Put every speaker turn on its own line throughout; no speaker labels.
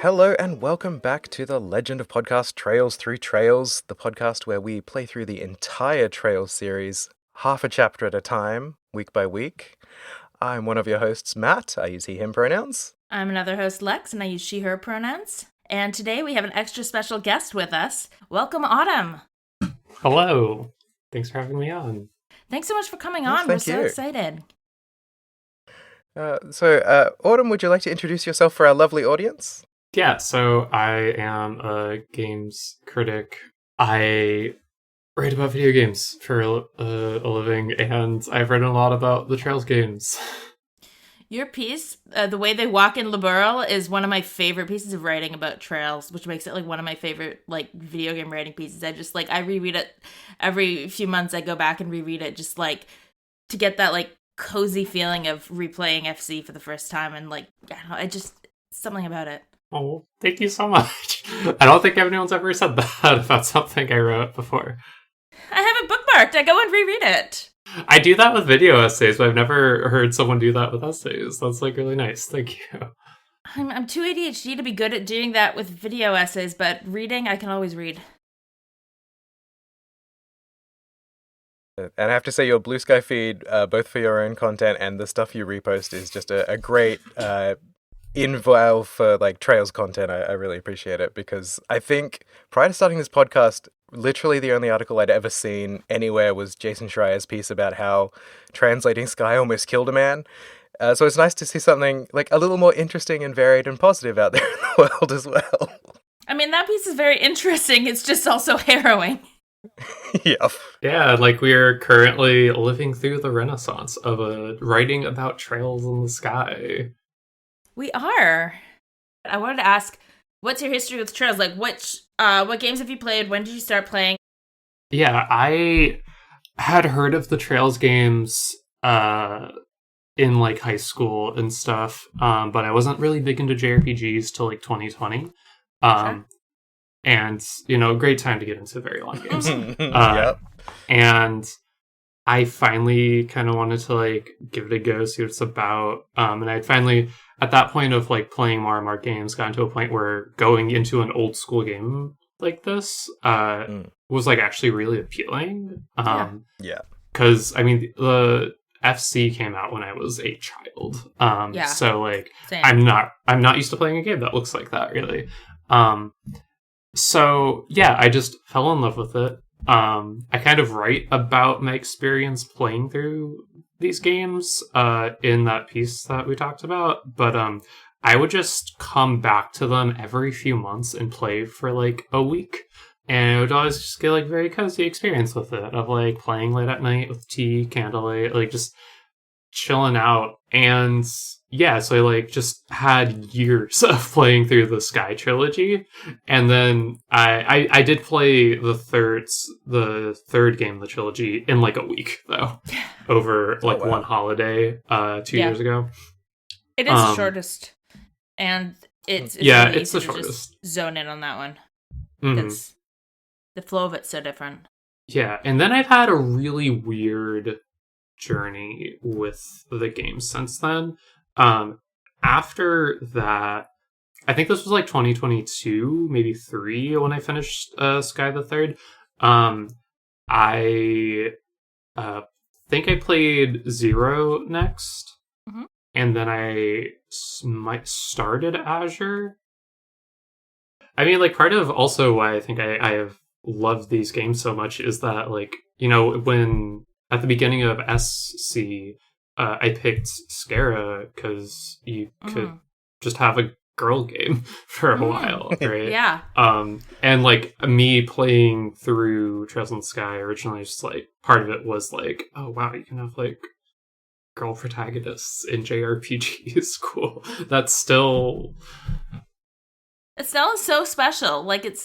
Hello and welcome back to the Legend of Podcast Trails Through Trails, the podcast where we play through the entire Trails series, half a chapter at a time, week by week. I'm one of your hosts, Matt. I use he, him pronouns.
I'm another host, Lex, and I use she, her pronouns. And today we have an extra special guest with us. Welcome, Autumn.
Hello. Thanks for having me on.
Thanks so much for coming on. We're so excited.
Autumn, would you like to introduce yourself for our lovely audience?
Yeah, so I am a games critic. I write about video games for a living, and I've written a lot about the Trails games.
Your piece, The Way They Walk in Liberl, is one of my favorite pieces of writing about Trails, which makes it like one of my favorite like video game writing pieces. I reread it every few months. I go back and reread it just like to get that like cozy feeling of replaying FC for the first time, and like I don't know, something about it.
Oh, thank you so much. I don't think anyone's ever said that about something I wrote before.
I have it bookmarked. I go and reread it.
I do that with video essays, but I've never heard someone do that with essays. That's like really nice. Thank you.
I'm too ADHD to be good at doing that with video essays, but reading, I can always read.
And I have to say, your Blue Sky feed, both for your own content and the stuff you repost, is just a great inval for like Trails content. I really appreciate it, because I think prior to starting this podcast, literally the only article I'd ever seen anywhere was Jason Schreier's piece about how translating Sky almost killed a man. So it's nice to see something like a little more interesting and varied and positive out there in the world as well.
I mean, that piece is very interesting. It's just also harrowing.
Yep.
Yeah, like we're currently living through the renaissance of writing about trails in the sky.
We are. I wanted to ask, what's your history with Trails? Like, what games have you played? When did you start playing?
Yeah, I had heard of the Trails games in like high school and stuff, but I wasn't really big into JRPGs till like 2020.
Sure.
And, a great time to get into very long games.
Yep.
And I finally kind of wanted to like give it a go, see what it's about. And I'd finally, at that point of like playing more and more games, gotten to a point where going into an old school game like this was like actually really appealing.
Yeah.
Because I mean, the FC came out when I was a child. So like
Same.
I'm not used to playing a game that looks like that really. So yeah, I just fell in love with it. I kind of write about my experience playing through these games in that piece that we talked about, but I would just come back to them every few months and play for like a week, and it would always just get like very cozy experience with it, of like playing late at night with tea, candlelight, like just chilling out. And yeah, so I like just had years of playing through the Sky trilogy, and then I did play the third game of the trilogy in like a week though, over like one holiday 2 years ago.
It is the shortest, and it's
yeah,
really
it's the
easy to
shortest.
just zone in on that one.
Mm-hmm.
The flow of it's so different.
Yeah, and then I've had a really weird journey with the game since then. After that, I think this was like 2022, maybe 3 when I finished Sky the Third. I think I played Zero next, and then I started Azure. I mean, like part of also why I think I have loved these games so much is that like, when at the beginning of SC, I picked Scara because you could just have a girl game for a while, right?
Yeah.
And like me playing through Trails in the Sky originally, just like part of it was like, oh wow, you can have like girl protagonists in JRPGs. Cool. That's still.
It still is so special. Like it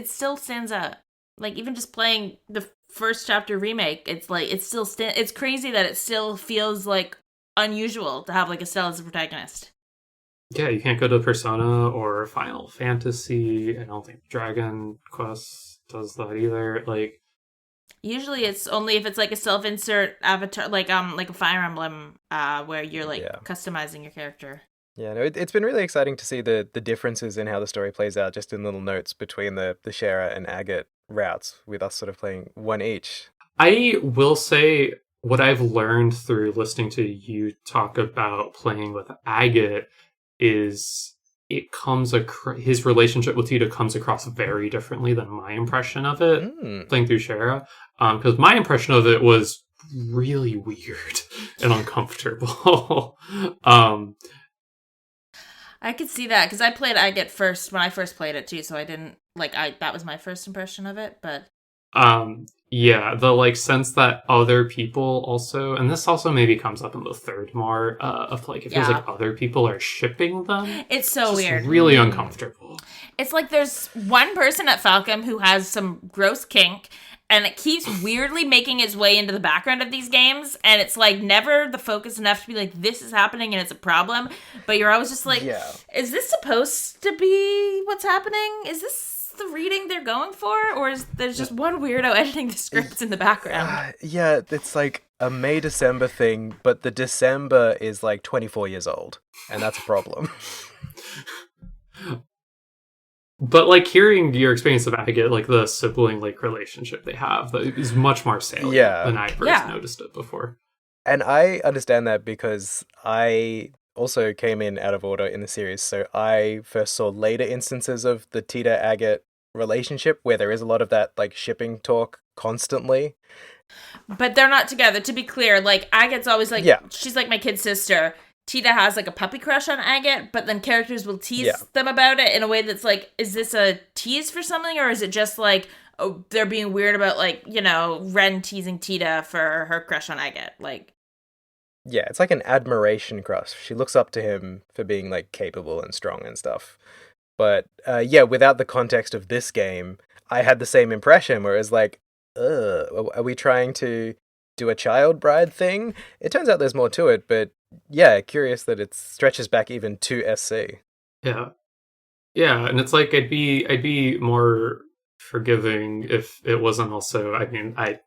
still stands out. Like even just playing the first chapter remake, it's like it's still it's crazy that it still feels like unusual to have like Estelle as a protagonist.
Yeah, you can't go to Persona or Final Fantasy. I don't think Dragon Quest does that either. Like
usually it's only if it's like a self-insert avatar, like a Fire Emblem, where you're like customizing your character.
Yeah, no, it's been really exciting to see the differences in how the story plays out, just in little notes between the Shara and Agate routes, with us sort of playing one each.
I will say what I've learned through listening to you talk about playing with Agate is his relationship with Tita comes across very differently than my impression of it playing through Shara. Because my impression of it was really weird and uncomfortable.
I could see that because I played Agate first when I first played it too, so I didn't that was my first impression of it. But
yeah, the like sense that other people also, and this also maybe comes up in the third more of like it feels like other people are shipping them.
It's so weird,
really uncomfortable.
It's like there's one person at Falcom who has some gross kink, and it keeps weirdly making its way into the background of these games, and it's like never the focus enough to be like, this is happening and it's a problem, but you're always just like, is this supposed to be what's happening? Is this the reading they're going for? Or is there's just one weirdo editing the scripts in the background?
Yeah, it's like a May-December thing, but the December is like 24 years old, and that's a problem.
But like hearing your experience of Agate, like the sibling like relationship they have, that is much more salient than I first noticed it before.
And I understand that because I also came in out of order in the series, so I first saw later instances of the Tita Agate relationship where there is a lot of that like shipping talk constantly.
But they're not together. To be clear, like Agate's always like she's like my kid sister. Tita has like a puppy crush on Agate, but then characters will tease them about it in a way that's like, is this a tease for something, or is it just like, oh, they're being weird about like, you know, Ren teasing Tita for her crush on Agate? Like,
yeah, it's like an admiration crush. She looks up to him for being like capable and strong and stuff. But without the context of this game, I had the same impression where it was like, are we trying to do a child bride thing? It turns out there's more to it, but yeah, curious that it stretches back even to SC.
Yeah, and it's like I'd be more forgiving if it wasn't also. I mean, I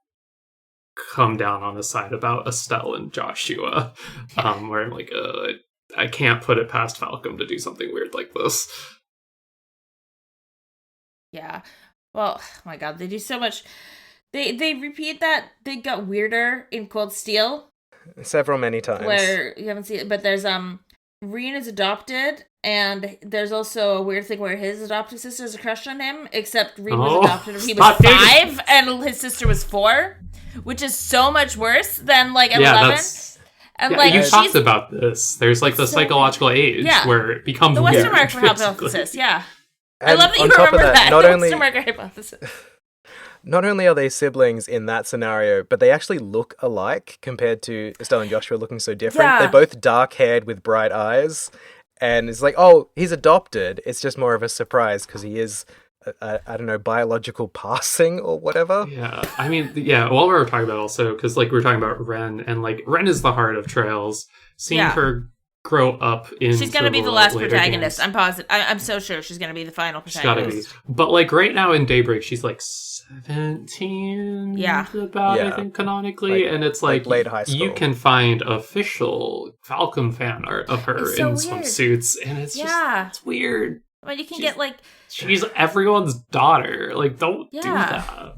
come down on the side about Estelle and Joshua, where I'm like, I can't put it past Falcom to do something weird like this.
Yeah, well, oh my god, they do so much. They repeat that they got weirder in Cold Steel.
Many times.
Where you haven't seen it, but there's Reen is adopted, and there's also a weird thing where his adopted sister has a crush on him, except Reen was adopted when he was 5 and his sister was 4, which is so much worse than like 11. And like
you talked about this. There's like the psychological age where it becomes
the
weird.
Western marker hypothesis,
And
I love that you remember that. The Western marker hypothesis.
Not only are they siblings in that scenario, but they actually look alike compared to Estelle and Joshua looking so different.
Yeah.
They're both dark-haired with bright eyes. And it's like, oh, he's adopted. It's just more of a surprise because he is, I don't know, biological passing or whatever.
Yeah, I mean, while we were talking about also, because like we were talking about Ren, and like Ren is the heart of Trails. Seeing her grow up into
she's gonna be the last
later
protagonist.
games.
I'm positive. I'm so sure she's gonna be the final protagonist.
She's gotta be. But like right now in Daybreak, she's like 17. I think canonically, and it's like
late high school.
You can find official Falcom fan art of her in swimsuits, and it's just it's weird.
Well, you can get like
she's everyone's daughter. Like, don't do that.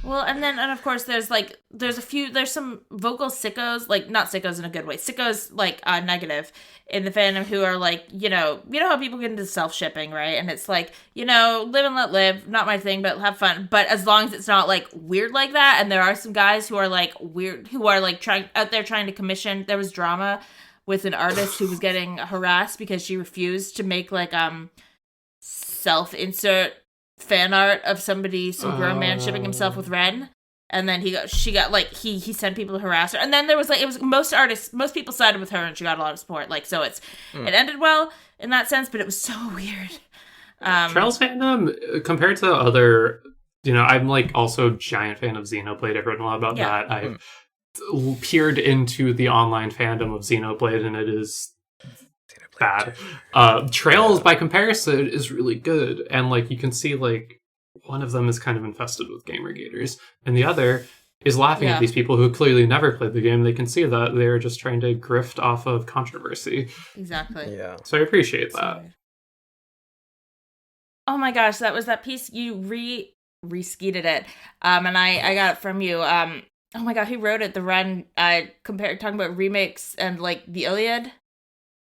Well, and of course there's some vocal sickos, like not sickos in a good way, sickos like negative in the fandom who are like, you know how people get into self-shipping, right? And it's like, live and let live, not my thing, but have fun. But as long as it's not like weird like that, and there are some guys who are like weird, who are like trying to commission. There was drama with an artist who was getting harassed because she refused to make like self-insert fan art of some grown man shipping himself with Ren, and then he sent people to harass her, and then there was like, it was most people sided with her, and she got a lot of support, like, so it ended well in that sense, but it was so weird.
Trails fandom compared to other, I'm like also a giant fan of Xenoblade. I've written a lot about that. I've peered into the online fandom of Xenoblade, and it is bad. Trails by comparison is really good, and like you can see like one of them is kind of infested with gamer gators, and the other is laughing
Yeah.
at these people who clearly never played the game. They can see that they're just trying to grift off of controversy.
Exactly.
Yeah.
So I appreciate that.
Oh my gosh, that was that piece you re-skeeted it. And I got it from you. Oh my god, who wrote it? The Run talking about remakes and like the Iliad?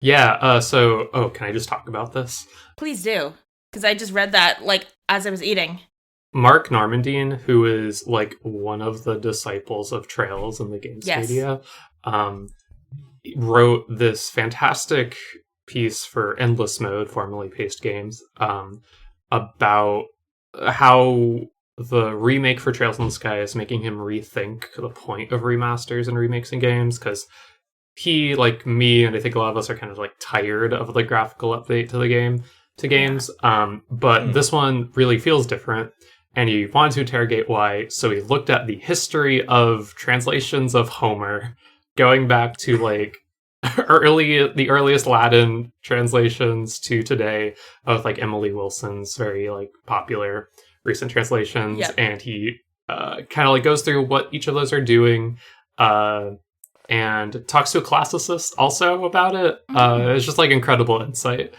Yeah, can I just talk about this?
Please do. Because I just read that like as I was eating.
Mark Normandine, who is like one of the disciples of Trails in the games
Yes.
media, wrote this fantastic piece for Endless Mode, formerly Paced Games, about how the remake for Trails in the Sky is making him rethink the point of remasters and remakes in games, because he, like me, and I think a lot of us are kind of like tired of the graphical update to games. But this one really feels different, and he wanted to interrogate why. So he looked at the history of translations of Homer, going back to like the earliest Latin translations to today, of like Emily Wilson's very like popular recent translations.
Yep.
And he kind of like goes through what each of those are doing, and talks to a classicist also about it. It's just like incredible insight.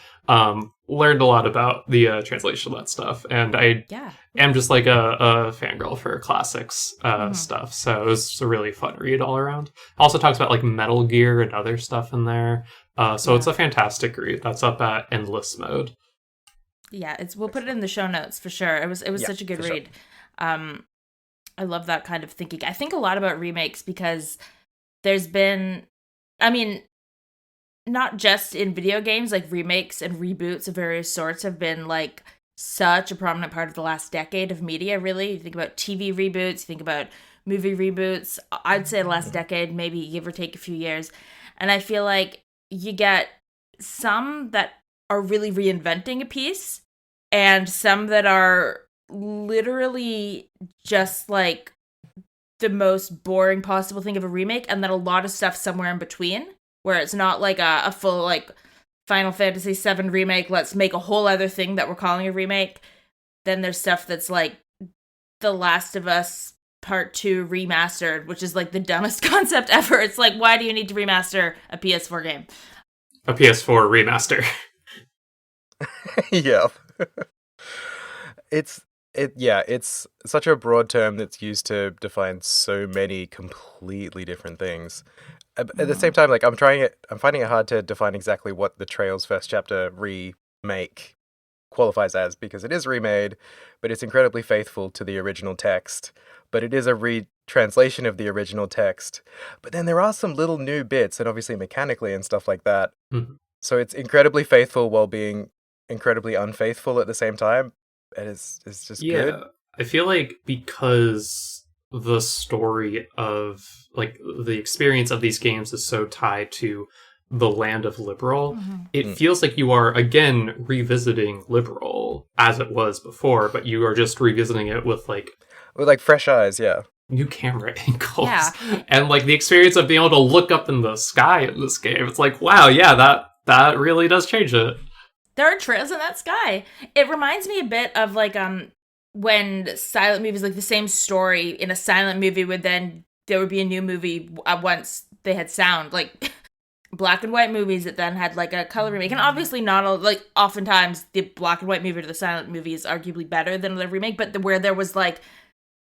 Learned a lot about the translation of that stuff, and I am just like a fangirl for classics stuff, so it was a really fun read all around. Also talks about like Metal Gear and other stuff in there, so it's a fantastic read. That's up at Endless Mode.
Yeah, we'll put it in the show notes for sure. It was such a good read. Sure. I love that kind of thinking. I think a lot about remakes because there's been, I mean, not just in video games, like remakes and reboots of various sorts have been like such a prominent part of the last decade of media, really. You think about TV reboots, you think about movie reboots, I'd say the last decade, maybe give or take a few years. And I feel like you get some that are really reinventing a piece and some that are literally just like the most boring possible thing of a remake, and then a lot of stuff somewhere in between where it's not like a full like Final Fantasy VII remake, let's make a whole other thing that we're calling a remake. Then there's stuff that's like The Last of Us Part 2 remastered, which is like the dumbest concept ever. It's like, why do you need to remaster a PS4 game?
A PS4 remaster.
Yeah. It's such a broad term that's used to define so many completely different things. At the same time, like I'm finding it hard to define exactly what the Trails First Chapter remake qualifies as, because it is remade, but it's incredibly faithful to the original text. But it is a retranslation of the original text. But then there are some little new bits, and obviously mechanically and stuff like that.
Mm-hmm.
So it's incredibly faithful while being incredibly unfaithful at the same time. And it's just good.
I feel like because the story of like the experience of these games is so tied to the land of Liberal, it feels like you are again revisiting Liberal as it was before, but you are just revisiting it with like
fresh eyes, yeah.
New camera angles. Yeah. And like the experience of being able to look up in the sky in this game. It's like, wow, yeah, that really does change it.
There are trails in that sky. It reminds me a bit of like when silent movies, like the same story in a silent movie there would be a new movie once they had sound, like black and white movies that then had like a color remake. And obviously not all, like oftentimes the black and white movie to the silent movie is arguably better than the remake, but where there was like,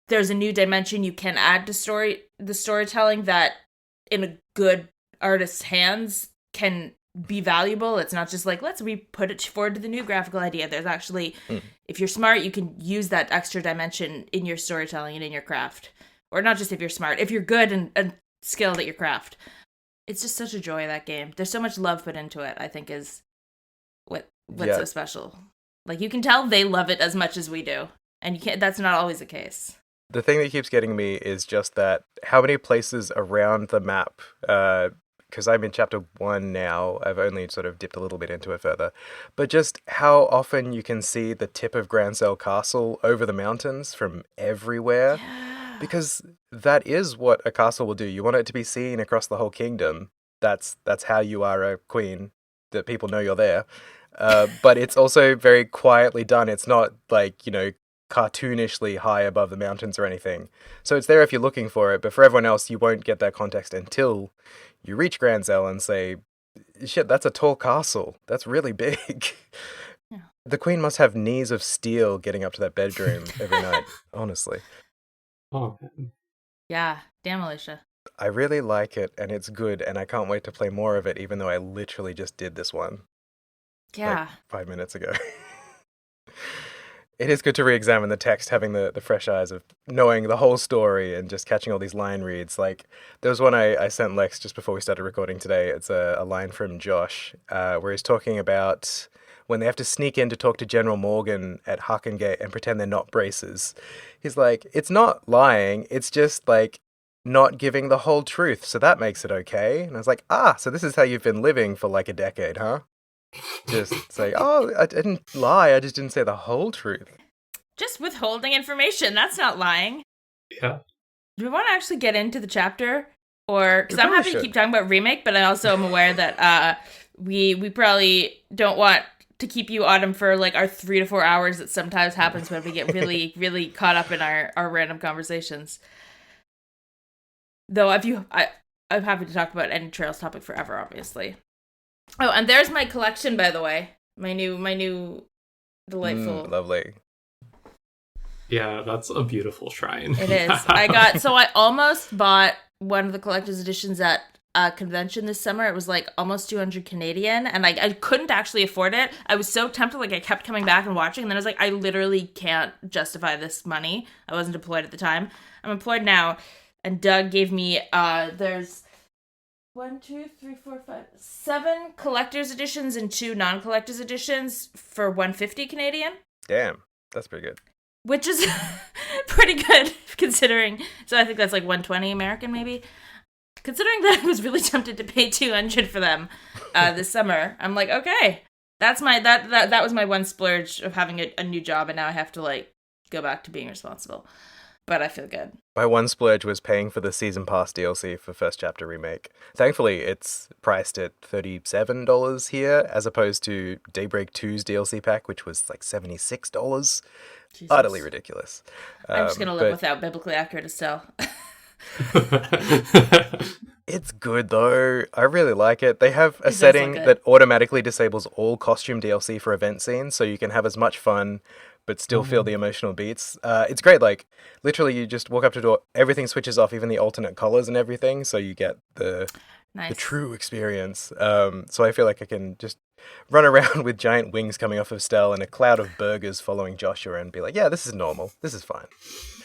there's a new dimension you can add to the storytelling that in a good artist's hands can be valuable. It's not just like, let's put it forward to the new graphical idea. There's actually, if you're smart, you can use that extra dimension in your storytelling and in your craft. Or not just if you're smart, if you're good and skilled at your craft. It's just such a joy, that game. There's so much love put into it, I think is what's so special. Like you can tell they love it as much as we do. And that's not always the case.
The thing that keeps getting me is just that how many places around the map, because I'm in chapter 1 now, I've only sort of dipped a little bit into it further, but just how often you can see the tip of Grancel Castle over the mountains from everywhere.
Yeah.
Because that is what a castle will do. You want it to be seen across the whole kingdom. That's how you are a queen, that people know you're there. But it's also very quietly done. It's not like, cartoonishly high above the mountains or anything. So it's there if you're looking for it, but for everyone else, you won't get that context until you reach Grancel and say, shit, that's a tall castle. That's really big.
Yeah.
The queen must have knees of steel getting up to that bedroom every night, honestly.
Oh, man.
Yeah, damn, Alicia.
I really like it, and it's good, and I can't wait to play more of it, even though I literally just did this one.
Yeah.
Like 5 minutes ago. It is good to re-examine the text, having the fresh eyes of knowing the whole story and just catching all these line reads. Like, there was one I sent Lex just before we started recording today. It's a line from Josh, where he's talking about when they have to sneak in to talk to General Morgan at Harbour Gate and pretend they're not bracers. He's like, it's not lying, it's just, like, not giving the whole truth, so that makes it okay. And I was like, so this is how you've been living for, like, a decade, huh? Just say, I didn't lie, I just didn't say the whole truth.
Just withholding information, that's not lying.
Yeah.
Do we want to actually get into the chapter? Or, because
We
I'm
probably
happy to
should.
keep talking about remake, but I also am aware that we probably don't want to keep you, Autumn, for like our 3 to 4 hours that sometimes happens when we get really, really caught up in our random conversations. Though I'm happy to talk about any Trails topic forever, obviously. Oh, and there's my collection, by the way. My new delightful.
Lovely.
Yeah, that's a beautiful shrine.
It is. I almost bought one of the collector's editions at a convention this summer. It was like almost 200 Canadian, and I couldn't actually afford it. I was so tempted, like I kept coming back and watching, and then I was like, I literally can't justify this money. I wasn't employed at the time. I'm employed now, and Doug gave me, there's 7 collector's editions and 2 non-collector's editions for 150 Canadian.
Damn, that's pretty good.
Which is pretty good, considering. So I think that's like 120 American, maybe. Considering that I was really tempted to pay 200 for them this summer, I'm like, okay, that's my that was my one splurge of having a new job, and now I have to like go back to being responsible. But I feel good.
My one splurge was paying for the Season Pass DLC for First Chapter Remake. Thankfully, it's priced at $37 here, as opposed to Daybreak 2's DLC pack, which was like $76.
Jesus.
Utterly ridiculous.
I'm just going to live without biblically accurate Estelle.
It's good, though. I really like it. They have a
It does
setting
look good.
that automatically disables all costume DLC for event scenes, so you can have as much fun but still feel the emotional beats. It's great. Like, literally, you just walk up to the door, everything switches off, even the alternate colors and everything, so you get the true experience. So I feel like I can just run around with giant wings coming off of Stell and a cloud of burgers following Joshua and be like, yeah, this is normal. This is fine.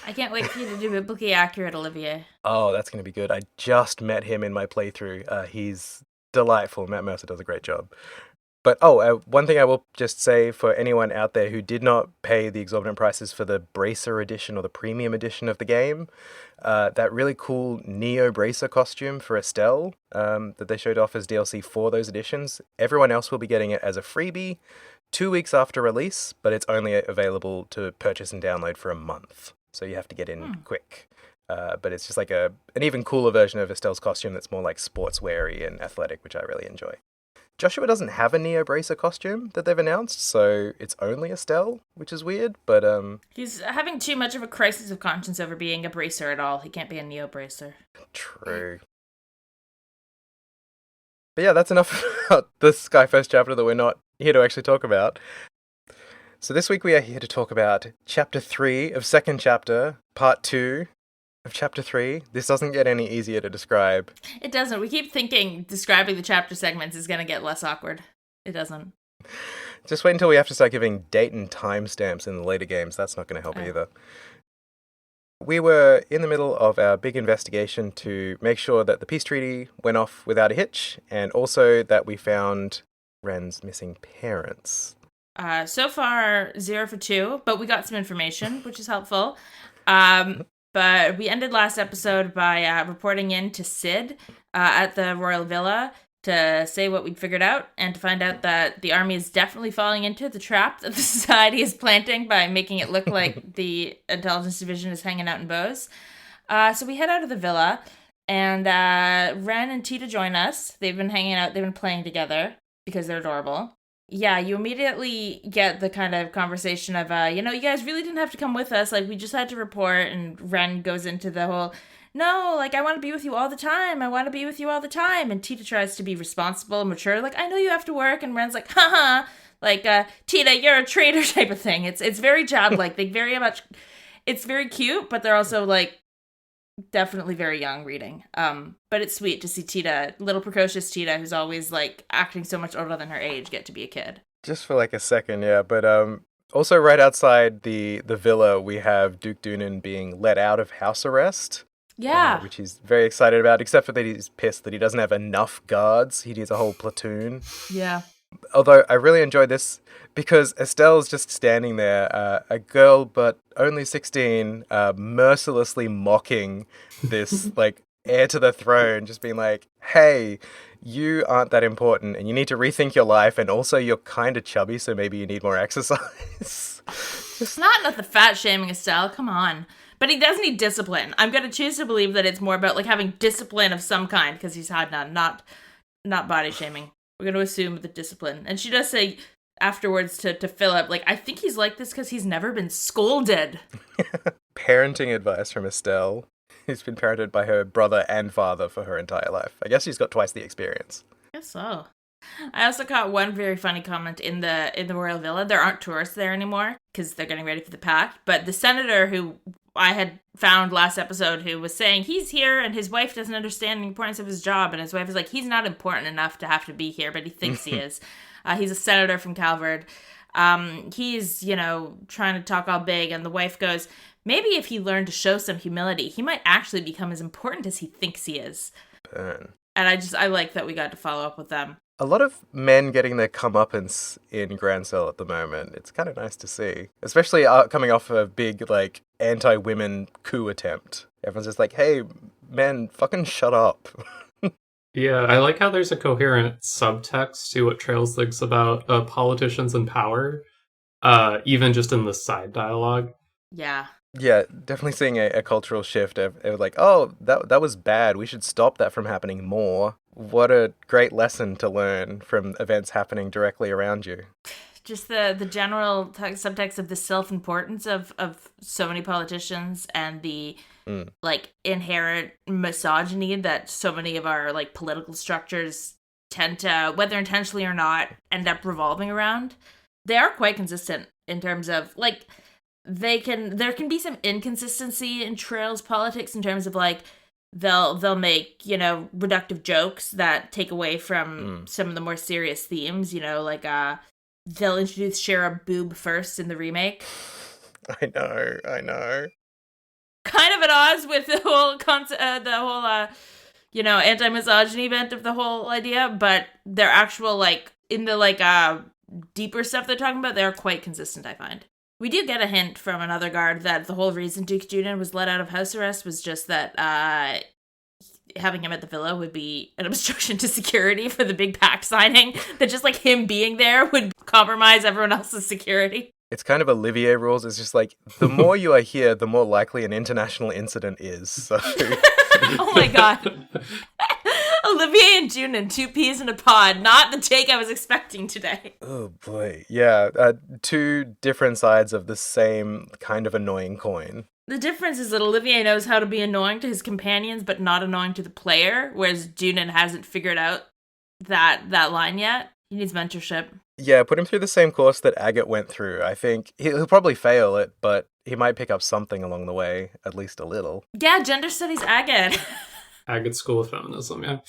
I can't wait for you to do biblically accurate, Olivier.
Oh, that's going to be good. I just met him in my playthrough. He's delightful. Matt Mercer does a great job. But, one thing I will just say for anyone out there who did not pay the exorbitant prices for the Bracer edition or the premium edition of the game, that really cool Neo Bracer costume for Estelle that they showed off as DLC for those editions, everyone else will be getting it as a freebie 2 weeks after release, but it's only available to purchase and download for a month. So you have to get in quick. But it's just like an even cooler version of Estelle's costume that's more like sportswear-y and athletic, which I really enjoy. Joshua doesn't have a Neo Bracer costume that they've announced, so it's only Estelle, which is weird, but
He's having too much of a crisis of conscience over being a bracer at all. He can't be a Neo Bracer.
True. But yeah, that's enough about the Sky First chapter that we're not here to actually talk about. So this week we are here to talk about Chapter 3 of Second Chapter, Part 2 of Chapter 3. This doesn't get any easier to describe.
It doesn't. We keep thinking describing the chapter segments is going to get less awkward. It doesn't.
Just wait until we have to start giving date and timestamps in the later games. That's not going to help either. We were in the middle of our big investigation to make sure that the peace treaty went off without a hitch, and also that we found Ren's missing parents.
So far, 0 for 2, but we got some information, which is helpful. But we ended last episode by reporting in to Sid at the Royal Villa to say what we'd figured out and to find out that the army is definitely falling into the trap that the society is planting by making it look like the intelligence division is hanging out in bows. So we head out of the villa, and Ren and Tita join us. They've been hanging out. They've been playing together because they're adorable. yeah, you immediately get the kind of conversation of, you guys really didn't have to come with us. Like, we just had to report. And Ren goes into the whole, no, like, I want to be with you all the time. I want to be with you all the time. And Tita tries to be responsible and mature. Like, I know you have to work. And Ren's like, haha. Like, Tita, you're a traitor type of thing. It's very childlike. They very much, it's very cute, but they're also, like, definitely very young reading. But it's sweet to see Tita, little precocious Tita, who's always like acting so much older than her age, get to be a kid.
Just for like a second, yeah. But also right outside the villa, we have Duke Doonan being let out of house arrest.
Yeah.
Which he's very excited about, except for that he's pissed that he doesn't have enough guards. He needs a whole platoon.
Yeah.
Although I really enjoyed this because Estelle's just standing there, a girl but only 16, mercilessly mocking this like heir to the throne, just being like, hey, you aren't that important and you need to rethink your life, and also you're kind of chubby, so maybe you need more exercise.
It's not the fat shaming Estelle, come on. But he does need discipline. I'm going to choose to believe that it's more about like having discipline of some kind, because he's had none, not body shaming. We're going to assume the discipline. And she does say afterwards to Philip, like, I think he's like this because he's never been scolded.
Parenting advice from Estelle, who's been parented by her brother and father for her entire life. I guess she's got twice the experience.
I guess so. I also caught one very funny comment in the royal villa. There aren't tourists there anymore because they're getting ready for the pact. But the senator who I had found last episode, who was saying he's here and his wife doesn't understand the importance of his job, and his wife is like, he's not important enough to have to be here, but he thinks he is. He's a senator from Calvard. He's, trying to talk all big, and the wife goes, maybe if he learned to show some humility, he might actually become as important as he thinks he is.
Burn.
And I like that we got to follow up with them.
A lot of men getting their comeuppance in Grancel at the moment. It's kind of nice to see. Especially coming off a big, like, anti-women coup attempt. Everyone's just like, hey, men, fucking shut up.
Yeah, I like how there's a coherent subtext to what Trails thinks about politicians and power, even just in the side dialogue.
Yeah.
Yeah, definitely seeing a cultural shift. It was like, oh, that was bad. We should stop that from happening more. What a great lesson to learn from events happening directly around you.
Just the general subtext of the self-importance of so many politicians, and the like inherent misogyny that so many of our like political structures tend to, whether intentionally or not, end up revolving around. They are quite consistent in terms of like there can be some inconsistency in Trails politics in terms of like they'll make, reductive jokes that take away from some of the more serious themes, like they'll introduce Shara Boob first in the remake.
I know. Kind
of at odds with the whole anti-misogyny bent of the whole idea, but their actual like in the deeper stuff they're talking about, they're quite consistent, I find. We do get a hint from another guard that the whole reason Duke Doonan was let out of house arrest was just that having him at the villa would be an obstruction to security for the big pact signing, that just like him being there would compromise everyone else's security.
It's kind of Olivier rules. It's just like, the more you are here, the more likely an international incident is. So.
Oh my god. Olivier and Doonan, 2 peas in a pod. Not the take I was expecting today.
Oh boy. Yeah, 2 different sides of the same kind of annoying coin.
The difference is that Olivier knows how to be annoying to his companions, but not annoying to the player, whereas Doonan hasn't figured out that line yet. He needs mentorship.
Yeah, put him through the same course that Agate went through. I think he'll probably fail it, but he might pick up something along the way, at least a little.
Yeah, gender studies Agate.
Agate School of Feminism, yeah.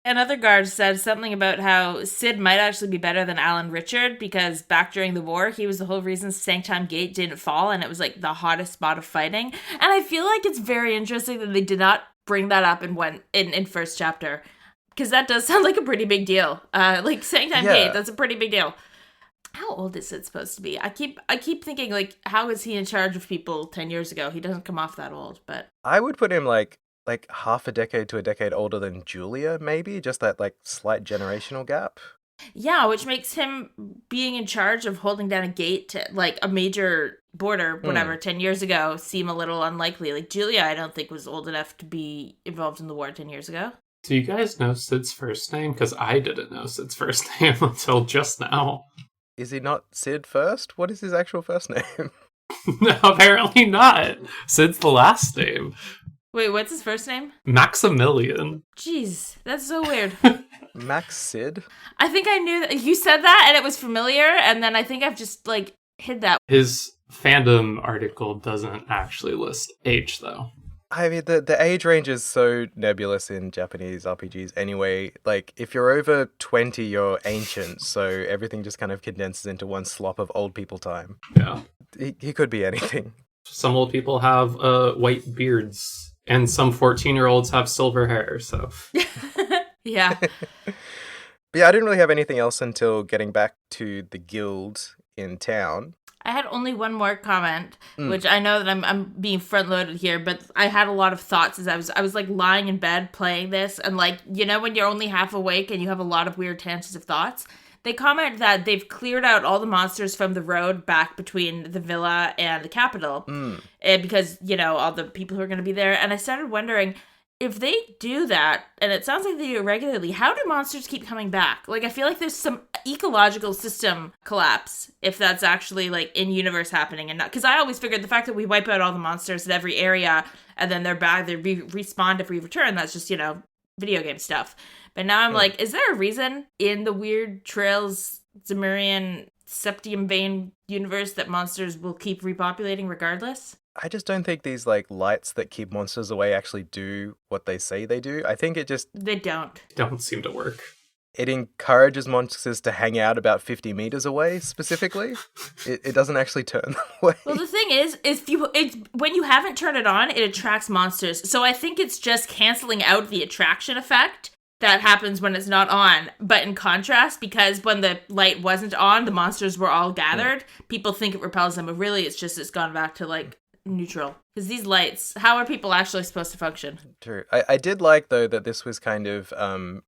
Another guard said something about how Sid might actually be better than Alan Richard, because back during the war, he was the whole reason Sanctum Gate didn't fall, and it was like the hottest spot of fighting. And I feel like it's very interesting that they did not bring that up in first chapter, because that does sound like a pretty big deal. Like Sanctum Gate, that's a pretty big deal. How old is Sid supposed to be? I keep thinking, like, how is he in charge of people 10 years ago? He doesn't come off that old, but
I would put him like half a decade to a decade older than Julia, maybe, just that like slight generational gap.
Yeah, which makes him being in charge of holding down a gate to like a major border, whatever, 10 years ago seem a little unlikely. Like Julia, I don't think was old enough to be involved in the war 10 years ago.
Do you guys know Sid's first name? Because I didn't know Sid's first name until just now.
Is he not Sid first? What is his actual first name?
No, apparently not. Sid's the last name.
Wait, what's his first name?
Maximilian.
Jeez, that's so weird.
Max Sid?
I think I knew that you said that and it was familiar, and then I think I've just, like, hid that.
His fandom article doesn't actually list age, though.
I mean, the age range is so nebulous in Japanese RPGs anyway. Like, if you're over 20, you're ancient, so everything just kind of condenses into one slop of old people time.
Yeah.
He could be anything.
Some old people have white beards, and some 14-year-olds have silver hair, so...
Yeah.
But yeah, I didn't really have anything else until getting back to the guild in town.
I had only one more comment, which I know that I'm being front loaded here, but I had a lot of thoughts as I was like lying in bed playing this, and like, you know, when you're only half awake and you have a lot of weird tangents of thoughts. They comment that they've cleared out all the monsters from the road back between the villa and the capital, and because, you know, all the people who are going to be there. And I started wondering, if they do that, and it sounds like they do it regularly, how do monsters keep coming back? Like, I feel like there's some ecological system collapse if that's actually, like, in-universe happening. And not, because I always figured the fact that we wipe out all the monsters in every area, and then they're back, they respawn if we return, that's just, you know, video game stuff. But now I'm like, is there a reason in the weird Trails, Zemurian, Septium Vein universe that monsters will keep repopulating regardless?
I just don't think these, like, lights that keep monsters away actually do what they say they do. I think it just...
They don't.
Don't seem to work.
It encourages monsters to hang out about 50 meters away, specifically. It doesn't actually turn them away.
Well, the thing is when you haven't turned it on, it attracts monsters. So I think it's just canceling out the attraction effect that happens when it's not on. But in contrast, because when the light wasn't on, the monsters were all gathered, people think it repels them, but really it's gone back to, like, neutral. Because these lights, how are people actually supposed to function?
True. I did like, though, that this was kind of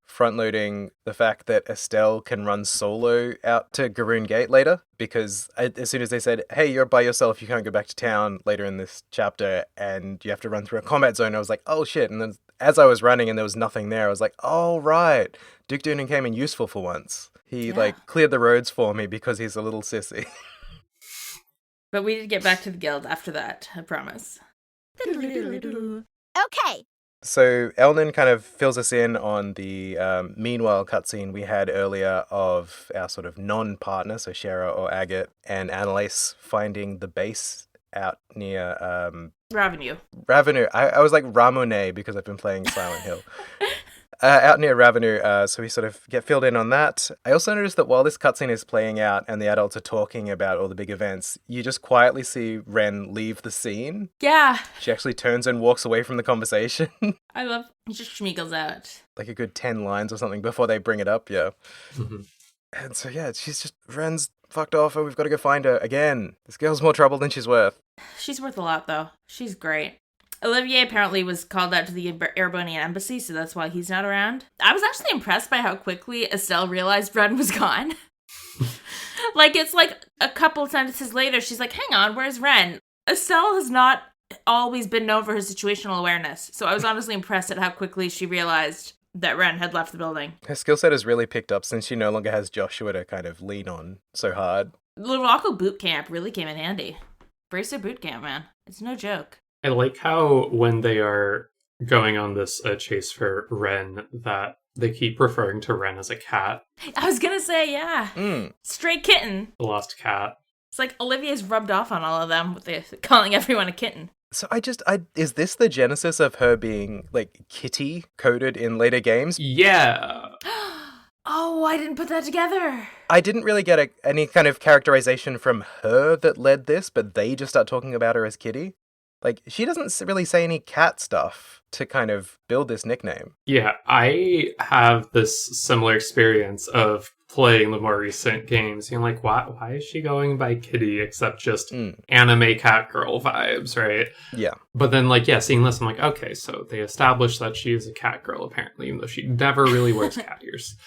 front-loading the fact that Estelle can run solo out to Gurune Gate later, because as soon as they said, hey, you're by yourself, you can't go back to town later in this chapter, and you have to run through a combat zone, I was like, oh shit. And then as I was running and there was nothing there, I was like, oh right, Duke Doonan came in useful for once. He like cleared the roads for me because he's a little sissy.
But we did get back to the guild after that, I promise.
Okay.
So Elnan kind of fills us in on the meanwhile cutscene we had earlier of our sort of non-partner, so Shara or Agate, and Annalise finding the base out near...
Ravenue.
I was like Ramone because I've been playing Silent Hill. Out near Ravenue, so we sort of get filled in on that. I also noticed that while this cutscene is playing out and the adults are talking about all the big events, you just quietly see Ren leave the scene.
Yeah.
She actually turns and walks away from the conversation.
I love, he just schmeagles out.
Like a good 10 lines or something before they bring it up, yeah.
Mm-hmm.
And so, yeah, she's just, Ren's fucked off and we've got to go find her again. This girl's more trouble than she's worth.
She's worth a lot, though. She's great. Olivier apparently was called out to the Erebonian embassy, so that's why he's not around. I was actually impressed by how quickly Estelle realized Ren was gone. Like, it's like a couple sentences later, she's like, hang on, where's Ren? Estelle has not always been known for her situational awareness, so I was honestly impressed at how quickly she realized that Ren had left the building.
Her skill set has really picked up since she no longer has Joshua to kind of lean on so hard.
Luraco boot camp really came in handy. Bracer boot camp, man. It's no joke.
I like how when they are going on this chase for Ren, that they keep referring to Ren as a cat.
I was gonna say, yeah. Stray kitten.
The lost cat.
It's like Olivier's rubbed off on all of them with calling everyone a kitten.
So is this the genesis of her being, like, kitty coded in later games?
Yeah.
Oh, I didn't put that together.
I didn't really get any kind of characterization from her that led this, but they just start talking about her as Kitty. Like, she doesn't really say any cat stuff to kind of build this nickname.
Yeah, I have this similar experience of playing the more recent games. You're like, why is she going by Kitty except just anime cat girl vibes, right?
Yeah.
But then, like, yeah, seeing this, I'm like, okay, so they established that she is a cat girl, apparently, even though she never really wears cat ears.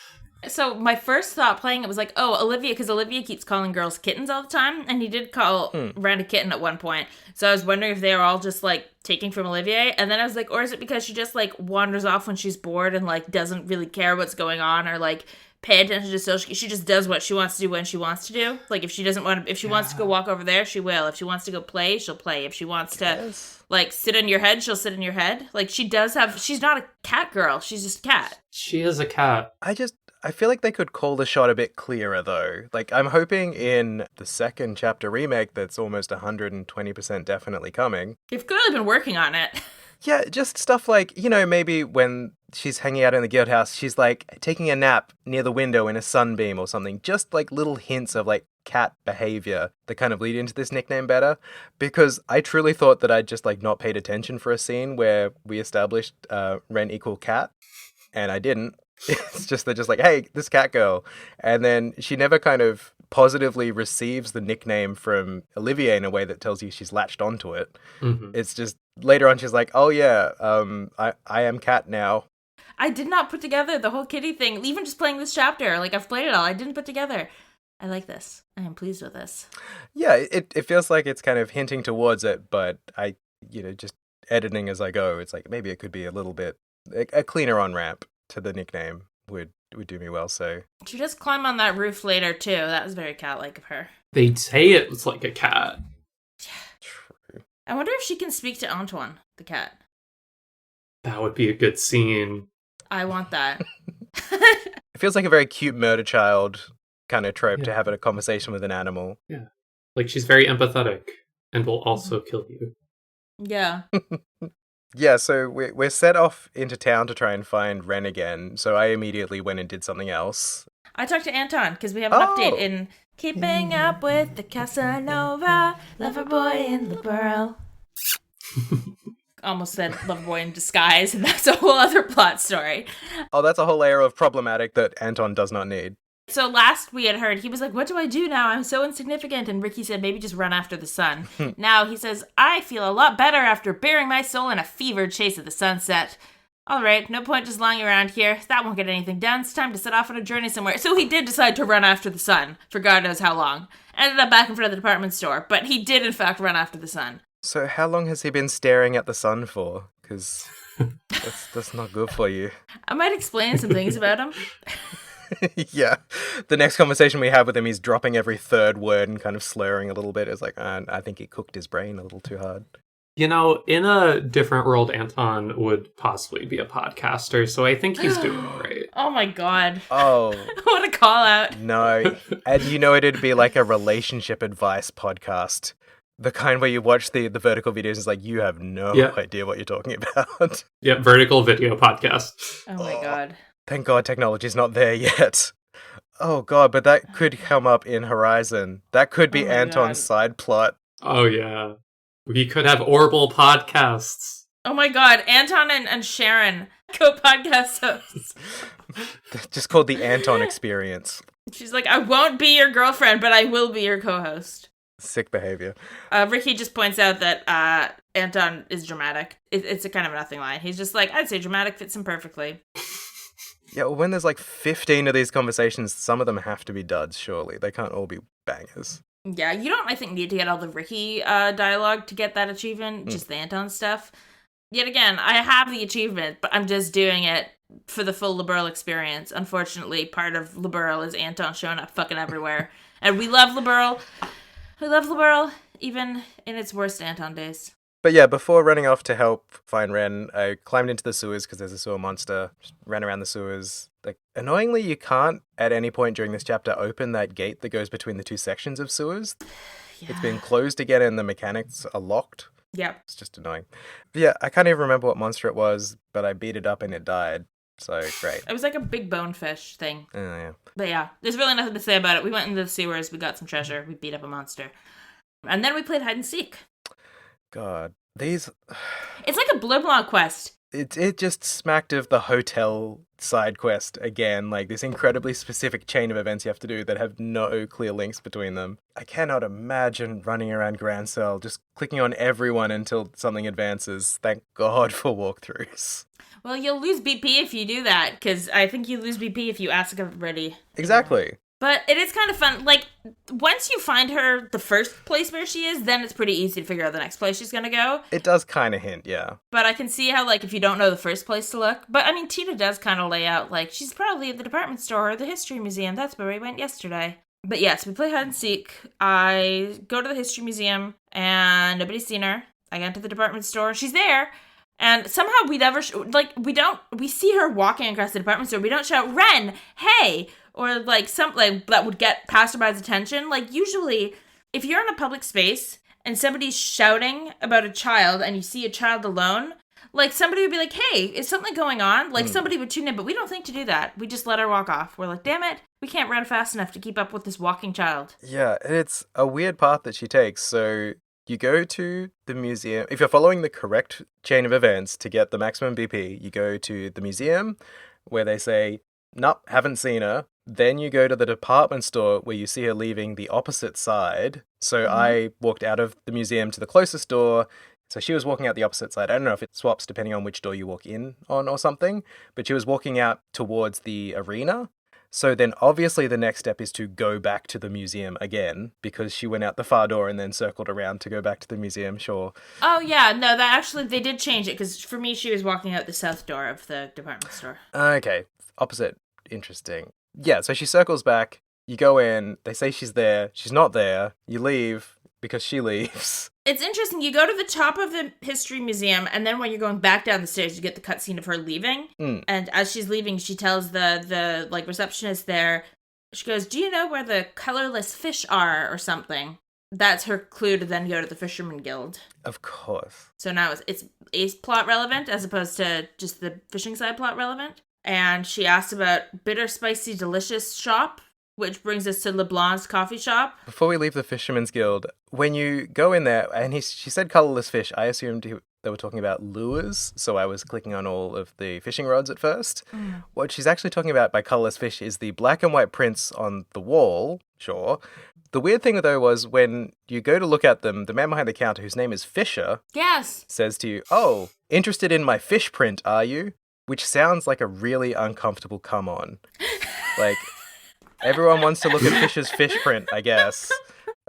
So my first thought playing it was like, oh, Olivia, because Olivia keeps calling girls kittens all the time, and he did call Ren a kitten at one point. So I was wondering if they were all just like taking from Olivia, and then I was like, or is it because she just like wanders off when she's bored and like doesn't really care what's going on or like pay attention to social. She just does what she wants to do when she wants to do. Like if she doesn't want to, if she wants to go walk over there, she will. If she wants to go play, she'll play. If she wants to like sit in your head, she'll sit in your head. Like she does have. She's not a cat girl. She's just a cat.
She is a cat.
I feel like they could call the shot a bit clearer, though. Like, I'm hoping in the second chapter remake that's almost 120% definitely coming.
You've clearly been working on it.
Yeah, just stuff like, you know, maybe when she's hanging out in the guild house, she's, like, taking a nap near the window in a sunbeam or something. Just, like, little hints of, like, cat behavior that kind of lead into this nickname better. Because I truly thought that I'd just, like, not paid attention for a scene where we established Ren equal cat, and I didn't. It's just, they're just like, hey, this cat girl. And then she never kind of positively receives the nickname from Olivier in a way that tells you she's latched onto it. Mm-hmm. It's just, later on she's like, oh yeah, I am cat now.
I did not put together the whole kitty thing, even just playing this chapter. Like, I've played it all. I didn't put together. I like this. I am pleased with this.
Yeah, it feels like it's kind of hinting towards it, but I, you know, just editing as I go, it's like, maybe it could be a little bit, a cleaner on-ramp to the nickname would do me well. So
she does climb on that roof later too. That was very cat-like of her.
They say it was like a cat.
True.
I wonder if she can speak to Antoine, the cat.
That would be a good scene.
I want that.
It feels like a very cute murder child kind of trope to have a conversation with an animal.
Yeah, like she's very empathetic and will also kill you.
Yeah.
Yeah, so we're set off into town to try and find Ren again, so I immediately went and did something else.
I talked to Anton, because we have an update in Keeping Up with the Casanova, Loverboy in the Burl. Almost said Loverboy in disguise, and that's a whole other plot story.
Oh, that's a whole layer of problematic that Anton does not need.
So last we had heard, he was like, what do I do now? I'm so insignificant. And Ricky said, maybe just run after the sun. Now he says, I feel a lot better after bearing my soul in a fevered chase of the sunset. All right, no point just lying around here. That won't get anything done. It's time to set off on a journey somewhere. So he did decide to run after the sun for God knows how long. Ended up back in front of the department store, but he did in fact run after the sun.
So how long has he been staring at the sun for? Because that's not good for you.
I might explain some things about him.
Yeah. The next conversation we have with him, he's dropping every third word and kind of slurring a little bit. It's like, I think he cooked his brain a little too hard.
You know, in a different world, Anton would possibly be a podcaster, so I think he's doing all right.
Oh my God.
Oh.
What a call out.
No. And you know it'd be like a relationship advice podcast. The kind where you watch the vertical videos, it's like, you have no idea what you're talking about.
Yeah, vertical video podcast.
Oh my God.
Thank God technology's not there yet. Oh God, but that could come up in Horizon. That could be Anton's side plot.
Oh yeah. We could have Orbital podcasts.
Oh my God, Anton and Sharon, co-podcast hosts.
Just called the Anton Experience.
She's like, I won't be your girlfriend, but I will be your co-host.
Sick behavior.
Ricky just points out that Anton is dramatic. It's a kind of a nothing line. He's just like, I'd say dramatic fits him perfectly.
Yeah, well, when there's like 15 of these conversations, some of them have to be duds, surely. They can't all be bangers.
Yeah, you don't, I think, need to get all the Ricky dialogue to get that achievement, just the Anton stuff. Yet again, I have the achievement, but I'm just doing it for the full LeBurl experience. Unfortunately, part of LeBurl is Anton showing up fucking everywhere. And we love LeBurl. We love LeBurl, even in its worst Anton days.
But yeah, before running off to help find Ren, I climbed into the sewers because there's a sewer monster. Just ran around the sewers. Like, annoyingly, you can't, at any point during this chapter, open that gate that goes between the two sections of sewers. Yeah. It's been closed again and the mechanics are locked.
Yeah.
It's just annoying. But yeah, I can't even remember what monster it was, but I beat it up and it died. So, great.
It was like a big bonefish thing.
Oh, yeah.
But yeah, there's really nothing to say about it. We went into the sewers, we got some treasure, we beat up a monster. And then we played hide and seek.
God, these...
It's like a Bleu Blanc quest.
It just smacked of the hotel side quest again, like this incredibly specific chain of events you have to do that have no clear links between them. I cannot imagine running around Grancel just clicking on everyone until something advances. Thank God for walkthroughs.
Well, you'll lose BP if you do that, because I think you lose BP if you ask everybody.
Exactly.
But it is kind of fun. Like, once you find her the first place where she is, then it's pretty easy to figure out the next place she's gonna go.
It does kind of hint, yeah.
But I can see how, like, if you don't know the first place to look. But, I mean, Tina does kind of lay out, like, she's probably at the department store or the history museum. That's where we went yesterday. But, yes, we play hide and seek. I go to the history museum, and nobody's seen her. I get to the department store. She's there. And somehow we never, we see her walking across the department store. We don't shout, Ren, hey! Or, like, something that would get passerby's attention. Like, usually, if you're in a public space and somebody's shouting about a child and you see a child alone, like, somebody would be like, hey, is something going on? Like, somebody would tune in, but we don't think to do that. We just let her walk off. We're like, damn it, we can't run fast enough to keep up with this walking child.
Yeah, and it's a weird path that she takes. So you go to the museum. If you're following the correct chain of events to get the maximum BP, you go to the museum where they say, nope, haven't seen her. Then you go to the department store where you see her leaving the opposite side. So I walked out of the museum to the closest door. So she was walking out the opposite side. I don't know if it swaps depending on which door you walk in on or something, but she was walking out towards the arena. So then obviously the next step is to go back to the museum again because she went out the far door and then circled around to go back to the museum, sure.
Oh, yeah. No, that actually, they did change it because for me, she was walking out the south door of the department store.
Okay. Opposite. Interesting. Yeah, so she circles back. You go in. They say she's there. She's not there. You leave because she leaves.
It's interesting. You go to the top of the history museum, and then when you're going back down the stairs, you get the cutscene of her leaving. And as she's leaving, she tells the like receptionist there, she goes, do you know where the colorless fish are or something? That's her clue to then go to the Fisherman Guild.
Of course.
So now it's plot relevant as opposed to just the fishing side plot relevant. And she asked about Bitter Spicy Delicious shop, which brings us to LeBlanc's coffee shop.
Before we leave the Fisherman's Guild, when you go in there, and she said colorless fish, I assumed they were talking about lures, so I was clicking on all of the fishing rods at first. What she's actually talking about by colorless fish is the black and white prints on the wall, sure. The weird thing, though, was when you go to look at them, the man behind the counter, whose name is Fisher, says to you, oh, interested in my fish print, are you? Which sounds like a really uncomfortable come on. Like, everyone wants to look at Fisher's fish print, I guess.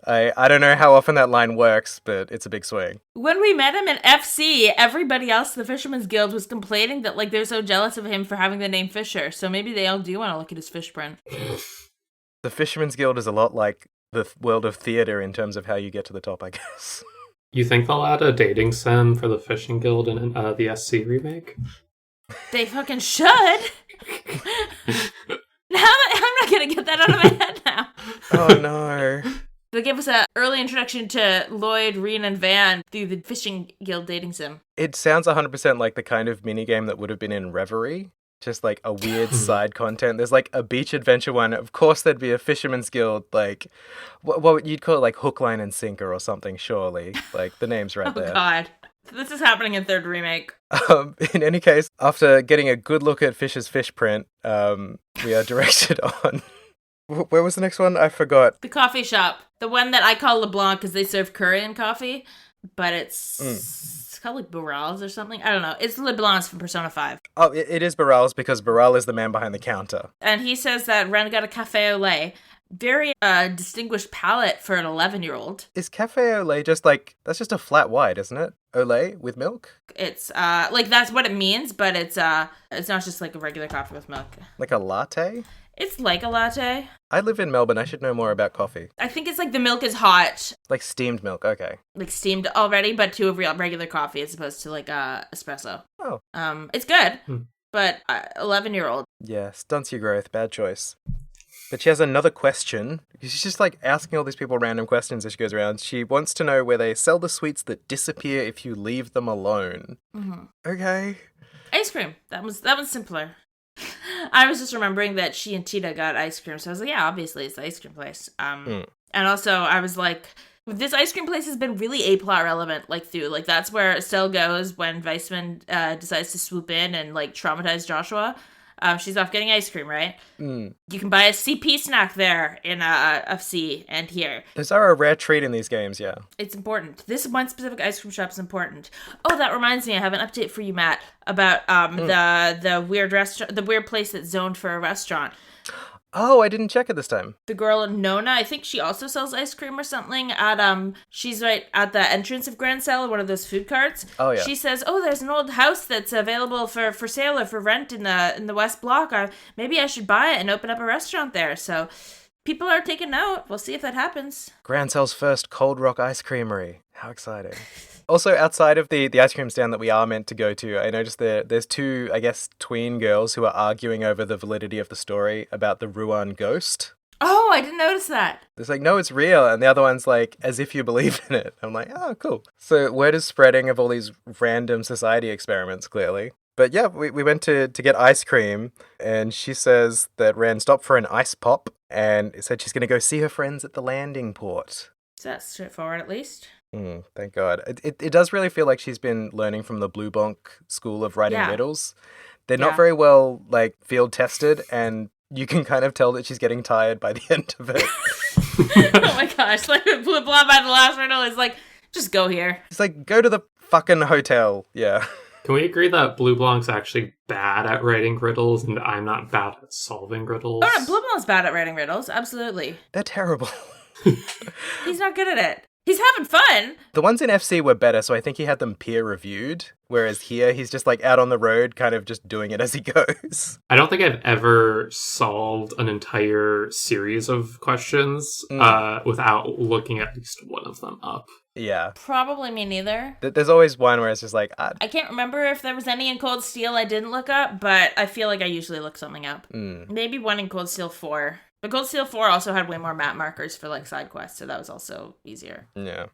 I don't know how often that line works, but it's a big swing.
When we met him in FC, everybody else in the Fisherman's Guild was complaining that, like, they're so jealous of him for having the name Fisher, so maybe they all do want to look at his fish print.
The Fisherman's Guild is a lot like the world of theatre in terms of how you get to the top, I guess.
You think they'll add a dating sim for the Fishing Guild in the SC remake?
They fucking should. Now I'm not gonna get that out of my head now.
Oh no.
They'll give us an early introduction to Lloyd, Reen, and Van through the Fishing Guild dating sim.
It sounds 100% like the kind of minigame that would have been in Reverie. Just like a weird side content. There's like a beach adventure one. Of course there'd be a Fisherman's Guild, like, what you'd call it, like Hook, Line, and Sinker or something, surely. Like, the name's right there.
Oh god. This is happening in third remake.
In any case, after getting a good look at Fisher's fish print, we are directed on... Where was the next one? I forgot.
The coffee shop. The one that I call LeBlanc because they serve curry and coffee, but it's called like Barral's or something. I don't know. It's LeBlanc's from Persona 5.
Oh, it is Barral's because Barral is the man behind the counter.
And he says that Ren got a cafe au lait. Very distinguished palate for an 11-year-old.
Is cafe au lait just like, that's just a flat white, isn't it? Au lait with milk?
It's, like, that's what it means, but it's not just like a regular coffee with milk.
Like a latte?
It's like a latte.
I live in Melbourne. I should know more about coffee.
I think it's like the milk is hot.
Like steamed milk, okay.
Like steamed already, but to a regular coffee as opposed to like espresso.
Oh.
It's good, but 11-year-old.
Yeah, stunts your growth. Bad choice. But she has another question. She's just like asking all these people random questions as she goes around. She wants to know where they sell the sweets that disappear if you leave them alone. Okay.
Ice cream. That one's simpler. I was just remembering that she and Tita got ice cream, so I was like, yeah, obviously it's the ice cream place. And also I was like, This ice cream place has been really A-plot relevant, like, through. Like, that's where Estelle goes when Weissman decides to swoop in and, like, traumatize Joshua. She's off getting ice cream, right?
Mm.
You can buy a CP snack there in FC and here.
Those are a rare treat in these games, yeah.
It's important. This one specific ice cream shop is important. Oh, that reminds me, I have an update for you, Matt, about the weird restaurant, the weird place that's zoned for a restaurant.
Oh, I didn't check it this time.
The girl Nona, I think she also sells ice cream or something at she's right at the entrance of Grancel, one of those food carts.
Oh yeah.
She says, "Oh, there's an old house that's available for sale or for rent in the West Block. Maybe I should buy it and open up a restaurant there." So people are taking note. We'll see if that happens.
Grancel's first Cold Rock ice creamery. How exciting. Also, outside of the ice cream stand that we are meant to go to, I noticed there's two, I guess, tween girls who are arguing over the validity of the story about the Ruan ghost.
Oh, I didn't notice that.
It's like, no, it's real. And the other one's like, as if you believe in it. I'm like, oh, cool. So word is spreading of all these random society experiments, clearly. But yeah, we went to get ice cream, and she says that Rand stopped for an ice pop and said she's going to go see her friends at the landing port.
So that's straightforward, at least.
Thank God. It does really feel like she's been learning from the Blue Bonk school of writing riddles. They're not very well, like, field tested, and you can kind of tell that she's getting tired by the end of it.
Oh my gosh, like Blue Blonde by the last riddle is like, just go here.
It's like, go to the fucking hotel. Yeah.
Can we agree that Blue Blanc's actually bad at writing riddles and I'm not bad at solving riddles?
Oh no, Blue Blanc's bad at writing riddles, absolutely.
They're terrible.
He's not good at it. He's having fun.
The ones in FC were better, so I think he had them peer-reviewed, whereas here he's just like out on the road, kind of just doing it as he goes.
I don't think I've ever solved an entire series of questions without looking at least one of them up.
Yeah.
Probably me neither.
There's always one where it's just like...
I can't remember if there was any in Cold Steel I didn't look up, but I feel like I usually look something up. Maybe one in Cold Steel 4. But Cold Steel 4 also had way more map markers for, like, side quests, so that was also easier.
Yeah.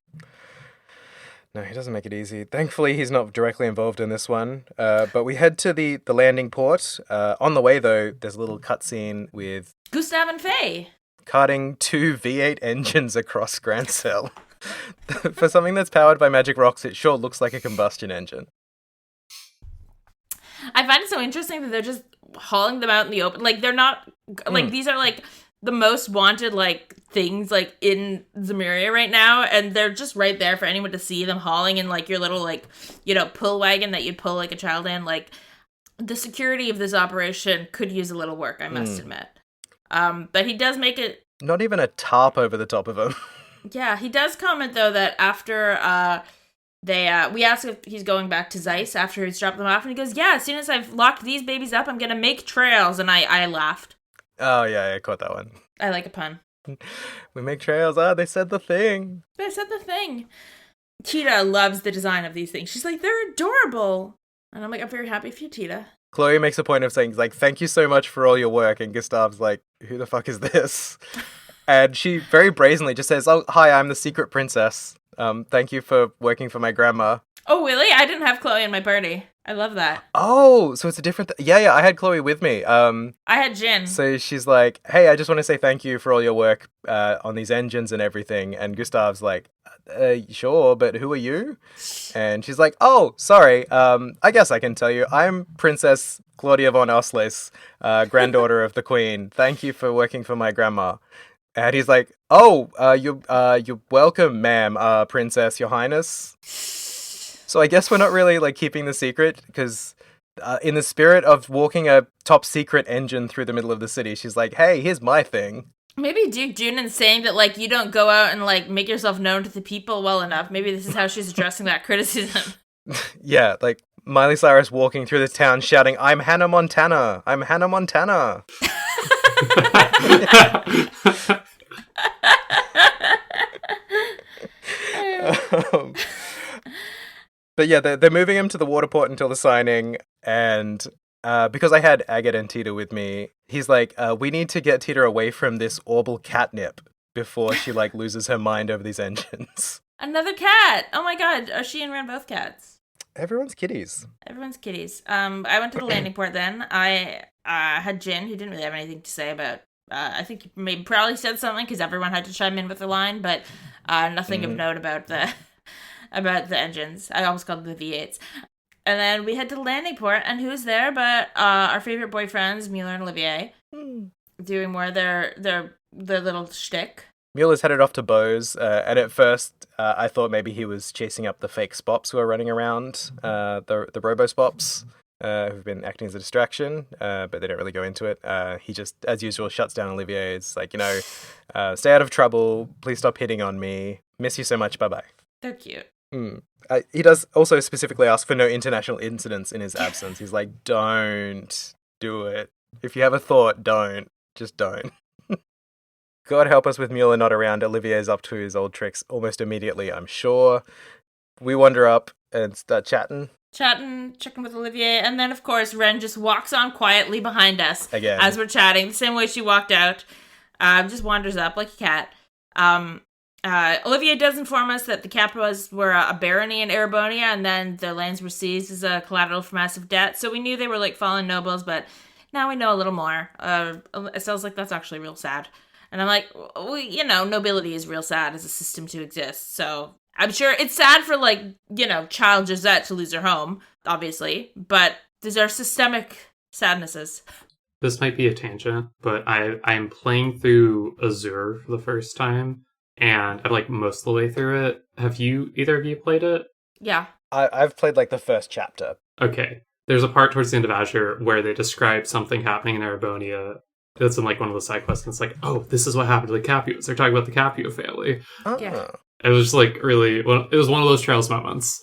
No, he doesn't make it easy. Thankfully, he's not directly involved in this one. But we head to the landing port. On the way, though, there's a little cutscene with...
Gustav and Faye!
Carting 2 V8 engines across Grancel. For something that's powered by magic rocks, it sure looks like a combustion engine.
I find it so interesting that they're just hauling them out in the open. Like, they're not... Like, these are, like, the most wanted, like, things, like, in Zemuria right now, and they're just right there for anyone to see them hauling in, like, your little, like, you know, pull wagon that you'd pull, like, a child in. Like, the security of this operation could use a little work, I must admit. But he does make it...
Not even a tarp over the top of him.
Yeah, he does comment, though, that after... we ask if he's going back to Zeiss after he's dropped them off, and he goes, yeah, as soon as I've locked these babies up, I'm gonna make trails, and I laughed.
Oh, yeah, I caught that one.
I like a pun.
We make trails. Ah, they said the thing.
They said the thing. Tita loves the design of these things. She's like, they're adorable. And I'm like, I'm very happy for you, Tita.
Chloe makes a point of saying, like, thank you so much for all your work, and Gustav's like, who the fuck is this? And she very brazenly just says, oh, hi, I'm the secret princess. Thank you for working for my grandma.
Oh, really? I didn't have Chloe in my party. I love that.
Oh, so it's a different... Yeah, I had Chloe with me.
I had Jin.
So she's like, hey, I just want to say thank you for all your work on these engines and everything. And Gustav's like, sure, but who are you? And she's like, oh, sorry. I guess I can tell you. I'm Princess Claudia von Oslis, granddaughter of the Queen. Thank you for working for my grandma. And he's like, oh, you're welcome, ma'am, Princess, Your Highness. So I guess we're not really, like, keeping the secret, because in the spirit of walking a top-secret engine through the middle of the city, she's like, hey, here's my thing.
Maybe Duke Junan's saying that, like, you don't go out and, like, make yourself known to the people well enough. Maybe this is how she's addressing that criticism.
Yeah, like, Miley Cyrus walking through the town shouting, I'm Hannah Montana! I'm Hannah Montana! But yeah, they're moving him to the waterport until the signing, and because I had Agate and Tita with me, he's like, we need to get Tita away from this Orbital catnip before she, like, loses her mind over these engines.
Another cat! Oh my god, are she and Ren both cats?
Everyone's kitties.
Everyone's kitties. I went to the landing port then. I had Jin, who didn't really have anything to say about I think he maybe probably said something because everyone had to chime in with a line, but nothing of note about the about the engines. I almost called them the V8s. And then we head to the landing port, and who's there but our favorite boyfriends, Mueller and Olivier, doing more of their little shtick.
Mueller's headed off to Bose, and at first I thought maybe he was chasing up the fake spops who are running around, the robo-spops, who've been acting as a distraction, but they don't really go into it. He just, as usual, shuts down Olivier. It's like, stay out of trouble, please stop hitting on me, miss you so much, bye-bye.
They're cute.
He does also specifically ask for no international incidents in his absence. He's like, don't do it. If you have a thought, don't. Just don't. God help us with Mueller not around. Olivier's up to his old tricks almost immediately, I'm sure. We wander up and start chatting.
Checking with Olivier, and then, of course, Ren just walks on quietly behind us
Again.
as we're chatting, the same way she walked out. Just wanders up like a cat. Olivier does inform us that the Capuas were a barony in Erebonia, and then their lands were seized as a collateral for massive debt, so we knew they were, like, fallen nobles, but now we know a little more. It sounds like that's actually real sad. And I'm like, well, nobility is real sad as a system to exist. So I'm sure it's sad for, like, child Gisette to lose her home, obviously. But these are systemic sadnesses.
This might be a tangent, but I'm playing through Azure for the first time, and I'm, like, most of the way through it. Have either of you played it?
Yeah.
I've played, like, the first chapter.
Okay. There's a part towards the end of Azure where they describe something happening in Erebonia. That's in, like, one of the side quests, and it's like, oh, this is what happened to the Capuas. They're talking about the Capua family.
Oh.
Yeah.
It was just, like, really... Well, it was one of those Trails moments.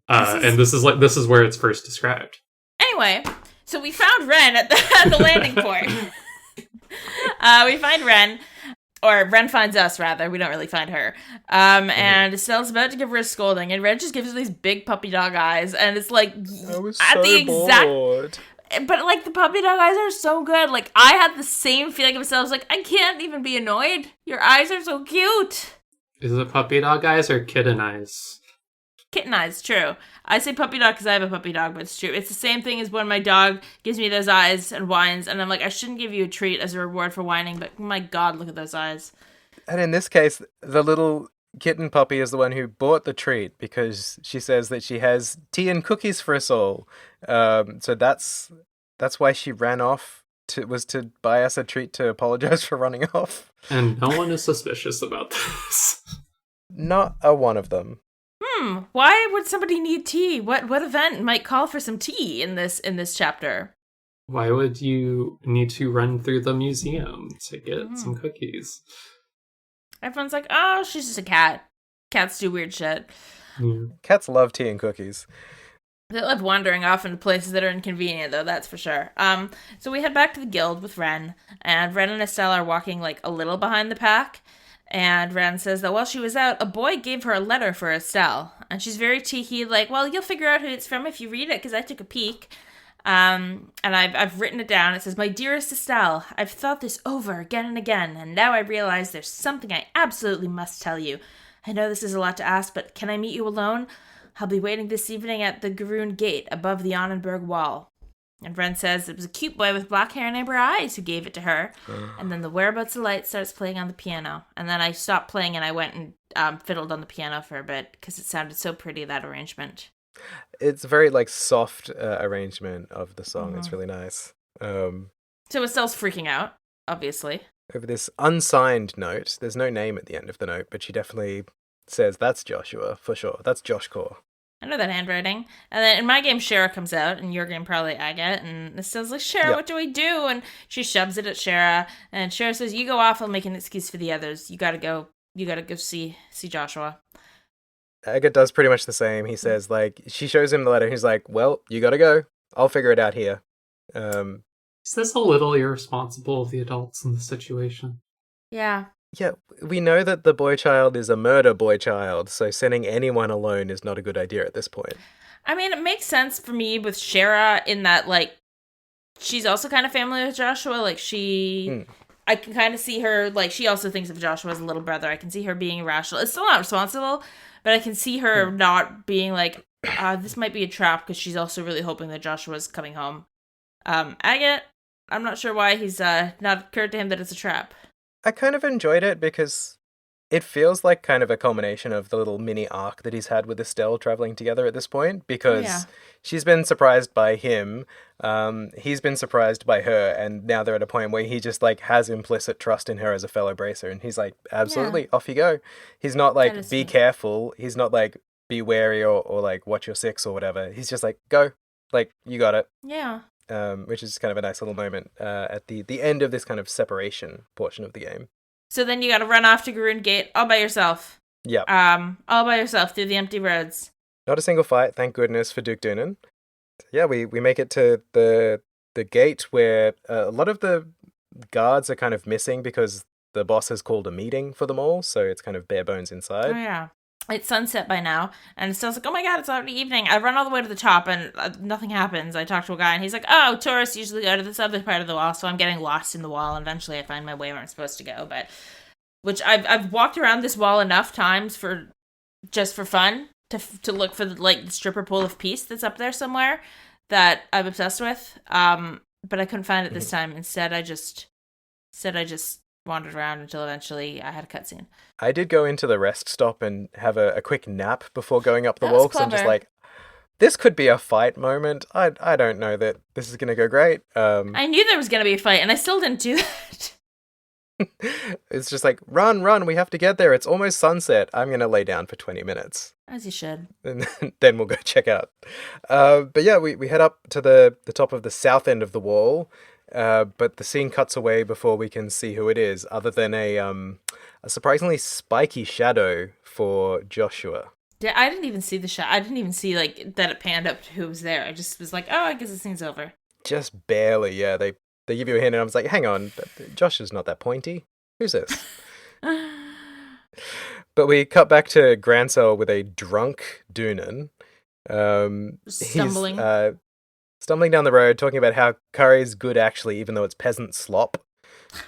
And this is where it's first described.
Anyway, so we found Ren at the landing port. We find Ren, or Ren finds us, rather. We don't really find her. And Estelle's about to give her a scolding, and Ren just gives her these big puppy dog eyes, and it's like...
I was
at
so
the exact
bored.
But, like, the puppy dog eyes are so good. Like, I had the same feeling of myself. I was like, I can't even be annoyed. Your eyes are so cute.
Is it puppy dog eyes or kitten eyes?
Kitten eyes, true. I say puppy dog because I have a puppy dog, but it's true. It's the same thing as when my dog gives me those eyes and whines, and I'm like, I shouldn't give you a treat as a reward for whining, but my God, look at those eyes.
And in this case, the little kitten puppy is the one who bought the treat because she says that she has tea and cookies for us all. So that's why she ran off, was to buy us a treat to apologize for running off.
And no one is suspicious about this.
Not a one of them.
Why would somebody need tea? What event might call for some tea in this chapter?
Why would you need to run through the museum to get some cookies?
Everyone's like, oh, she's just a cat. Cats do weird shit.
Yeah.
Cats love tea and cookies.
They love wandering off into places that are inconvenient, though, that's for sure. So we head back to the guild with Ren, and Ren and Estelle are walking, like, a little behind the pack, and Ren says that while she was out, a boy gave her a letter for Estelle, and she's very cheeky, like, well, you'll figure out who it's from if you read it, because I took a peek. And I've written it down. It says, "My dearest Estelle, I've thought this over again and again, and now I realize there's something I absolutely must tell you. I know this is a lot to ask, but can I meet you alone? I'll be waiting this evening at the Gurune Gate above the Annenberg Wall." And Ren says it was a cute boy with black hair and amber eyes who gave it to her. And then the Whereabouts of Light starts playing on the piano. And then I stopped playing and I went and fiddled on the piano for a bit because it sounded so pretty, that arrangement.
It's a very, like, soft arrangement of the song. It's really nice.
So Estelle's freaking out, obviously.
Over this unsigned note, there's no name at the end of the note, but she definitely says, that's Joshua, for sure. That's Josh Core.
I know that handwriting. And then in my game, Shara comes out, and your game probably Agate, and Estelle's like, Shara, What do we do? And she shoves it at Shara, and Shara says, you go off, I'll make an excuse for the others. You gotta go see Joshua.
Agate does pretty much the same. He says, like, she shows him the letter, he's like, well, you gotta go. I'll figure it out here.
Is this a little irresponsible of the adults in the situation?
Yeah.
Yeah, we know that the boy child is a murder boy child, so sending anyone alone is not a good idea at this point.
I mean, it makes sense for me with Shara in that, like, she's also kind of family with Joshua. Like, I can kind of see her, like, she also thinks of Joshua as a little brother. I can see her being irrational. It's still not responsible, but I can see her not being like, this might be a trap, because she's also really hoping that Joshua's coming home. Agate, I'm not sure why he's not occurred to him that it's a trap.
I kind of enjoyed it because it feels like kind of a culmination of the little mini arc that he's had with Estelle traveling together at this point, because she's been surprised by him, he's been surprised by her, and now they're at a point where he just like has implicit trust in her as a fellow bracer, and he's like, absolutely, off you go. He's not like, be
sweet.
careful. He's not like, be wary or like, watch your six or whatever. He's just like, go, like, you got it.
Yeah.
Which is kind of a nice little moment at the end of this kind of separation portion of the game.
So then you got to run off to Gurune Gate all by yourself.
Yeah.
All by yourself through the empty roads.
Not a single fight, thank goodness for Duke Doonan. Yeah, we make it to the gate where a lot of the guards are kind of missing because the boss has called a meeting for them all, so it's kind of bare bones inside.
Oh, yeah. It's sunset by now, and it's still like, oh my god, it's already evening. I run all the way to the top, and nothing happens. I talk to a guy, and he's like, oh, tourists usually go to this other part of the wall, so I'm getting lost in the wall, and eventually I find my way where I'm supposed to go, but... Which I've walked around this wall enough times for fun, to look for the stripper pole of peace that's up there somewhere that I'm obsessed with, but I couldn't find it this time. Instead, I just wandered around until eventually I had a cutscene.
I did go into the rest stop and have a quick nap before going up the wall, because I'm just like, this could be a fight moment. I don't know that this is going to go great.
I knew there was going to be a fight, and I still didn't do that.
It's just like, run, we have to get there. It's almost sunset. I'm going to lay down for 20 minutes.
As you should.
And then we'll go check out. But yeah, we head up to the top of the south end of the wall, but the scene cuts away before we can see who it is, other than a surprisingly spiky shadow for Joshua.
Yeah, I didn't even see the shot. I didn't even see that it panned up to who was there. I just was like, oh, I guess this thing's over.
Just barely, yeah. They give you a hint, and I was like, hang on, Josh is not that pointy. Who's this? But we cut back to Grancel with a drunk Doonan.
Stumbling.
He's stumbling down the road, talking about how curry's good, actually, even though it's peasant slop.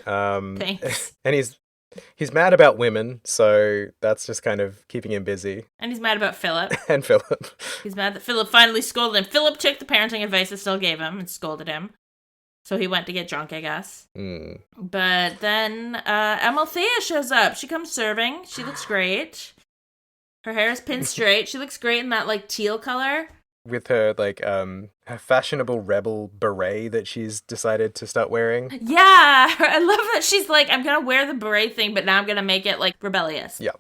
Thanks.
And he's mad about women, so that's just kind of keeping him busy.
And he's mad about Philip.
And Philip.
He's mad that Philip finally scolded him. Philip took the parenting advice I still gave him and scolded him. So he went to get drunk, I guess.
Mm.
But then Amalthea shows up. She comes serving. She looks great. Her hair is pinned straight. She looks great in that teal color.
With her her fashionable rebel beret that she's decided to start wearing.
Yeah, I love that she's like, I'm gonna wear the beret thing, but now I'm gonna make it rebellious.
Yeah.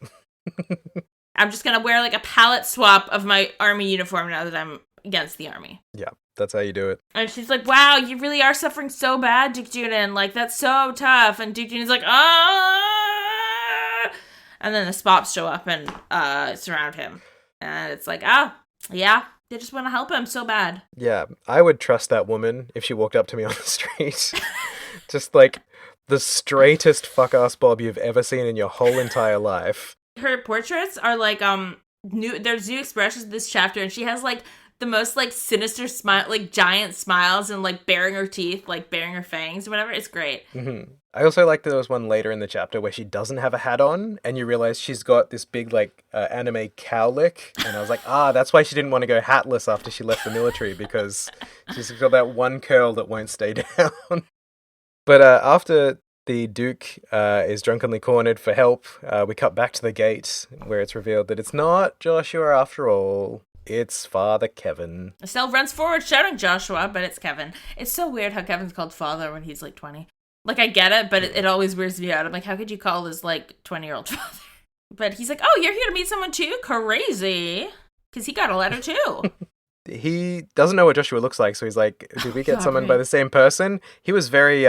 I'm just gonna wear a palette swap of my army uniform now that I'm against the army.
Yeah. That's how you do it.
And she's like, wow, you really are suffering so bad, Duke Doonan. That's so tough. And Duke Doonan's like, ah! And then the Spops show up and surround him. And it's like, yeah, they just want to help him so bad.
Yeah, I would trust that woman if she walked up to me on the street. Just the straightest fuck-ass bob you've ever seen in your whole entire life.
Her portraits are there's new expressions in this chapter, and she has the most sinister smile, giant smiles, and baring her teeth, baring her fangs, whatever. It's great.
Mm-hmm. I also like that there was one later in the chapter where she doesn't have a hat on, and you realize she's got this big anime cowlick, and I was like, that's why she didn't want to go hatless after she left the military, because she's got that one curl that won't stay down. But after the Duke is drunkenly cornered for help, we cut back to the gate where it's revealed that it's not Joshua after all. It's Father Kevin.
Estelle runs forward shouting Joshua, but it's Kevin. It's so weird how Kevin's called father when he's 20. I get it, but it always weirds me out. I'm like, how could you call his 20-year-old father? But he's like, oh, you're here to meet someone too? Crazy. Because he got a letter too.
He doesn't know what Joshua looks like, so he's like, did we get summoned by the same person? He was very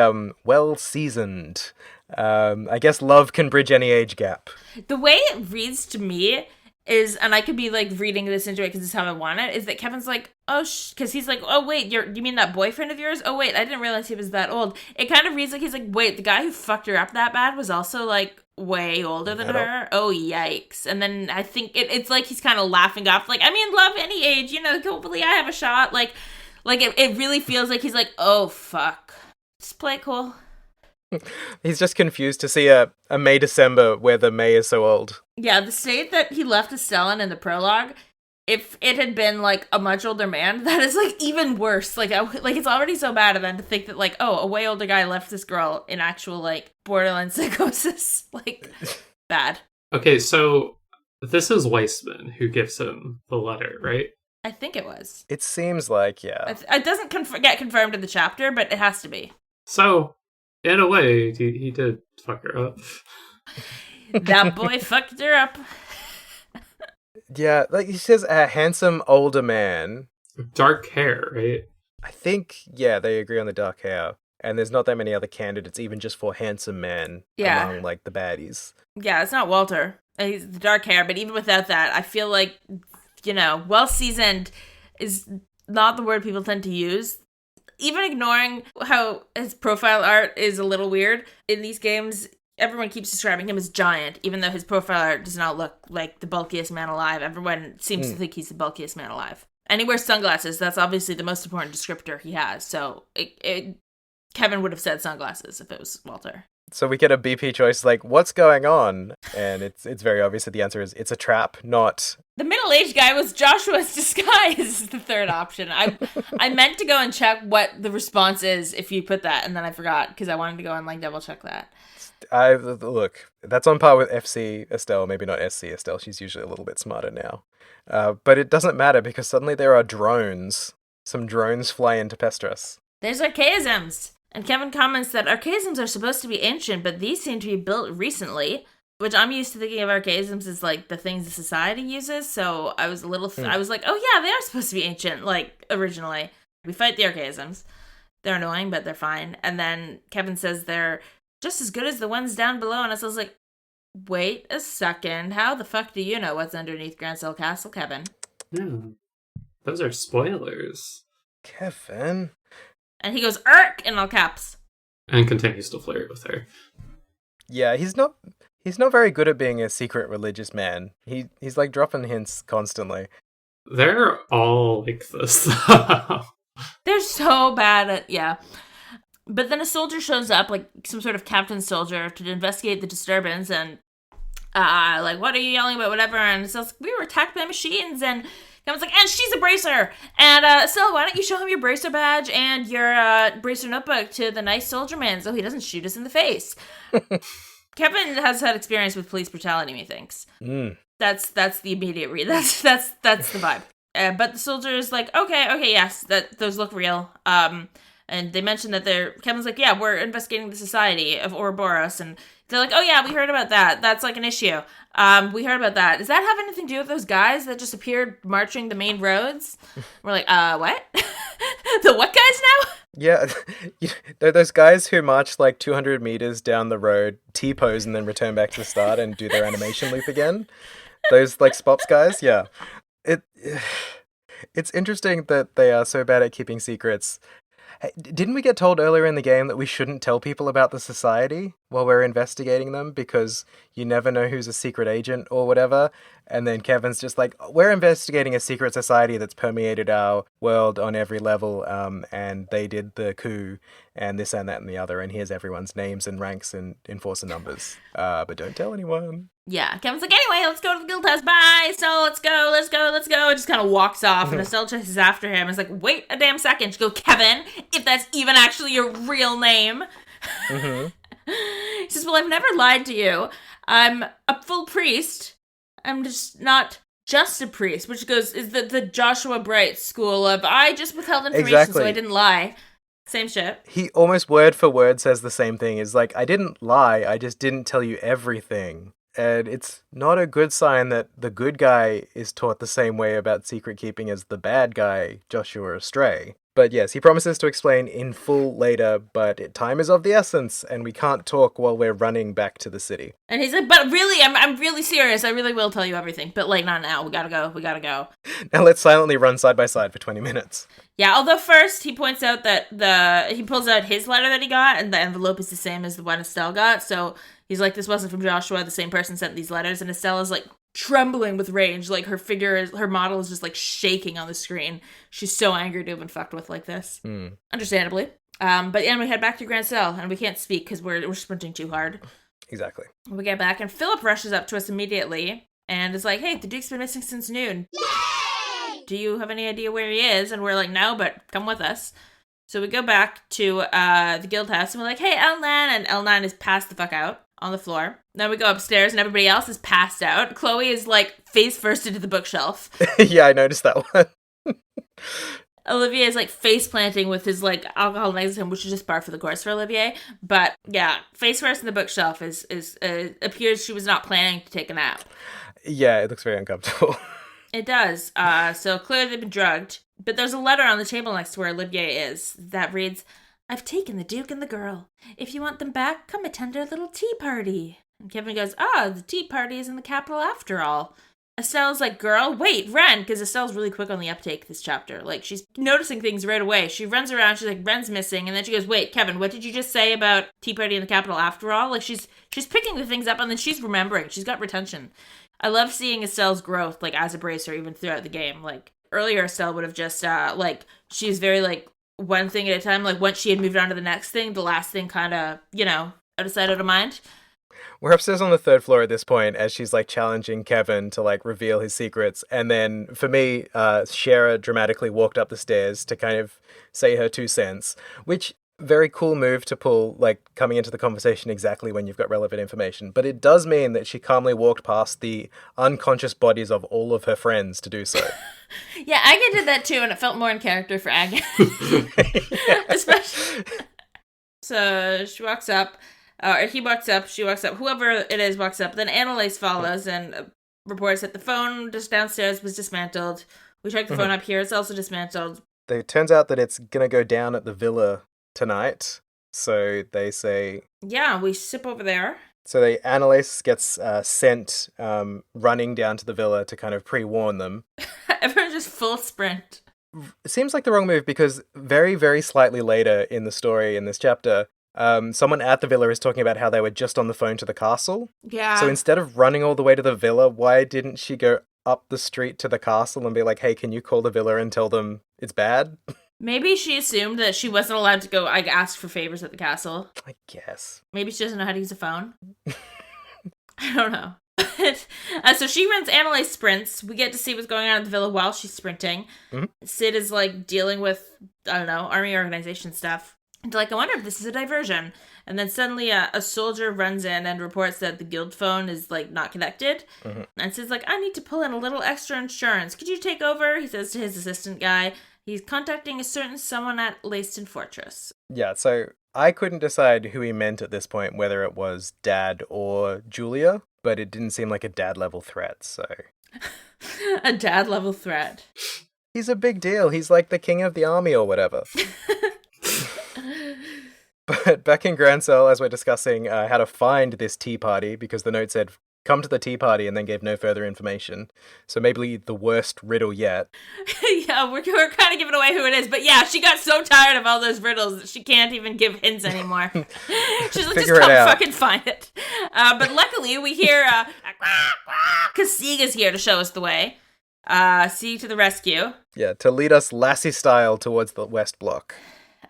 well-seasoned. I guess love can bridge any age gap.
The way it reads to me is, and I could be reading this into it because it's how I want it, is that Kevin's like, oh, because he's like, oh wait, you mean that boyfriend of yours? Oh wait, I didn't realize he was that old. It kind of reads like he's like, wait, the guy who fucked her up that bad was also way older than her? Oh yikes. And then I think it's like he's kind of laughing off, I mean, love any age, hopefully I have a shot. It really feels like he's like, oh fuck, just play it cool.
He's just confused to see a May December where the May is so old.
Yeah, the state that he left Estelle in the prologue if it had been like a much older man, that is like even worse. Like it's already so bad, and then to think that like, oh, a way older guy left this girl in actual like borderline psychosis, like bad.
Okay, so this is Weissman who gives him the letter, right?
I think it was.
It seems like, yeah.
It doesn't get confirmed in the chapter, but it has to be.
So, in a way, he did fuck her up.
That boy fucked her up.
Yeah, like he says, a handsome older man.
Dark hair, right?
I think, yeah, they agree on the dark hair. And there's not that many other candidates, even just for handsome men among, like, the baddies.
Yeah, it's not Walter. He's the dark hair, but even without that, I feel like, you know, well-seasoned is not the word people tend to use. Even ignoring how his profile art is a little weird, in these games, everyone keeps describing him as giant, even though his profile art does not look like the bulkiest man alive. Everyone seems to think he's the bulkiest man alive. And he wears sunglasses. That's obviously the most important descriptor he has. So Kevin would have said sunglasses if it was Walter.
So we get a BP choice like, what's going on? And it's very obvious that the answer is it's a trap, not...
The middle-aged guy was Joshua's disguise is the third option. I meant to go and check what the response is if you put that, and then I forgot because I wanted to go and like double check that.
Look, that's on par with FC Estelle, maybe not SC Estelle. She's usually a little bit smarter now. But it doesn't matter because suddenly there are drones. Some drones fly into Pestros.
There's archaisms. And Kevin comments that archaisms are supposed to be ancient, but these seem to be built recently, which I'm used to thinking of archaisms as like the things the society uses. So I was I was like, oh yeah, they are supposed to be ancient, like originally. We fight the archaisms. They're annoying, but they're fine. And then Kevin says they're just as good as the ones down below. And I was like, wait a second. How the fuck do you know what's underneath Grancel Castle, Kevin?
Yeah. Those are spoilers.
Kevin...
And he goes, "Irk!" in all caps.
And continues to flirt with her.
Yeah, he's not very good at being a secret religious man. He's like dropping hints constantly.
They're all like this.
They're so bad at, yeah. But then a soldier shows up, like some sort of captain soldier, to investigate the disturbance, and like, what are you yelling about, whatever, and so we were attacked by machines, and Kevin's like, and she's a bracer, and so why don't you show him your bracer badge and your bracer notebook to the nice soldier man so he doesn't shoot us in the face. Kevin has had experience with police brutality, methinks. That's the immediate read. That's the vibe. But the soldier is like, okay, yes, those look real. And they mention that Kevin's like, yeah, we're investigating the Society of Ouroboros, and they're like, oh yeah, we heard about that. That's like an issue. We heard about that. Does that have anything to do with those guys that just appeared marching the main roads? We're like, what? The what guys now?
Yeah, they're those guys who march like 200 meters down the road, T-pose, and then return back to the start and do their animation loop again. Those like Spops guys, yeah. It's interesting that they are so bad at keeping secrets. Hey, didn't we get told earlier in the game that we shouldn't tell people about the society while we're investigating them because you never know who's a secret agent or whatever? And then Kevin's just like, we're investigating a secret society that's permeated our world on every level, and they did the coup and this and that and the other, and here's everyone's names and ranks and enforcer numbers. But don't tell anyone.
Yeah, Kevin's like, anyway, let's go to the guild house. Bye. So let's go. And just kind of walks off, and Estelle chases after him. It's like, wait a damn second. She goes, Kevin, if that's even actually your real name. Mm-hmm. He says, well, I've never lied to you. I'm a full priest. I'm just not just a priest, which is the Joshua Bright school of, I just withheld information, so I didn't lie. Same shit.
He almost word for word says the same thing. It's like, I didn't lie, I just didn't tell you everything. And it's not a good sign that the good guy is taught the same way about secret keeping as the bad guy, Joshua Stray. But yes, he promises to explain in full later, but time is of the essence, and we can't talk while we're running back to the city.
And he's like, but really, I'm really serious. I really will tell you everything. But like, not now. We gotta go.
Now let's silently run side by side for 20 minutes.
Yeah, although first he points out that he pulls out his letter that he got, and the envelope is the same as the one Estelle got, so he's like, this wasn't from Joshua, the same person sent these letters, and Estelle is like trembling with rage, like her model is just like shaking on the screen. She's so angry to have been fucked with like this. Understandably. But then we head back to Grancel, and we can't speak because we're sprinting too hard.
Exactly.
We get back, and Philip rushes up to us immediately, and is like, hey, the Duke's been missing since noon. Do you have any idea where he is? And we're like, no, but come with us. So we go back to the guild house, and we're like, hey, L9, and L9 is passed the fuck out on the floor. Then we go upstairs, and everybody else is passed out. Chloe is, like, face first into the bookshelf.
Yeah, I noticed that one.
Olivier is, like, face planting with his, like, alcohol next to him, which is just par for the course for Olivier. But, yeah, face first in the bookshelf appears she was not planning to take a nap.
Yeah, it looks very uncomfortable.
It does. So clearly they've been drugged. But there's a letter on the table next to where Olivier is that reads, I've taken the Duke and the girl. If you want them back, come attend our little tea party. And Kevin goes, the tea party is in the capital after all. Estelle's like, girl, wait, Ren, because Estelle's really quick on the uptake this chapter. Like, she's noticing things right away. She runs around, she's like, Ren's missing, and then she goes, wait, Kevin, what did you just say about tea party in the capital after all? Like, she's picking the things up, and then she's remembering. She's got retention. I love seeing Estelle's growth, like, as a bracer, even throughout the game. Like, earlier Estelle would have just, she's very, like, one thing at a time. Like, once she had moved on to the next thing, the last thing kind of, out of sight, out of mind.
We're upstairs on the 3rd floor at this point as she's, like, challenging Kevin to, like, reveal his secrets. And then, for me, Shara dramatically walked up the stairs to kind of say her 2 cents, which, very cool move to pull, like, coming into the conversation exactly when you've got relevant information. But it does mean that she calmly walked past the unconscious bodies of all of her friends to do so.
Yeah, Agate did that too, and it felt more in character for Agate. Especially. So she walks up. Or he walks up, she walks up, whoever it is walks up. Then Annalise follows and reports that the phone just downstairs was dismantled. We checked the phone up here, it's also dismantled.
It turns out that it's going to go down at the villa tonight. So they say...
Yeah, we sip over there.
So Annalise gets sent running down to the villa to kind of pre-warn them.
Everyone's just full sprint.
It seems like the wrong move because very, very slightly later in the story, in this chapter... someone at the villa is talking about how they were just on the phone to the castle.
Yeah.
So instead of running all the way to the villa, why didn't she go up the street to the castle and be like, hey, can you call the villa and tell them it's bad?
Maybe she assumed that she wasn't allowed to go, like, ask for favors at the castle.
I guess.
Maybe she doesn't know how to use a phone. I don't know. So she runs Annalise sprints. We get to see what's going on at the villa while she's sprinting. Mm-hmm. Sid is, like, dealing with, I don't know, army organization stuff. And like, I wonder if this is a diversion. And then suddenly a soldier runs in and reports that the guild phone is, like, not connected. Mm-hmm. And says, like, I need to pull in a little extra insurance. Could you take over? He says to his assistant guy. He's contacting a certain someone at Leyston Fortress. Yeah,
so I couldn't decide who he meant at this point, whether it was Dad or Julia. But it didn't seem like a dad-level threat, so...
A dad-level threat.
He's a big deal. He's like the king of the army or whatever. But back in Grancel, as we're discussing how to find this tea party, because the note said, come to the tea party, and then gave no further information. So maybe the worst riddle yet.
Yeah, we're kind of giving away who it is. But yeah, she got so tired of all those riddles that she can't even give hints anymore. She's like, just come fucking find it. But luckily, we hear, because Sieg is here to show us the way. Sieg to the rescue.
Yeah, to lead us Lassie style towards the West Block.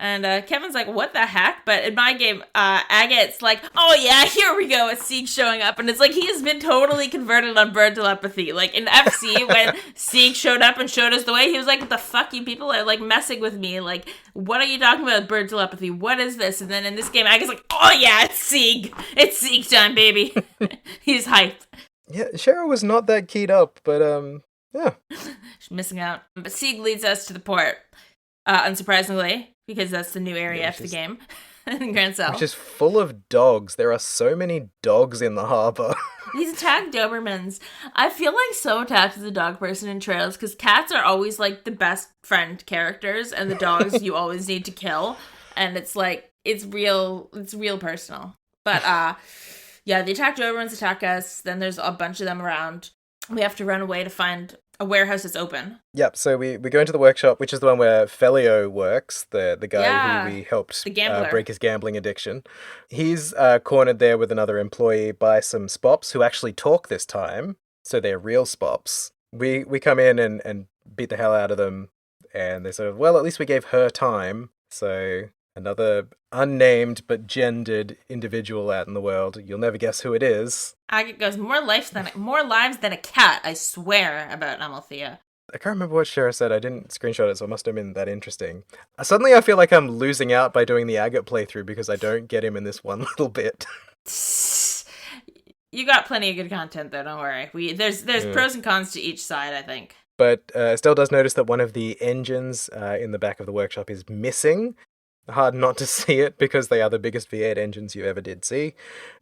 And Kevin's like, what the heck? But in my game, Agate's like, oh yeah, here we go, with Sieg showing up. And it's like, he has been totally converted on bird telepathy. Like, in FC, when Sieg showed up and showed us the way, he was like, what the fuck, you people are, like, messing with me. Like, what are you talking about, bird telepathy? What is this? And then in this game, Agate's like, oh yeah, it's Sieg. It's Sieg time, baby. He's hype.
Yeah, Cheryl was not that keyed up, but, yeah.
She's missing out. But Sieg leads us to the port, unsurprisingly. Because that's the new area of the game in Grancel.
Which is full of dogs. There are so many dogs in the harbour.
These attack Dobermans. I feel like so attached to the dog person in Trails because cats are always like the best friend characters and the dogs you always need to kill. And it's like, it's real personal. But yeah, the attack Dobermans attack us. Then there's a bunch of them around. We have to run away to find a warehouse that's open.
Yep, so we go into the workshop, which is the one where Felio works, the guy who we helped break his gambling addiction. He's cornered there with another employee by some spops who actually talk this time, so they're real spops. We come in and beat the hell out of them, and they sort of, well, at least we gave her time, so another unnamed but gendered individual out in the world. You'll never guess who it is.
Agate goes, more lives than a cat, I swear, about Amalthea.
I can't remember what Shara said. I didn't screenshot it, so it must have been that interesting. Suddenly I feel like I'm losing out by doing the agate playthrough because I don't get him in this one little bit.
You got plenty of good content though, don't worry. There's pros and cons to each side, I think.
But Estelle does notice that one of the engines in the back of the workshop is missing. Hard not to see it because they are the biggest V8 engines you ever did see.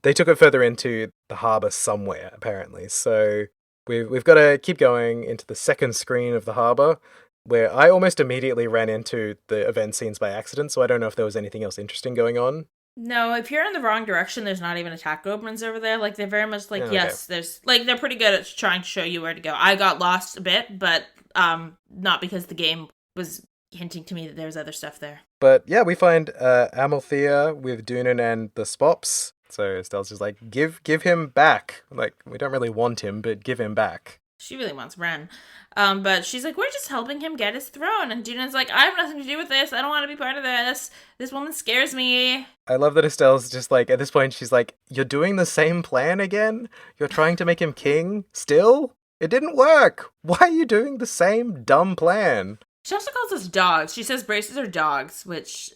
They took it further into the harbour somewhere, apparently. So we've got to keep going into the second screen of the harbour, where I almost immediately ran into the event scenes by accident, so I don't know if there was anything else interesting going on.
No, if you're in the wrong direction, there's not even attack openings over there. Like, they're very much like,
Okay.
yes, there's, like, they're pretty good at trying to show you where to go. I got lost a bit, but not because the game was hinting to me that there was other stuff there.
But yeah, we find Amalthea with Dunan and the Spops. So Estelle's just like, give him back. Like, we don't really want him, but give him back.
She really wants Ren. But she's like, we're just helping him get his throne. And Dunan's like, I have nothing to do with this. I don't want to be part of this. This woman scares me.
I love that Estelle's just like, at this point, she's like, you're doing the same plan again? You're trying to make him king? Still? It didn't work. Why are you doing the same dumb plan?
She also calls us dogs. She says braces are dogs, which...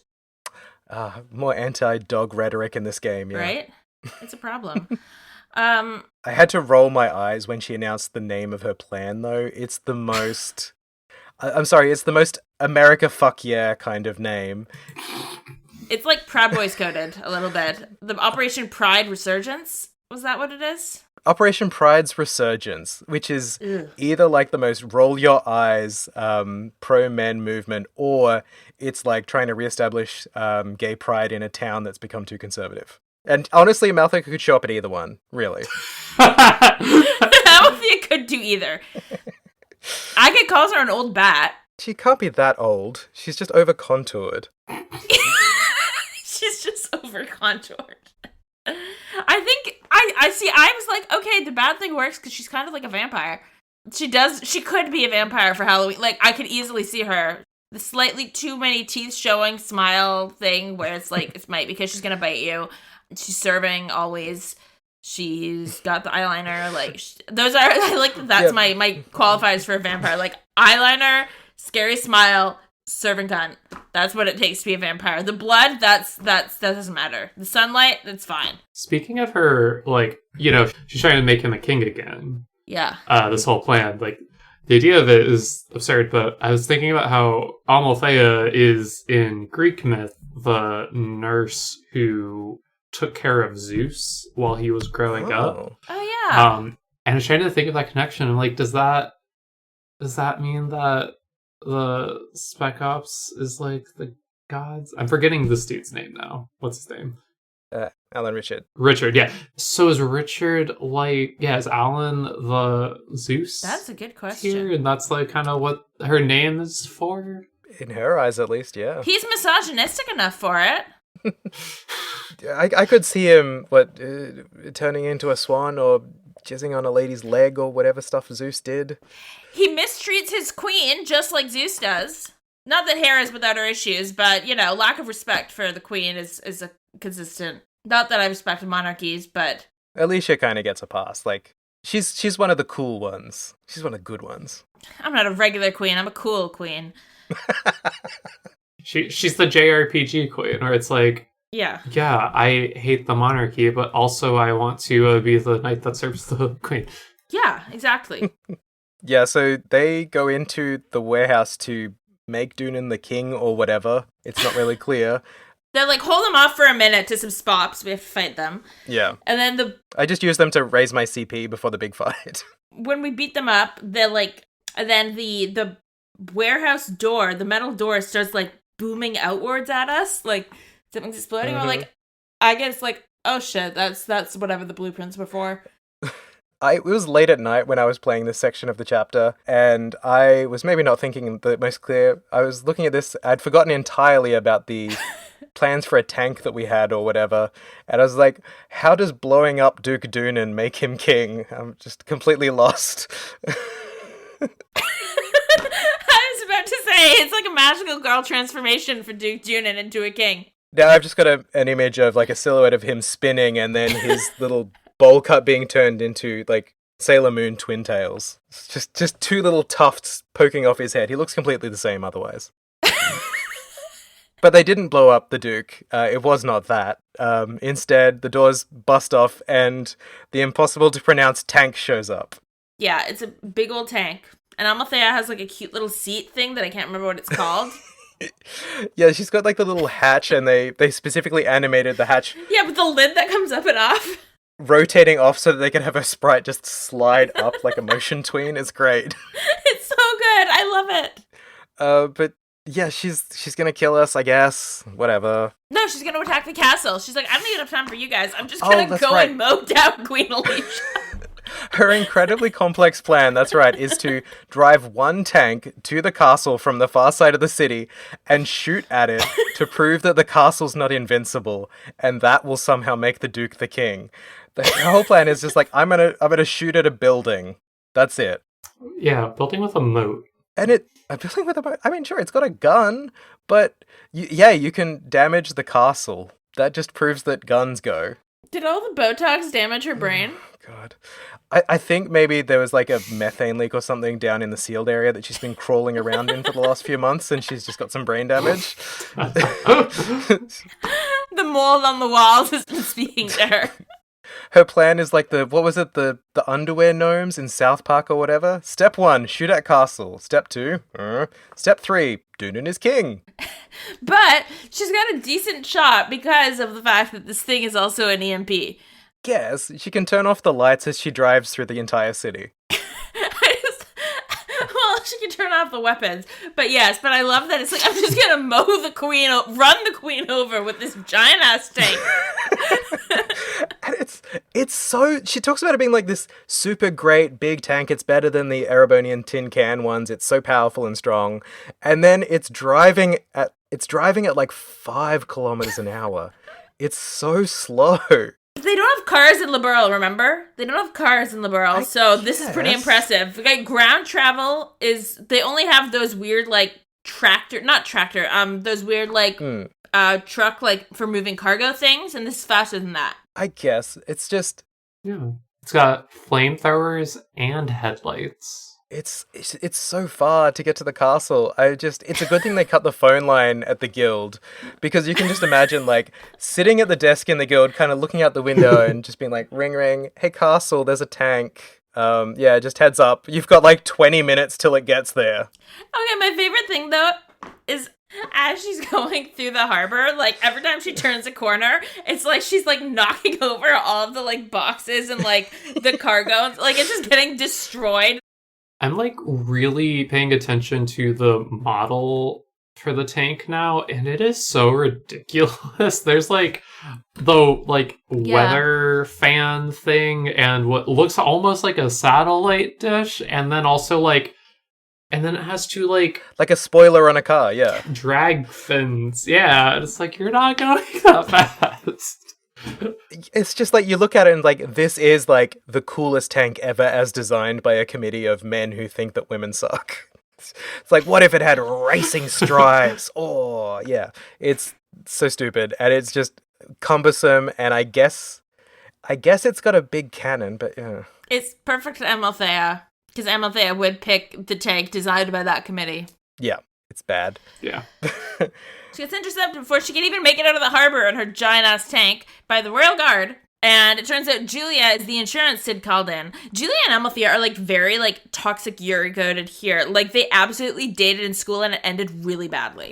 More anti-dog rhetoric in this game, yeah.
Right? It's a problem.
I had to roll my eyes when she announced the name of her plan, though. It's the most... I'm sorry, it's the most America fuck yeah kind of name.
It's like Proud Boys coded a little bit. The Operation Pride Resurgence, was that what it is?
Operation Pride's Resurgence, which is either like the most roll your eyes pro-men movement, or it's like trying to reestablish gay pride in a town that's become too conservative. And honestly, Amalthea could show up at either one, really.
Amalthea could do either. I could call her an old bat.
She can't be that old. She's just over-contoured.
She's just over-contoured. I think I see. I was like, okay, the bad thing works because she's kind of like a vampire. She could be a vampire for Halloween. Like, I could easily see her. The slightly too many teeth showing smile thing where it's like, it might because she's gonna bite you. She's serving always. She's got the eyeliner. Like, those are, I like that's my qualifiers for a vampire. Like, eyeliner, scary smile, serving cunt. That's what it takes to be a vampire. The blood, that doesn't matter. The sunlight, that's fine.
Speaking of her, like, you know, she's trying to make him a king again.
Yeah.
This whole plan, like, the idea of it is absurd, but I was thinking about how Amalthea is in Greek myth the nurse who took care of Zeus while he was growing up.
Oh yeah.
And I was trying to think of that connection. I'm like, does that mean that the Spec Ops is like the gods? I'm forgetting this dude's name now. What's his name?
Alan Richard.
Richard, yeah. So is Richard like, yeah, is Alan the Zeus?
That's a good question.
Here? And that's like kind of what her name is for?
In her eyes, at least, yeah.
He's misogynistic enough for it.
I could see him, turning into a swan or jizzing on a lady's leg or whatever stuff Zeus did.
He mistreats his queen just like Zeus does. Not that Hera is without her issues, but, you know, lack of respect for the queen is a consistent... Not that I respect monarchies, but...
Alicia kind of gets a pass. Like, she's one of the cool ones. She's one of the good ones.
I'm not a regular queen. I'm a cool queen.
She's the JRPG queen, where it's like, yeah, I hate the monarchy, but also I want to be the knight that serves the queen.
Yeah, exactly.
Yeah, so they go into the warehouse to make Dunan the king or whatever. It's not really clear.
They're like, hold them off for a minute to some spops. We have to fight them.
Yeah.
And then
I just used them to raise my CP before the big fight.
When we beat them up, they're like... And then the warehouse door, the metal door, starts like booming outwards at us. Like, something's exploding.
Mm-hmm.
We're like... I guess like, oh shit, that's whatever the blueprints were for.
It was late at night when I was playing this section of the chapter, and I was maybe not thinking the most clear. I was looking at this, I'd forgotten entirely about the plans for a tank that we had or whatever, and I was like, how does blowing up Duke Dunan make him king? I'm just completely lost.
I was about to say, it's like a magical girl transformation for Duke Dunan into a king.
Now I've just got an image of like a silhouette of him spinning and then his little bowl cut being turned into like Sailor Moon twin tails. It's just two little tufts poking off his head. He looks completely the same otherwise. But they didn't blow up the Duke. It was not that. Instead, the doors bust off and the impossible to pronounce tank shows up.
Yeah, it's a big old tank. And Amalthea has like a cute little seat thing that I can't remember what it's called.
Yeah, she's got like the little hatch, and they specifically animated the hatch.
Yeah, but the lid that comes up and off.
Rotating off so that they can have a sprite just slide up like a motion tween is great.
It's so good. I love it.
But yeah, she's gonna kill us, I guess. Whatever.
No, she's gonna attack the castle. She's like, I don't even have time for you guys. I'm just gonna go
right.
and mow down Queen Alicia.
Her incredibly complex plan, that's right, is to drive one tank to the castle from the far side of the city and shoot at it to prove that the castle's not invincible, and that will somehow make the Duke the king. The whole plan is just like, I'm gonna shoot at a building. That's it.
Yeah, building with a moat.
And a building with a moat. I mean, sure, it's got a gun, but you can damage the castle. That just proves that guns go.
Did all the Botox damage her brain?
God. I think maybe there was like a methane leak or something down in the sealed area that she's been crawling around in for the last few months, and she's just got some brain damage.
The mold on the walls has been speaking to her.
Her plan is like the underwear gnomes in South Park or whatever? Step 1, shoot at castle. Step 2, Step 3, Dunan is king.
But she's got a decent shot because of the fact that this thing is also an EMP.
Yes, she can turn off the lights as she drives through the entire city.
Well, she can turn off the weapons. But yes, but I love that it's like, I'm just gonna run the queen over with this giant-ass tank.
And it's so... She talks about it being like this super great big tank. It's better than the Erebonian tin can ones. It's so powerful and strong. And then it's driving at like 5 kilometers an hour. It's so slow.
They don't have cars in Liberl, remember? They don't have cars in Liberl, so this is pretty impressive. Okay, ground travel is... They only have those weird, like, those weird, like, truck, like, for moving cargo things, and this is faster than that.
I guess. It's just...
Yeah. It's got flamethrowers and headlights.
It's so far to get to the castle. It's a good thing they cut the phone line at the guild, because you can just imagine like sitting at the desk in the guild, kind of looking out the window and just being like, ring ring, hey castle, there's a tank. Yeah, just heads up. You've got like 20 minutes till it gets there. Okay,
my favorite thing though is as she's going through the harbor, like every time she turns a corner, it's like she's like knocking over all of the like boxes and like the cargo. Like it's just getting destroyed.
I'm like really paying attention to the model for the tank now, and it is so ridiculous. There's like the weather fan thing and what looks almost like a satellite dish, and then also and then it has to like
a spoiler on a car, yeah.
Drag fins. Yeah, it's like you're not going that fast.
It's just like you look at it and like this is like the coolest tank ever as designed by a committee of men who think that women suck. It's like, what if it had racing stripes? Oh yeah, it's so stupid, and it's just cumbersome, and I guess it's got a big cannon, but yeah,
it's perfect for Amalthea, because Amalthea would pick the tank designed by that committee.
Yeah, it's bad.
Yeah.
She gets intercepted before she can even make it out of the harbor in her giant-ass tank by the Royal Guard. And it turns out Julia is the insurance Sid called in. Julia and Amalthea are, like, very, like, toxic Yuri-goated here. Like, they absolutely dated in school and it ended really badly.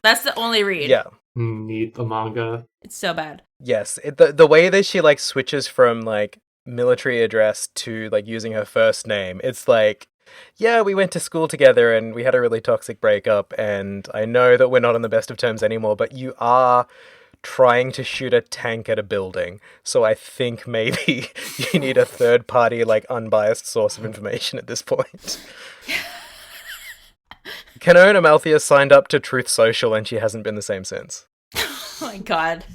That's the only read.
Yeah.
Need the manga.
It's so bad.
Yes. The way that she, like, switches from, like, military address to, like, using her first name, it's like... Yeah, we went to school together and we had a really toxic breakup, and I know that we're not on the best of terms anymore, but you are trying to shoot a tank at a building, so I think maybe you need a third-party, like, unbiased source of information at this point. Kano and Amalthea signed up to Truth Social and she hasn't been the same since.
Oh my god.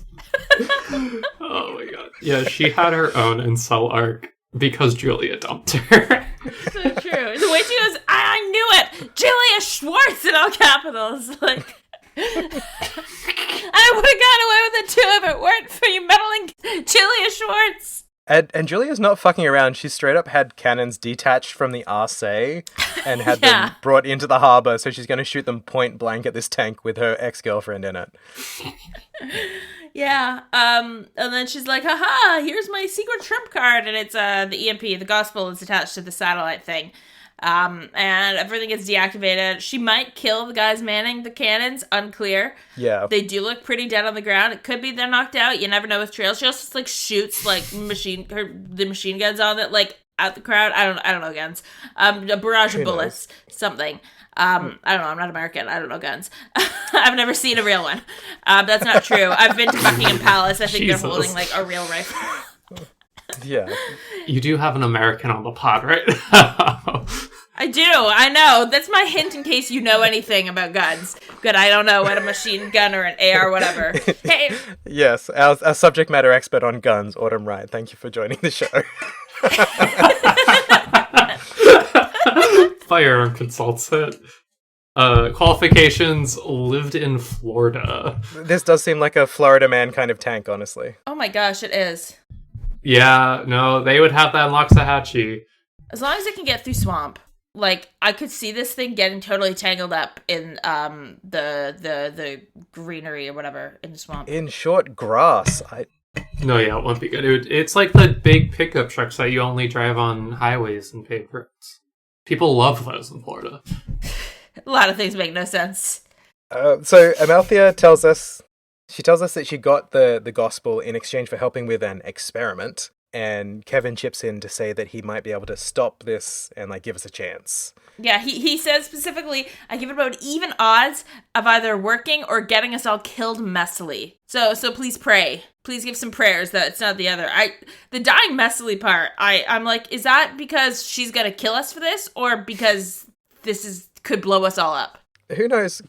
Oh my god. Yeah, she had her own incel arc because Julia dumped her.
So true. The way she goes, I knew it! Julia Schwartz in all capitals. Like, I would have gotten away with it too if it weren't for you meddling Julia Schwartz.
And Julia's not fucking around. She straight up had cannons detached from the RC and had them brought into the harbour, so she's going to shoot them point blank at this tank with her ex-girlfriend in it.
Yeah. And then she's like, haha, here's my secret trump card. And it's the EMP, the gospel is attached to the satellite thing. And everything gets deactivated. She might kill the guys manning the cannons, unclear.
Yeah.
They do look pretty dead on the ground. It could be they're knocked out. You never know with trails. She also just, like, shoots, like, the machine guns on it, like, at the crowd. I don't know guns. A barrage of bullets. Something. I don't know. I'm not American. I don't know guns. I've never seen a real one. That's not true. I've been to Buckingham Palace. I think they're holding, like, a real rifle.
Yeah.
You do have an American on the pod right now.
I do. I know. That's my hint in case you know anything about guns. Good. I don't know what a machine gun or an AR, whatever. Hey.
Yes. Our subject matter expert on guns, Autumn Wright. Thank you for joining the show.
Firearm consultant. Qualifications: lived in Florida.
This does seem like a Florida man kind of tank, honestly.
Oh my gosh, it is.
Yeah, no, they would have that in Loxahatchee.
As long as it can get through swamp. Like, I could see this thing getting totally tangled up in the greenery or whatever in the swamp.
In short grass.
No, yeah, it won't be good. It's like the big pickup trucks that you only drive on highways and paved roads. People love those in Florida.
A lot of things make no sense.
So Amalthea tells us that she got the gospel in exchange for helping with an experiment. And Kevin chips in to say that he might be able to stop this and, like, give us a chance.
Yeah, he says specifically, I give it about even odds of either working or getting us all killed messily. So please pray. Please give some prayers that it's not the other. The dying messily part, I'm like, is that because she's gonna kill us for this? Or because could blow us all up?
Who knows?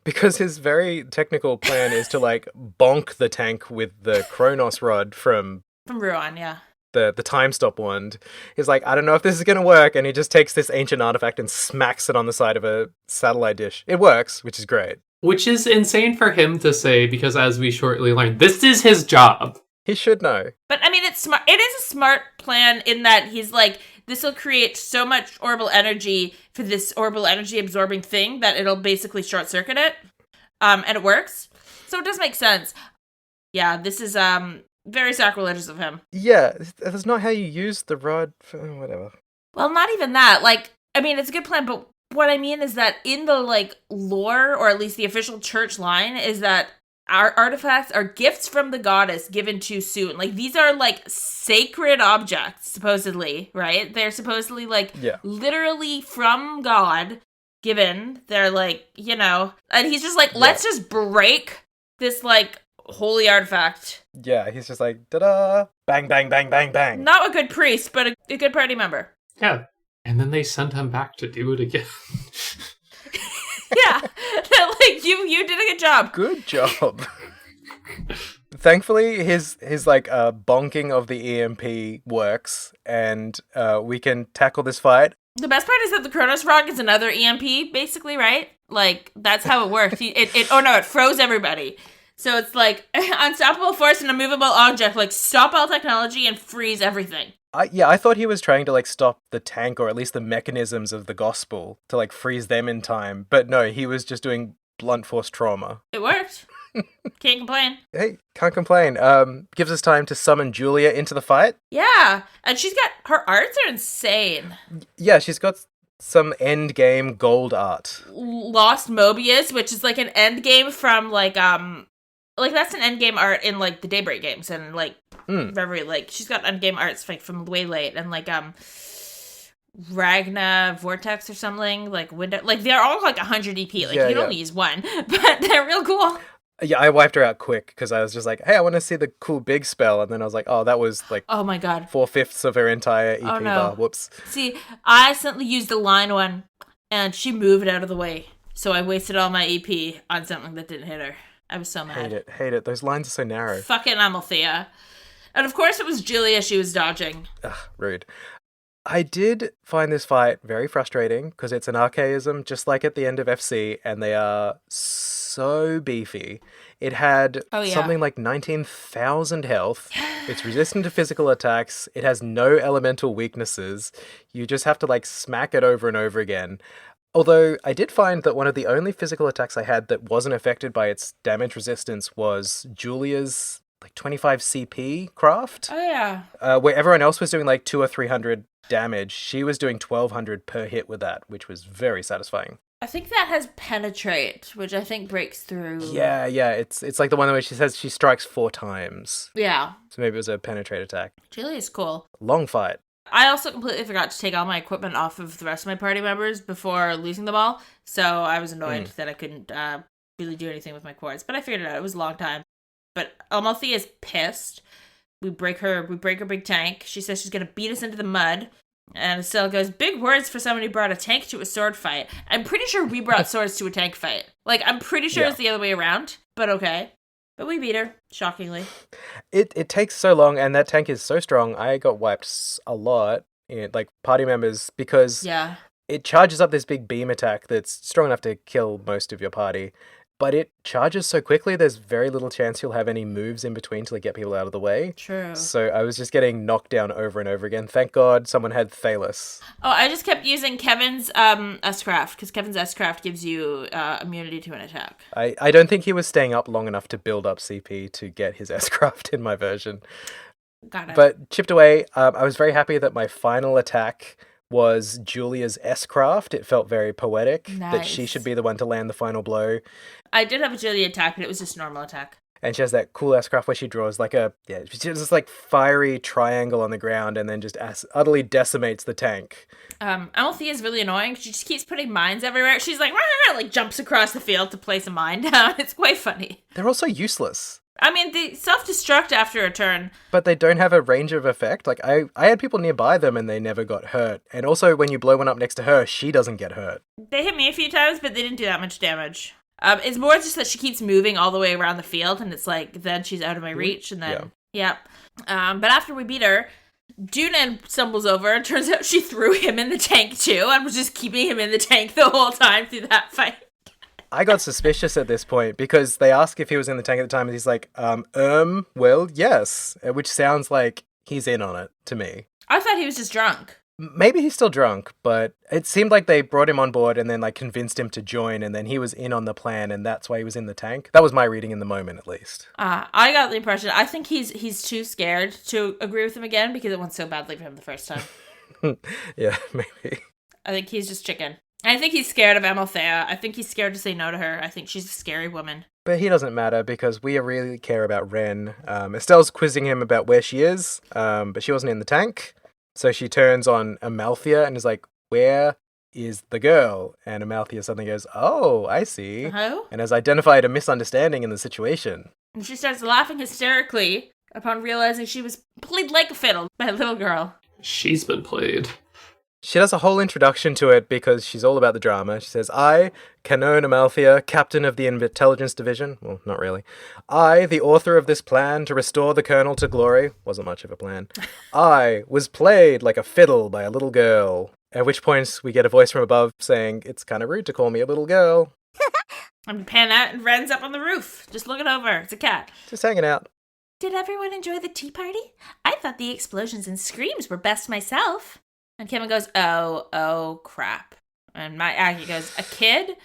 Because his very technical plan is to, like, bonk the tank with the Kronos rod from
Ruan, yeah.
The time stop wand. He's like, I don't know if this is going to work, and he just takes this ancient artifact and smacks it on the side of a satellite dish. It works, which is great.
Which is insane for him to say, because as we shortly learn, this is his job.
He should know.
But, I mean, it's smart. It is a smart plan in that he's like, this will create so much orbital energy for this orbital energy absorbing thing that it'll basically short circuit it. And it works. So it does make sense. Yeah, this is, very sacrilegious of him.
Yeah, that's not how you use the rod for whatever.
Well, not even that. Like, I mean, it's a good plan, but what I mean is that in the, like, lore, or at least the official church line, is that our artifacts are gifts from the goddess given too soon. Like, these are, like, sacred objects, supposedly, right? They're supposedly, like, literally from God given. They're, like, you know, and he's just like, let's just break this, like, holy artifact.
Yeah, he's just like, da-da, bang, bang, bang, bang, bang.
Not a good priest, but a good party member.
Yeah. And then they sent him back to do it again.
Yeah. Like, you did a good job.
Good job. Thankfully, his like, bonking of the EMP works, and we can tackle this fight.
The best part is that the Kronos Rock is another EMP, basically, right? Like, that's how it works. It froze everybody. So it's like, unstoppable force and a movable object, like, stop all technology and freeze everything.
I thought he was trying to, like, stop the tank, or at least the mechanisms of the gospel, to, like, freeze them in time. But no, he was just doing blunt force trauma.
It worked. Can't complain.
Hey, can't complain. Gives us time to summon Julia into the fight.
Yeah, and her arts are insane. Yeah,
she's got some end game gold art.
Lost Mobius, which is, like, an end game from, like, that's an endgame art in, like, the Daybreak games, and, like, Reverie, like, she's got endgame arts, like, from way late, and, like, Ragna Vortex or something, like, window, like, they're all, like, 100 EP, like, you can only use one, but they're real cool.
Yeah, I wiped her out quick, because I was just like, hey, I want to see the cool big spell, and then I was like, oh, that was, like,
oh my god,
4/5 of her entire EP bar, whoops.
See, I accidentally used the line one, and she moved out of the way, so I wasted all my EP on something that didn't hit her. I was so mad.
Hate it. Those lines are so narrow.
Fucking Amalthea. And of course it was Julia she was dodging.
Ugh, rude. I did find this fight very frustrating, because it's an archaism, just like at the end of FC, and they are so beefy. It had
Oh, yeah.
something like 19,000 health. It's resistant to physical attacks. It has no elemental weaknesses. You just have to like smack it over and over again. Although I did find that one of the only physical attacks I had that wasn't affected by its damage resistance was Julia's like 25 CP craft.
Oh, yeah.
Where everyone else was doing like 200 or 300 damage, she was doing 1,200 per hit with that, which was very satisfying.
I think that has penetrate, which I think breaks through.
Yeah, it's like the one where she says she strikes 4 times.
Yeah.
So maybe it was a penetrate attack.
Julia's cool.
Long fight.
I also completely forgot to take all my equipment off of the rest of my party members before losing them all, so I was annoyed that I couldn't really do anything with my quartz, but I figured it out. It was a long time. But Amalthea is pissed. We break her big tank. She says she's gonna beat us into the mud. And Estelle goes, big words for someone who brought a tank to a sword fight. I'm pretty sure we brought swords to a tank fight. Like, I'm pretty sure it's the other way around, but okay. But we beat her, shockingly.
It takes so long, and that tank is so strong. I got wiped a lot, like party members, because it charges up this big beam attack that's strong enough to kill most of your party. But it charges so quickly, there's very little chance you'll have any moves in between to like, get people out of the way.
True.
So I was just getting knocked down over and over again. Thank God someone had Thalos.
Oh, I just kept using Kevin's S-Craft, because Kevin's S-Craft gives you immunity to an attack.
I don't think he was staying up long enough to build up CP to get his S-Craft in my version.
Got it.
But chipped away, I was very happy that my final attack was Julia's S-Craft. It felt very poetic that she should be the one to land the final blow.
I did have a Julia attack, but it was just a normal attack.
And she has that cool S-Craft where she draws like she has this like fiery triangle on the ground and then just utterly decimates the tank.
Amalthea is really annoying. She just keeps putting mines everywhere. She's like, rah, like jumps across the field to place a mine down. It's quite funny.
They're also useless.
I mean, they self-destruct after a turn.
But they don't have a range of effect. Like, I had people nearby them and they never got hurt. And also, when you blow one up next to her, she doesn't get hurt.
They hit me a few times, but they didn't do that much damage. It's more just that she keeps moving all the way around the field, and it's like, then she's out of my reach, and then, but after we beat her, Dunan stumbles over, and turns out she threw him in the tank, too, and was just keeping him in the tank the whole time through that fight.
I got suspicious at this point because they ask if he was in the tank at the time and he's like, well, yes, which sounds like he's in on it to me.
I thought he was just drunk.
Maybe he's still drunk, but it seemed like they brought him on board and then like convinced him to join and then he was in on the plan and that's why he was in the tank. That was my reading in the moment, at least.
I got the impression, I think he's too scared to agree with him again because it went so badly for him the first time.
Yeah, maybe. I
think he's just chicken. I think he's scared of Amalthea. I think he's scared to say no to her. I think she's a scary woman.
But he doesn't matter because we really care about Ren. Estelle's quizzing him about where she is, but she wasn't in the tank. So she turns on Amalthea and is like, where is the girl? And Amalthea suddenly goes, oh, I see.
Oh?
And has identified a misunderstanding in the situation.
And she starts laughing hysterically upon realizing she was played like a fiddle by a little girl.
She's been played.
She does a whole introduction to it because she's all about the drama. She says, I, Canon Amalthea, captain of the Intelligence Division. Well, not really. I, the author of this plan to restore the Colonel to glory. Wasn't much of a plan. I was played like a fiddle by a little girl. At which point we get a voice from above saying, it's kind of rude to call me a little girl.
I'm pan out and Ren's up on the roof, just looking over. It's a cat.
Just hanging out.
Did everyone enjoy the tea party? I thought the explosions and screams were best myself. And Kevin goes, oh, crap. And my Aggie goes, a kid?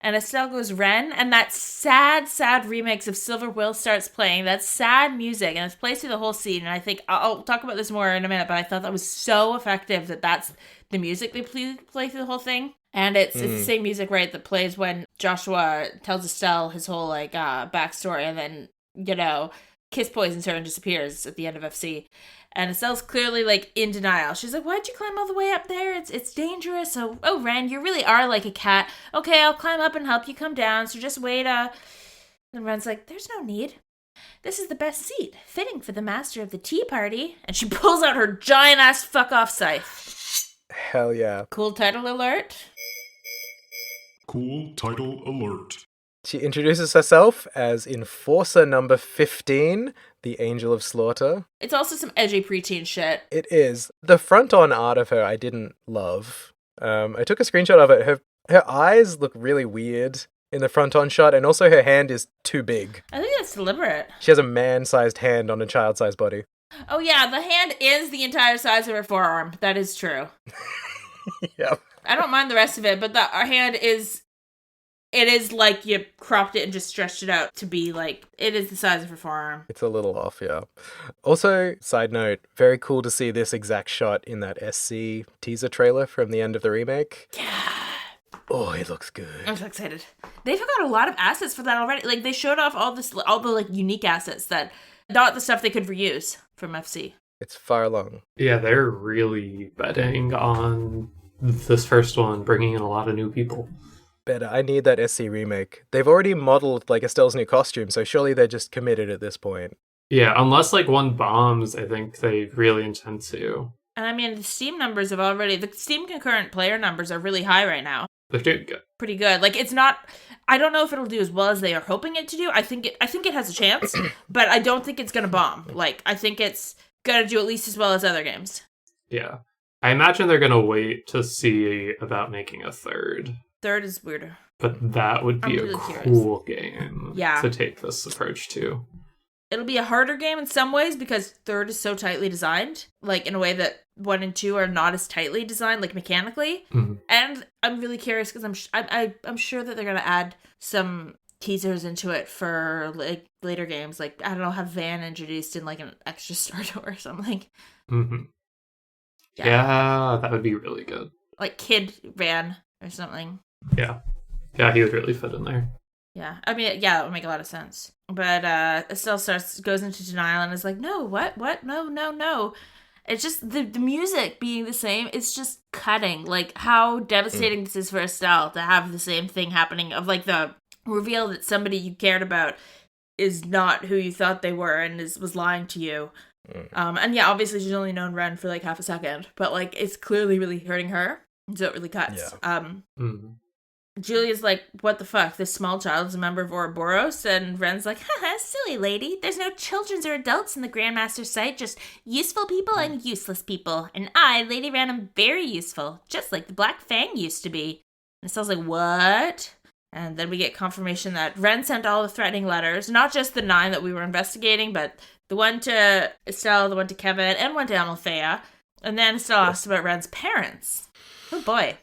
And Estelle goes, Ren? And that sad remix of Silver Will starts playing. That sad music. And it's plays through the whole scene. And I think, I'll talk about this more in a minute, but I thought that was so effective that that's the music they play through the whole thing. And it's the same music, right, that plays when Joshua tells Estelle his whole, backstory and then, Kiss poisons her and disappears at the end of FC. And Estelle's clearly, in denial. She's like, why'd you climb all the way up there? It's dangerous. So, Ren, you really are like a cat. Okay, I'll climb up and help you come down. So just wait. And Ren's like, there's no need. This is the best seat, fitting for the master of the tea party. And she pulls out her giant-ass fuck-off scythe.
Hell yeah.
Cool title alert.
Cool title alert.
She introduces herself as Enforcer number 15, the Angel of Slaughter.
It's also some edgy preteen shit.
It is. The front-on art of her I didn't love. I took a screenshot of it. Her eyes look really weird. in the front-on shot, and also her hand is too big.
I think that's deliberate.
She has a man-sized hand on a child-sized body.
Oh yeah, the hand is the entire size of her forearm. That is true.
Yeah.
I don't mind the rest of it, but our hand is... It is like you cropped it and just stretched it out to be like... It is the size of her forearm.
It's a little off, yeah. Also, side note, very cool to see this exact shot in that SC teaser trailer from the end of the remake.
Yeah.
Oh, it looks good.
I'm so excited. They've got a lot of assets for that already. Like, they showed off all the like unique assets that... Not the stuff they could reuse from FC.
It's far along.
Yeah, they're really betting on this first one, bringing in a lot of new people.
Better. I need that SC remake. They've already modeled like Estelle's new costume, so surely they're just committed at this point.
Yeah, unless like one bombs, I think they really intend to.
And I mean, the Steam numbers have already... The Steam concurrent player numbers are really high right now.
They're doing good.
Pretty good. Like, it's not... I don't know if it'll do as well as they are hoping it to do. I think it has a chance, but I don't think it's going to bomb. Like, I think it's going to do at least as well as other games.
Yeah. I imagine they're going to wait to see about making a third.
Third is weirder.
But that would be
really
a
curious.
cool game to take this approach to.
It'll be a harder game in some ways because third is so tightly designed, like in a way that 1 and 2 are not as tightly designed, like mechanically.
Mm-hmm.
And I'm really curious because I'm sure that they're gonna add some teasers into it for like later games, like I don't know, have Van introduced in like an extra starter or something.
Mm-hmm. Yeah, that would be really good.
Like Kid Van or something.
Yeah, he would really fit in there.
Yeah, I mean, yeah, that would make a lot of sense. But Estelle goes into denial and is like, no, what, no. It's just the music being the same. It's just cutting. Like, how devastating this is for Estelle to have the same thing happening of, like, the reveal that somebody you cared about is not who you thought they were and was lying to you. And yeah, obviously she's only known Ren for, like, half a second. But, like, it's clearly really hurting her. So it really cuts.
Yeah.
Julia's like, what the fuck? This small child is a member of Ouroboros? And Ren's like, haha, silly lady. There's no children or adults in the Grandmaster's sight, just useful people and useless people. And I, Lady Ren, am very useful, just like the Black Fang used to be. And Estelle's like, what? And then we get confirmation that Ren sent all the threatening letters, not just the 9 that we were investigating, but the one to Estelle, the one to Kevin, and one to Amalthea. And then Estelle asked about Ren's parents. Oh boy.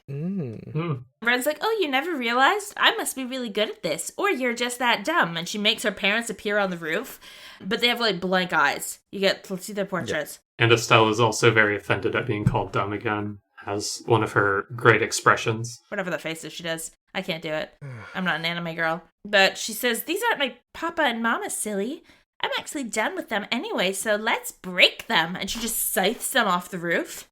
Ren's like, oh, you never realized? I must be really good at this. Or you're just that dumb. And she makes her parents appear on the roof. But they have, like, blank eyes. Let's see their portraits.
Yeah. And Estelle is also very offended at being called dumb again. Has one of her great expressions.
Whatever the face is she does. I can't do it. I'm not an anime girl. But she says, these aren't my papa and mama, silly. I'm actually done with them anyway, so let's break them. And she just scythes them off the roof.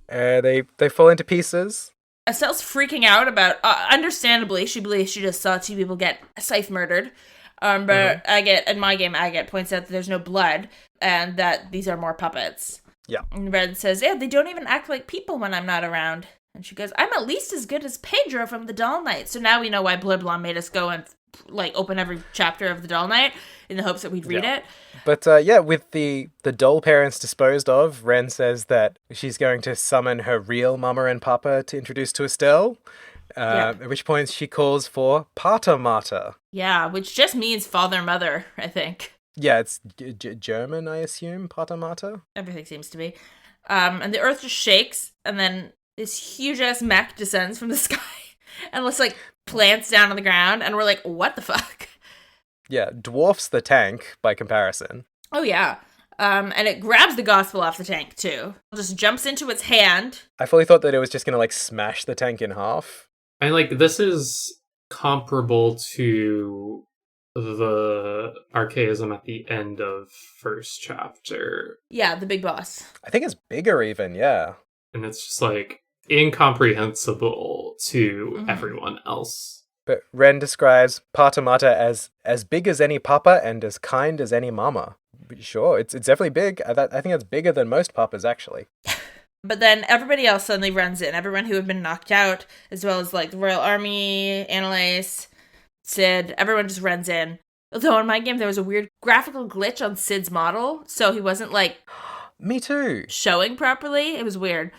They fall into pieces.
Estelle's freaking out about, understandably, she believes she just saw 2 people get scythe murdered. But in my game, Agate points out that there's no blood and that these are more puppets.
Yeah.
And Red says, yeah, they don't even act like people when I'm not around. And she goes, I'm at least as good as Pedro from the Doll Knight. So now we know why Bliblon made us go and like open every chapter of the Doll Knight in the hopes that we'd read it.
But with the doll parents disposed of, Ren says that she's going to summon her real mama and papa to introduce to Estelle. At which point she calls for Pater Mater.
Yeah, which just means father mother, I think.
Yeah, it's German, I assume, Pater Mater.
Everything seems to be. And the earth just shakes, and then this huge-ass mech descends from the sky and looks like plants down on the ground, and we're like, what the fuck?
Yeah, dwarfs the tank by comparison.
Oh, yeah. And it grabs the gospel off the tank, too. Just jumps into its hand.
I fully thought that it was just going to, like, smash the tank in half.
And, like, this is comparable to the archaism at the end of first chapter.
Yeah, the big boss.
I think it's bigger even, yeah.
And it's just, like, incomprehensible to everyone else.
But Ren describes Pater Mater as big as any papa and as kind as any mama. Sure, it's definitely big. I think it's bigger than most papas, actually.
But then everybody else suddenly runs in. Everyone who had been knocked out, as well as, like, the Royal Army, Annalise, Sid, everyone just runs in. Although in my game, there was a weird graphical glitch on Sid's model, so he wasn't, like...
Me too.
...showing properly. It was weird.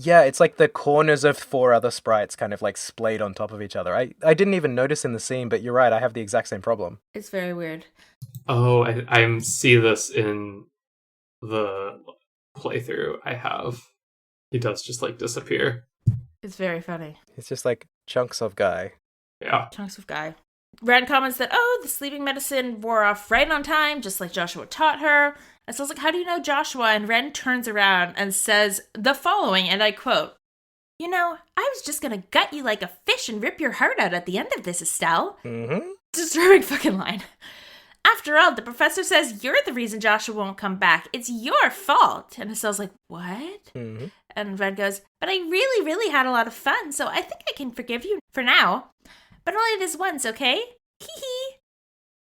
Yeah, it's like the corners of 4 other sprites kind of like splayed on top of each other. I didn't even notice in the scene, but you're right, I have the exact same problem.
It's very weird.
Oh, I see this in the playthrough I have. He does just like disappear.
It's very funny.
It's just like chunks of guy.
Yeah.
Chunks of guy. Ren comments that, oh, the sleeping medicine wore off right on time, just like Joshua taught her. And so I was like, how do you know Joshua? And Ren turns around and says the following, and I quote, "You know, I was just gonna gut you like a fish and rip your heart out at the end of this, Estelle."
Mm-hmm.
Disturbing fucking line. After all, the professor says you're the reason Joshua won't come back. It's your fault. And Estelle's like, what?
Mm-hmm.
And Red goes, but I really, really had a lot of fun, so I think I can forgive you for now. But only this once, okay? Hee hee.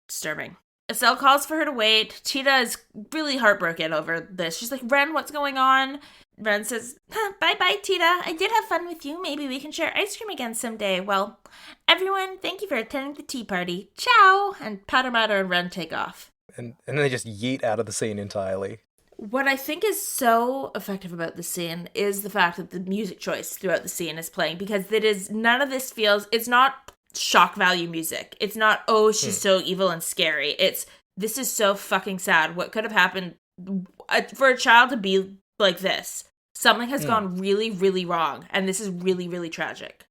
Disturbing. Estelle calls for her to wait. Cheetah is really heartbroken over this. She's like, Ren, what's going on? Ren says, bye-bye, Cheetah. I did have fun with you. Maybe we can share ice cream again someday. Well, everyone, thank you for attending the tea party. Ciao! And Pattermatter and Ren take off.
And then they just yeet out of the scene entirely.
What I think is so effective about the scene is the fact that the music choice throughout the scene is playing, because it is, none of this feels, it's not shock value music. It's not, oh, she's so evil and scary. It's, this is so fucking sad. What could have happened for a child to be like this? Something has gone really, really wrong, and this is really, really tragic.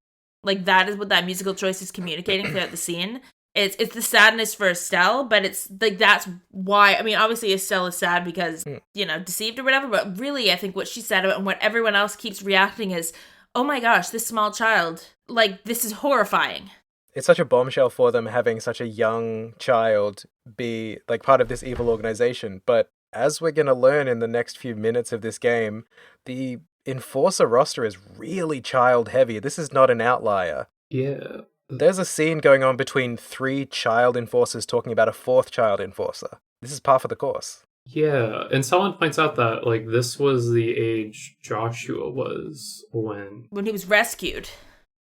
Like, that is what that musical choice is communicating throughout the scene. It's the sadness for Estelle, but it's like, that's why, I mean, obviously Estelle is sad because, you know, deceived or whatever, but really I think what she said about and what everyone else keeps reacting is, oh my gosh, this small child, like, this is horrifying.
It's such a bombshell for them having such a young child be like part of this evil organization. But as we're going to learn in the next few minutes of this game, the Enforcer roster is really child heavy. This is not an outlier.
Yeah.
There's a scene going on between 3 child enforcers talking about a 4th child enforcer. This is par for the course.
Yeah, and someone points out that, like, this was the age Joshua was when
When he was rescued.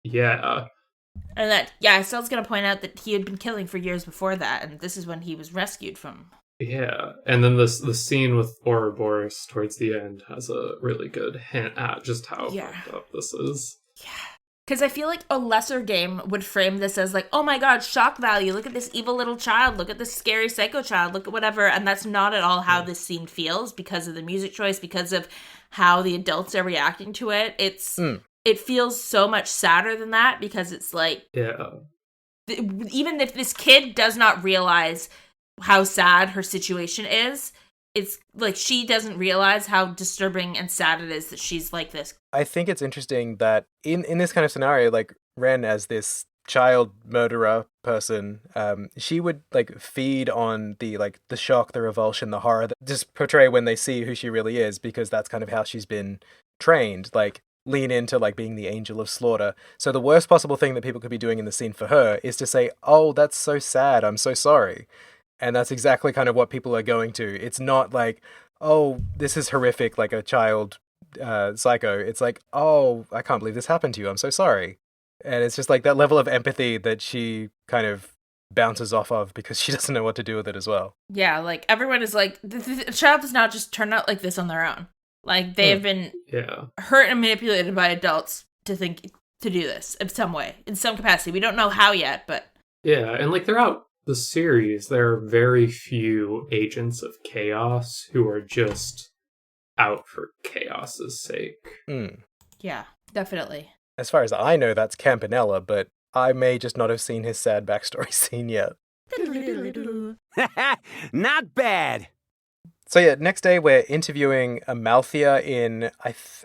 Yeah.
And that, yeah, Estelle's going to point out that he had been killing for years before that, and this is when he was rescued from.
Yeah, and then the scene with Ouroboros towards the end has a really good hint at just how fucked up this is.
Yeah. Because I feel like a lesser game would frame this as like, oh my god, shock value, look at this evil little child, look at this scary psycho child, look at whatever, and that's not at all how this scene feels because of the music choice, because of how the adults are reacting to it. It feels so much sadder than that, because it's like, even if this kid does not realize how sad her situation is, it's like she doesn't realize how disturbing and sad it is that she's like this.
I think it's interesting that in this kind of scenario, like Ren as this child murderer person, she would like feed on the shock, the revulsion, the horror that just portray when they see who she really is, because that's kind of how she's been trained, like lean into like being the angel of slaughter. So the worst possible thing that people could be doing in the scene for her is to say, oh, that's so sad, I'm so sorry. And that's exactly kind of what people are going to. It's not like, oh, this is horrific, like a child psycho. It's like, oh, I can't believe this happened to you. I'm so sorry. And it's just like that level of empathy that she kind of bounces off of because she doesn't know what to do with it as well.
Yeah, like everyone is like, the child does not just turn out like this on their own. Like they have been hurt and manipulated by adults to do this in some way, in some capacity. We don't know how yet, but.
Yeah, and like throughout the series, there are very few agents of chaos who are just out for chaos's sake.
Yeah, definitely.
As far as I know, that's Campanella, but I may just not have seen his sad backstory scene yet.
Not bad.
So yeah, next day we're interviewing Amalthea in,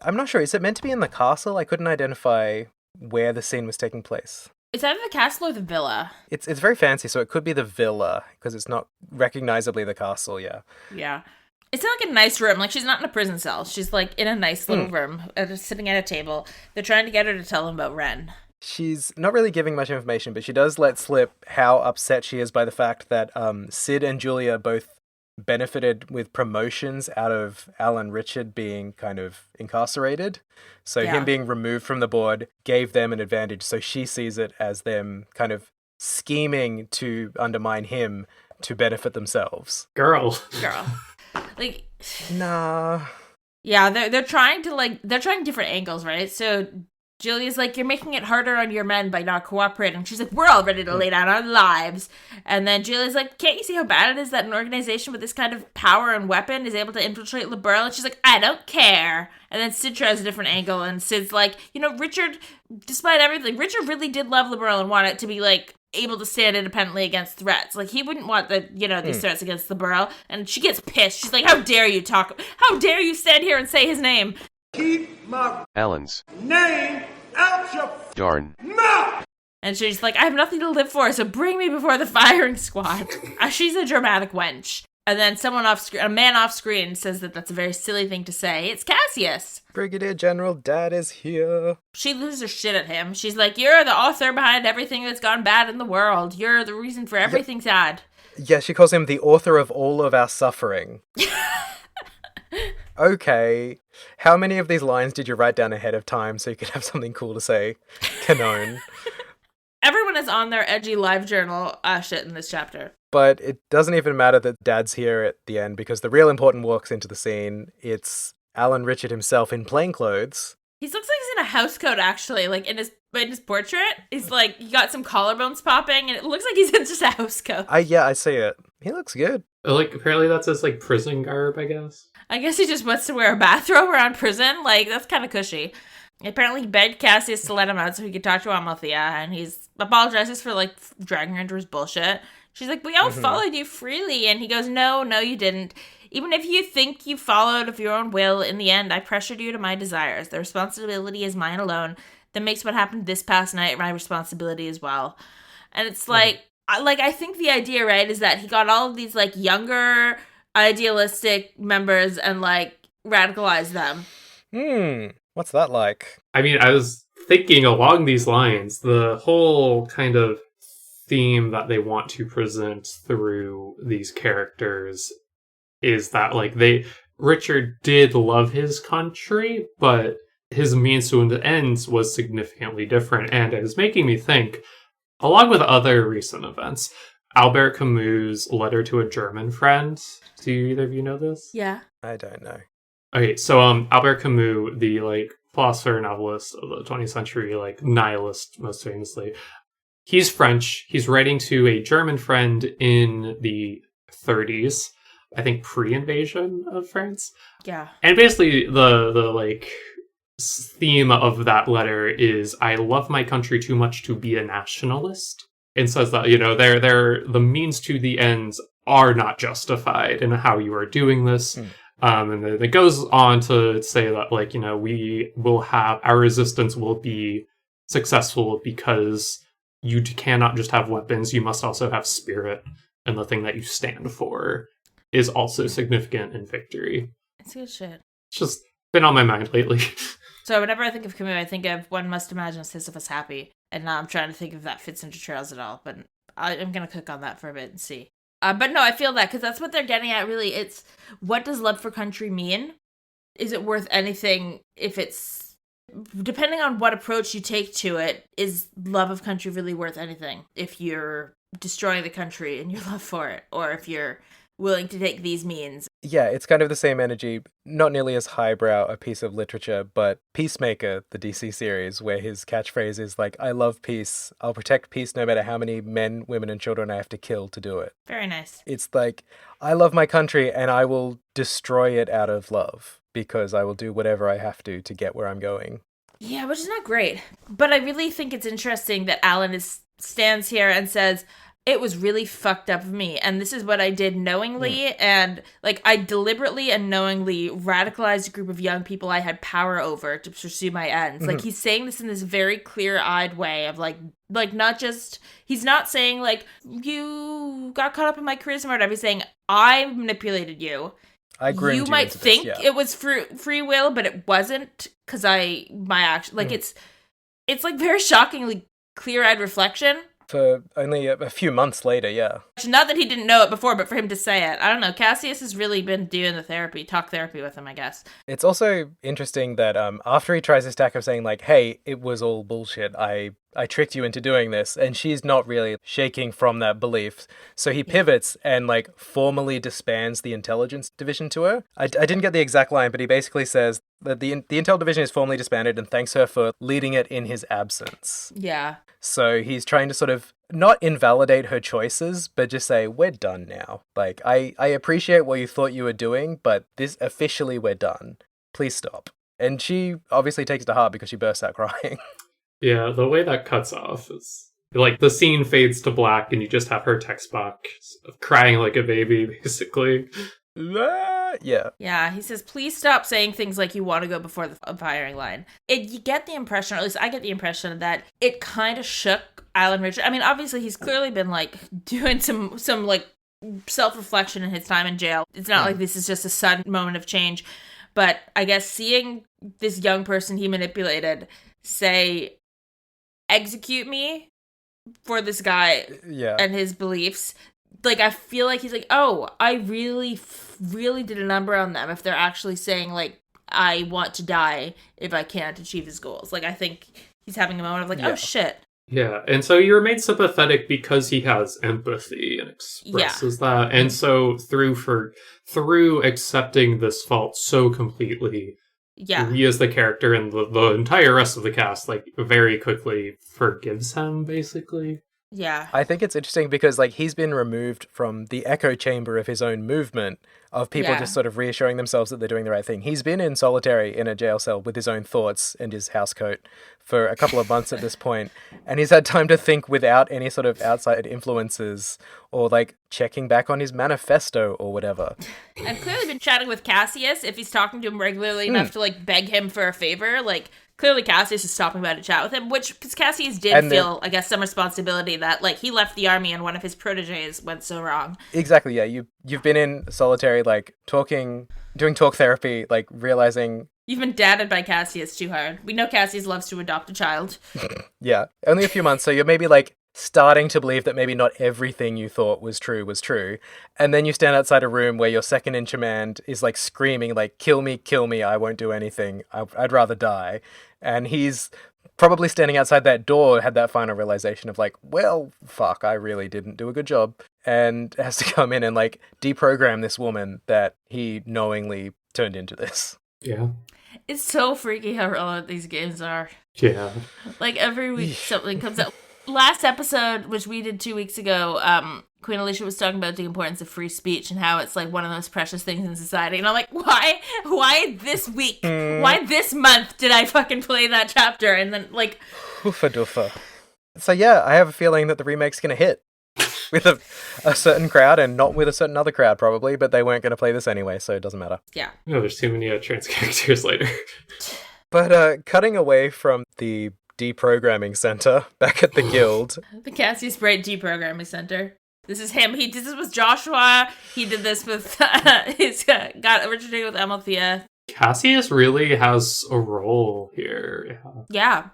I'm not sure, is it meant to be in the castle? I couldn't identify where the scene was taking place.
It's either the castle or the villa.
It's very fancy, so it could be the villa, because it's not recognizably the castle, yeah.
Yeah. It's not like a nice room. Like, she's not in a prison cell. She's, like, in a nice little room, sitting at a table. They're trying to get her to tell them about Ren.
She's not really giving much information, but she does let slip how upset she is by the fact that Sid and Julia both benefited with promotions out of Alan Richard being kind of incarcerated. So him being removed from the board gave them an advantage. So she sees it as them kind of scheming to undermine him to benefit themselves.
Girl.
Like,
nah.
Yeah, they're trying different angles, right? So Julia's like, you're making it harder on your men by not cooperating. She's like, we're all ready to lay down our lives. And then Julia's like, can't you see how bad it is that an organization with this kind of power and weapon is able to infiltrate Liberl? And she's like, I don't care. And then Sid tries a different angle, and Sid's like, Richard, despite everything, Richard really did love Liberl and want it to be like able to stand independently against threats. Like, he wouldn't want these threats against the Liberl. And she gets pissed. She's like, how dare you stand here and say his name?
Keep my
Alan's
name out your
darn
mouth!
And she's like, I have nothing to live for, so bring me before the firing squad. She's a dramatic wench. And then a man off screen says that that's a very silly thing to say. It's Cassius.
Brigadier General Dad is here.
She loses her shit at him. She's like, you're the author behind everything that's gone bad in the world. You're the reason for everything sad.
Yeah, she calls him the author of all of our suffering. Okay, how many of these lines did you write down ahead of time so you could have something cool to say? Canon.
Everyone is on their edgy live journal shit in this chapter.
But it doesn't even matter that Dad's here at the end, because the real important walks into the scene. It's Alan Richard himself in plain clothes.
He looks like he's in a house coat, actually. Like, in his portrait, he's like, you got some collarbones popping, and it looks like he's in just a house coat.
I see it. He looks good.
Like, apparently that's his, like, prison garb, I guess.
I guess he just wants to wear a bathrobe around prison. Like, that's kind of cushy. Apparently he begged Cassius to let him out so he could talk to Amalthea, and he's apologizes for, like, dragging her into his bullshit. She's like, we all followed you freely, and he goes, no, you didn't. Even if you think you followed of your own will, in the end, I pressured you to my desires. The responsibility is mine alone. That makes what happened this past night my responsibility as well. And it's like, I think the idea, right, is that he got all of these, like, younger, idealistic members and, like, radicalized them.
What's that like?
I mean, I was thinking along these lines, the whole kind of theme that they want to present through these characters is that, like, Richard did love his country, but his means to an end was significantly different, and it was making me think, along with other recent events, Albert Camus' letter to a German friend. Do either of you know this?
Yeah.
I don't know.
Okay, so Albert Camus, the, like, philosopher novelist of the 20th century, like, nihilist, most famously, he's French. He's writing to a German friend in the 30s, I think pre-invasion of France.
Yeah.
And basically the like theme of that letter is, I love my country too much to be a nationalist. And says that, they're the means to the ends are not justified in how you are doing this. And then it goes on to say that, like, we will have, our resistance will be successful because you cannot just have weapons, you must also have spirit. And the thing that you stand for is also significant in victory.
It's good shit.
It's just been on my mind lately.
So whenever I think of Camus, I think of One Must Imagine Sisyphus Happy. And now I'm trying to think if that fits into Trails at all. But I'm going to cook on that for a bit and see. But no, I feel that, because that's what they're getting at, really. It's, what does love for country mean? Is it worth anything if it's... Depending on what approach you take to it, is love of country really worth anything? If you're destroying the country and your love for it, or if you're willing to take these means.
Yeah, it's kind of the same energy, not nearly as highbrow a piece of literature, but Peacemaker, the DC series, where his catchphrase is like, I love peace, I'll protect peace no matter how many men, women, and children I have to kill to do it.
Very nice.
It's like, I love my country and I will destroy it out of love, because I will do whatever I have to get where I'm going.
Yeah, which is not great. But I really think it's interesting that Alan stands here and says, it was really fucked up of me, and this is what I did knowingly, and, like, I deliberately and knowingly radicalized a group of young people I had power over to pursue my ends. Like, he's saying this in this very clear-eyed way of, like, not just, he's not saying, like, you got caught up in my charisma or whatever. He's saying, I manipulated you.
I groomed you
might
into
think
this, yeah.
it was free will, but it wasn't, because my action, like, it's like very shockingly clear-eyed reflection.
For only a few months later, yeah.
Not that he didn't know it before, but for him to say it. I don't know. Cassius has really been doing the talk therapy with him, I guess.
It's also interesting that after he tries his tack of saying, like, hey, it was all bullshit, I I tricked you into doing this. And she's not really shaking from that belief. So he pivots and like formally disbands the intelligence division to her. I didn't get the exact line, but he basically says that the intel division is formally disbanded and thanks her for leading it in his absence.
Yeah.
So he's trying to sort of not invalidate her choices, but just say, we're done now. Like, I appreciate what you thought you were doing, but this officially we're done. Please stop. And she obviously takes it to heart because she bursts out crying.
Yeah, the way that cuts off is like the scene fades to black and you just have her text box crying like a baby, basically.
Yeah.
Yeah, he says, please stop saying things like you want to go before the firing line. You get the impression, or at least I get the impression, that it kind of shook Alan Richard. I mean, obviously, he's clearly been, like, doing some like, self-reflection in his time in jail. It's not like this is just a sudden moment of change. But I guess seeing this young person he manipulated say, execute me for this guy and his beliefs, like, I feel like he's like, oh, I really did a number on them if they're actually saying, like, I want to die if I can't achieve his goals. Like, I think he's having a moment of, like, oh, shit.
Yeah, and so you remain sympathetic because he has empathy and expresses that. And so through accepting this fault so completely, he as the character and the entire rest of the cast, like, very quickly forgives him, basically.
Yeah.
I think it's interesting because, like, he's been removed from the echo chamber of his own movement of people just sort of reassuring themselves that they're doing the right thing. He's been in solitary in a jail cell with his own thoughts and his housecoat for a couple of months at this point, and he's had time to think without any sort of outside influences or, like, checking back on his manifesto or whatever.
And clearly been chatting with Cassius if he's talking to him regularly enough to, like, beg him for a favor, like... Clearly, Cassius is stopping by to chat with him, because Cassius did feel, I guess, some responsibility that, like, he left the army and one of his proteges went so wrong.
Exactly, yeah. You've been in solitary, like, doing talk therapy, like, realizing...
You've been dadded by Cassius too hard. We know Cassius loves to adopt a child.
Yeah, only a few months, so you're maybe, like, starting to believe that maybe not everything you thought was true. And then you stand outside a room where your second in command is, like, screaming, like, kill me, I won't do anything, I'd rather die. And he's probably standing outside that door, had that final realization of, like, well, fuck, I really didn't do a good job. And has to come in and, like, deprogram this woman that he knowingly turned into this.
Yeah.
It's so freaky how relevant these games are.
Yeah.
Like, every week something comes out. Last episode, which we did 2 weeks ago, Queen Alicia was talking about the importance of free speech and how it's, like, one of the most precious things in society. And I'm like, why this week? Why this month did I fucking play that chapter? And then, like...
Oofa doofa. So yeah, I have a feeling that the remake's gonna hit. With a certain crowd and not with a certain other crowd, probably, but they weren't going to play this anyway, so it doesn't matter.
Yeah.
No, there's too many trans characters later.
But cutting away from the deprogramming center back at the guild.
The Cassius Bright deprogramming center. This is him. He did this with Joshua. He did this with got originated with Amalthea.
Cassius really has a role here.
Yeah.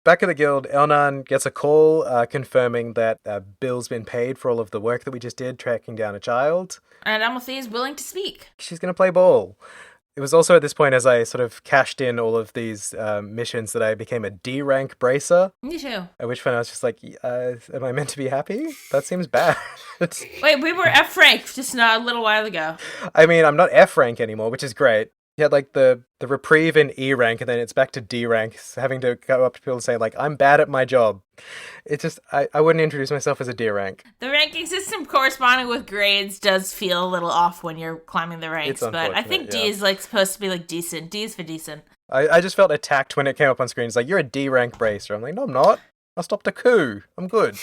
Back at the guild, Elnan gets a call confirming that Bill's been paid for all of the work that we just did, tracking down a child.
And Amalthea is willing to speak.
She's going to play ball. It was also at this point, as I sort of cashed in all of these missions, that I became a D-rank bracer.
Me too.
At which point I was just like, am I meant to be happy? That seems bad.
Wait, we were F-rank just a little while ago.
I mean, I'm not F-rank anymore, which is great. You had, like, the reprieve in E-rank, and then it's back to D-rank, having to go up to people and say, like, I'm bad at my job. It's just, I wouldn't introduce myself as a D-rank.
The ranking system corresponding with grades does feel a little off when you're climbing the ranks, but I think D is, like, supposed to be, like, decent. D is for decent.
I just felt attacked when it came up on screen. It's like, you're a D-rank bracer. I'm like, no, I'm not. I stopped a coup. I'm good.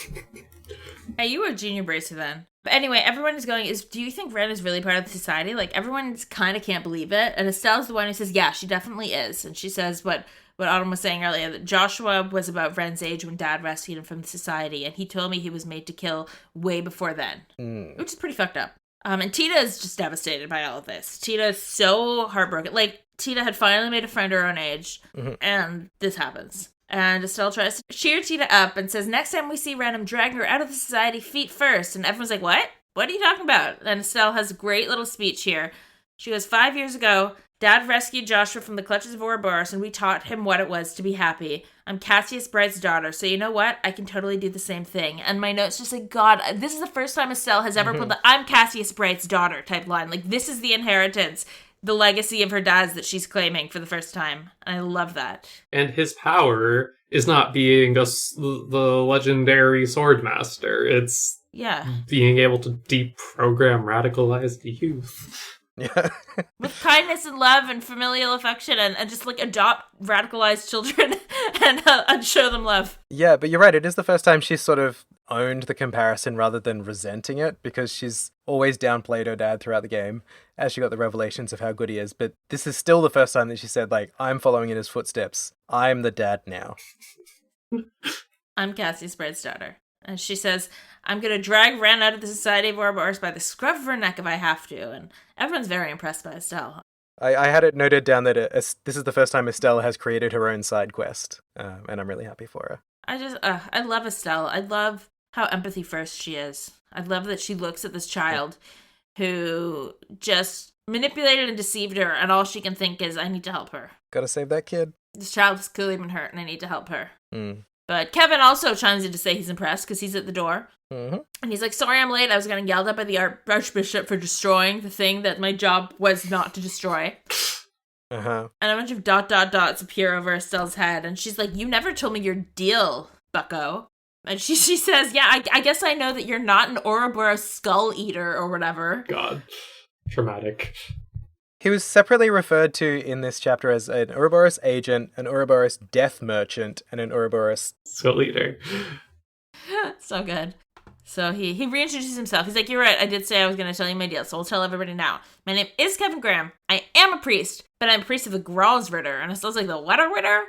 Hey, you were a junior bracer then. But anyway, everyone is going, do you think Ren is really part of the society? Like, everyone kind of can't believe it. And Estelle's the one who says, yeah, she definitely is. And she says what Autumn was saying earlier, that Joshua was about Ren's age when Dad rescued him from the society. And he told me he was made to kill way before then. Which is pretty fucked up. And Tita is just devastated by all of this. Tita is so heartbroken. Like, Tita had finally made a friend her own age. And this happens. And Estelle tries to cheer Tita up and says, next time we see Ren, I'm dragging her out of the society feet first. And everyone's like, what? What are you talking about? And Estelle has a great little speech here. She goes, 5 years ago, Dad rescued Joshua from the clutches of Ouroboros, and we taught him what it was to be happy. I'm Cassius Bright's daughter, so you know what? I can totally do the same thing. And my notes just like, God, this is the first time Estelle has ever put the I'm Cassius Bright's daughter type line. Like, this is the inheritance, the legacy of her dad's that she's claiming for the first time. And I love that.
And his power is not being the legendary sword master. It's being able to deprogram radicalized youth.
Yeah.
With kindness and love and familial affection and just like adopt radicalized children and show them love.
Yeah, but you're right. It is the first time she's sort of owned the comparison rather than resenting it, because she's always downplayed her dad throughout the game as she got the revelations of how good he is. But this is still the first time that she said, like, I'm following in his footsteps. I'm the dad now.
I'm Cassius Bright's daughter. And she says, I'm going to drag Ren out of the Society of Ouroboros by the scruff of her neck if I have to. And everyone's very impressed by Estelle.
I had it noted down that this is the first time Estelle has created her own side quest. And I'm really happy for her.
I love Estelle. I love how empathy first she is. I love that she looks at this child who just manipulated and deceived her. And all she can think is, I need to help her.
Gotta save that kid.
This child has clearly been hurt and I need to help her.
Mm.
But Kevin also chimes in to say he's impressed because he's at the door.
Mm-hmm.
And he's like, sorry I'm late. I was getting yelled at by the Archbishop for destroying the thing that my job was not to destroy.
Uh-huh.
And a bunch of ... dots appear over Estelle's head. And she's like, you never told me your deal, bucko. And she says, yeah, I guess I know that you're not an Ouroboros skull eater or whatever.
God. Traumatic.
He was separately referred to in this chapter as an Ouroboros agent, an Ouroboros death merchant, and an Ouroboros
skull eater.
So good. So he reintroduces himself. He's like, you're right, I did say I was going to tell you my deal, so I'll tell everybody now. My name is Kevin Graham. I am a priest, but I'm a priest of the Ritter. And Estelle's like, the what a Ritter?